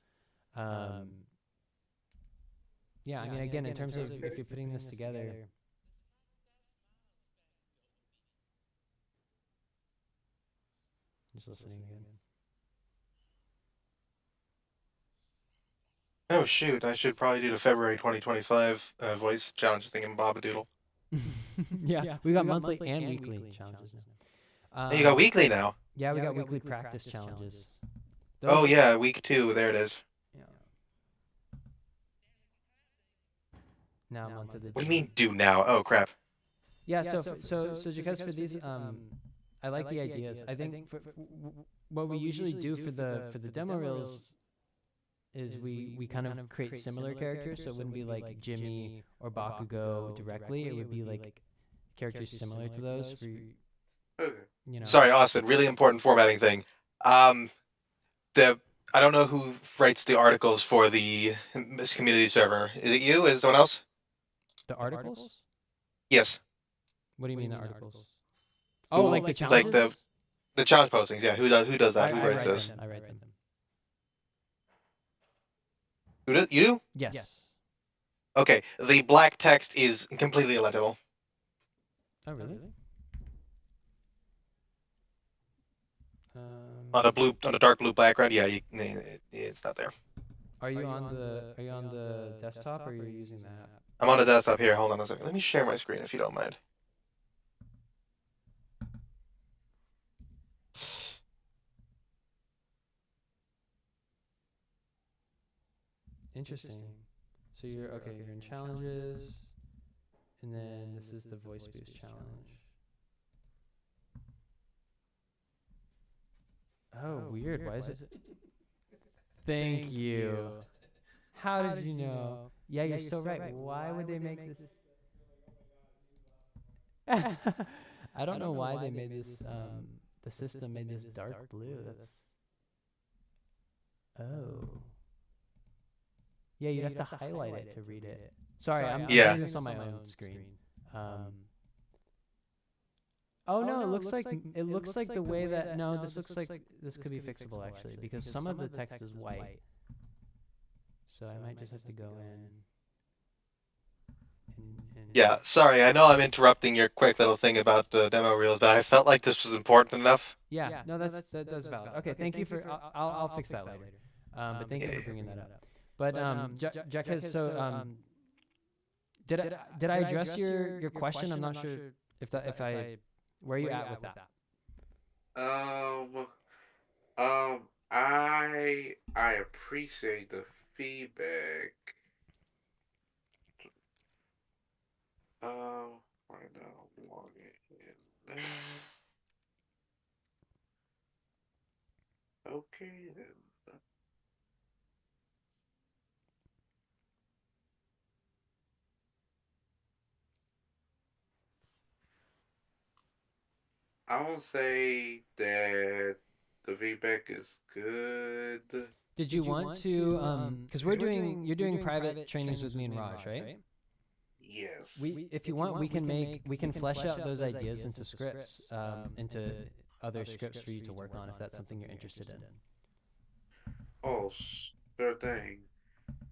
Yeah, I mean, again, in terms of if you're putting this together. Just listening again. Oh shoot! I should probably do the February 2025 voice challenge thing in Babadoodle. Yeah, we got monthly and weekly challenges now. And you got weekly now. Yeah, we got weekly practice challenges. Oh yeah, week 2. There it is. Yeah. Now I'm onto the. What do you mean do now? Oh crap. Yeah, so because for these, I like the ideas. I think what we usually do for the demo reels is we kind of create similar characters, so it wouldn't be like Jimmy or Bakugo directly. It would be like characters similar to those for Okay. you know. Sorry, Austin. Really important formatting thing. The I don't know who writes the articles for this community server. Is it you? Is it someone else? The articles? Yes. What do you mean the articles? Oh, like the Like challenges? the challenge postings. Yeah. Who does that? Who I writes write this? them. I write them. Who does you? Yes. Okay. The black text is completely illegible. Oh, really? On a dark blue background, yeah, it's not there. Are you on the desktop or are you using the app? I'm on the desktop here. Hold on a second. Let me share my screen if you don't mind. Interesting. So you're in challenges, and then this is the voice boost challenge. Oh, weird. Why is it? Thank you. How did you know? Yeah, you're so right. Why would they make this? I don't know why they made this. The system made this dark blue. That's. Oh. Yeah, you'd have to highlight it to read it. Sorry, I'm doing this on my own screen. Oh no, it looks like the way that this looks like this could be fixable actually because some of the text is white. So I might just have to go in. Yeah, sorry, I know I'm interrupting your quick little thing about the demo reels, but I felt like this was important enough. Yeah, no, that's valid. Okay, thank you for. I'll fix that later. But thank you for bringing that up. But Jack has did I address your question? I'm not sure if I where are you at with that? I appreciate the feedback. Right now I'm logging in now. Okay then. I will say that the feedback is good. Did you want to because you're doing private trainings with me and Raj, right? Yes. If you want, we can flesh out those ideas into scripts, into other scripts for you to work on if that's something you're interested in. Oh, sure thing.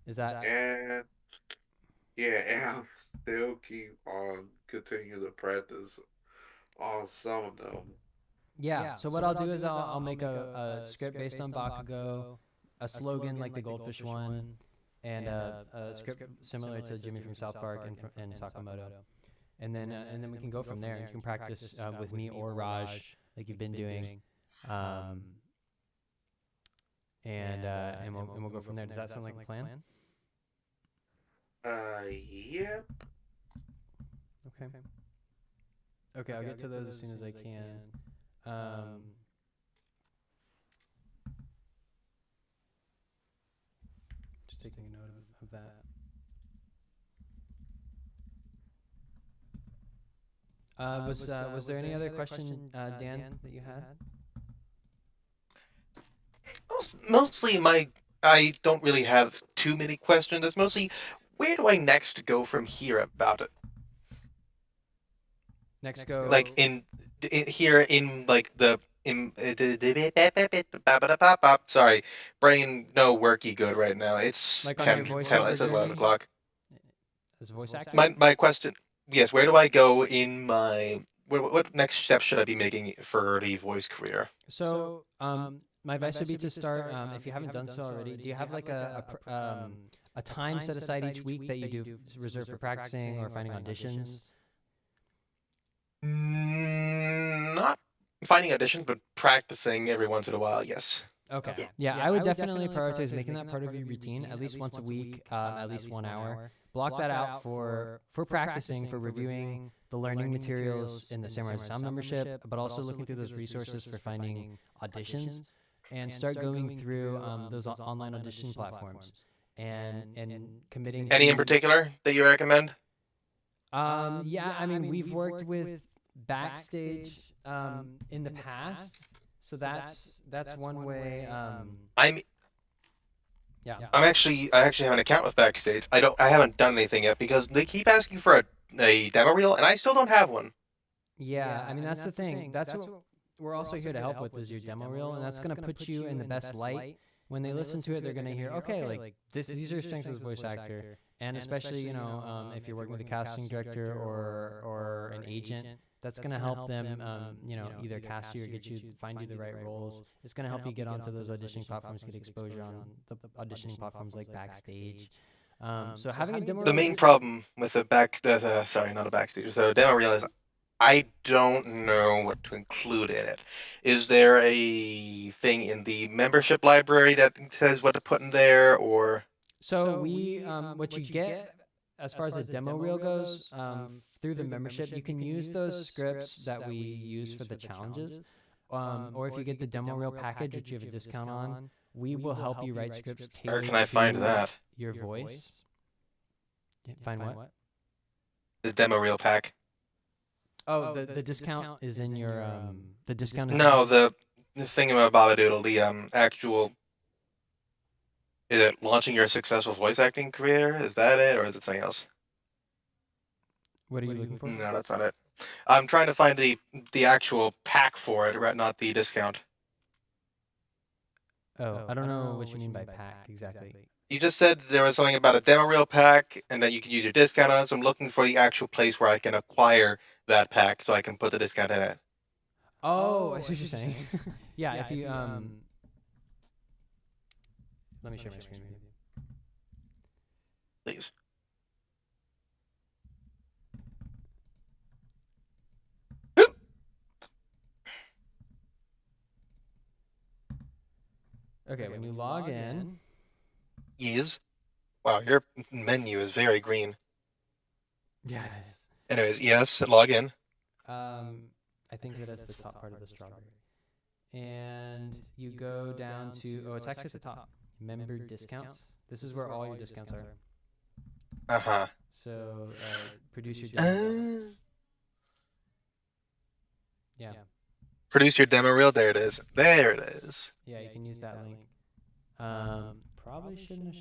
Is that? And yeah, and I'm still keep on continue to practice on some of them. Yeah. So what I'll do is I'll make a script based on Bakugo, a slogan like the Goldfish one, and a script similar to Jimmy from South Park and Sakamoto, and then we can go from there. You can practice with me or Raj like you've been doing, and we'll go from there. Does that sound like a plan? Yep. Okay, I'll get to those as soon as I can. Just taking a note of that. Was there any other question, Dan, that you had? Mostly I don't really have too many questions. It's mostly where do I next go from here about it? Next go like in here in like the sorry, brain no worky good right now. It's like 10, 10 it's 11 o'clock. As a voice actor? My question, yes, where do I go in my what next step should I be making for the voice career? So my advice would be to start if you haven't done so already. Do you have like a time set aside each week that you do reserved for practicing or finding auditions? Not finding auditions, but practicing every once in a while, yes. Okay. Yeah, I would definitely prioritize making that part of your routine at least once a week, at least 1 hour. Block that out for practicing, for reviewing the learning materials in the Samurai Sound membership, but also looking through those resources for finding auditions. and start going through those online auditioning platforms and committing. Any in particular that you recommend? Yeah, I mean, we've worked with Backstage in the past, so that's one way. I actually have an account with Backstage. I haven't done anything yet because they keep asking for a demo reel, and I still don't have one. Yeah, I mean that's the thing. That's what we're also here to help with is your demo reel, and that's gonna put you in the best light. When they listen to it, they're gonna hear, okay, like these are your strengths as a voice actor, and especially if you're working with a casting director or an agent, that's gonna help them either cast you or find you the right roles. It's gonna help you get onto those auditioning platforms, get exposure on the auditioning platforms like Backstage. So having a demo. The main problem with the not a Backstage, the demo reel is I don't know what to include in it. Is there a thing in the membership library that says what to put in there, or? So we, what you get as far as a demo reel goes, through the membership, you can use those scripts that we use for the challenges, or if you get the demo reel package, which you have a discount on, we will help you write scripts tailored Where can I find that? Your voice. Find what? The demo reel pack. Oh, the discount is in your the discount is no the thingamabobadoodle, the actual. Is it launching your successful voice acting career? Is that it, or is it something else? What are you looking for? No, that's not it. I'm trying to find the actual pack for it, right? Not the discount. Oh, I don't know what you mean by pack exactly. You just said there was something about a demo reel pack, and that you can use your discount on it. So I'm looking for the actual place where I can acquire that pack, so I can put the discount in it. Oh, I see what you're saying. Yeah, if you let me share my screen with you. Please. Okay, when you log in. Yes. Wow, your menu is very green. Yeah, it is. Anyways, yes, log in. I think that is the top part of the strawberry. And you go down to, it's actually at the top. Member discounts. This is where all your discounts are. Uh-huh. So, produce your demo. Yeah. Produce your demo reel. There it is. There it is. Yeah, you can use that link. Probably shouldn't have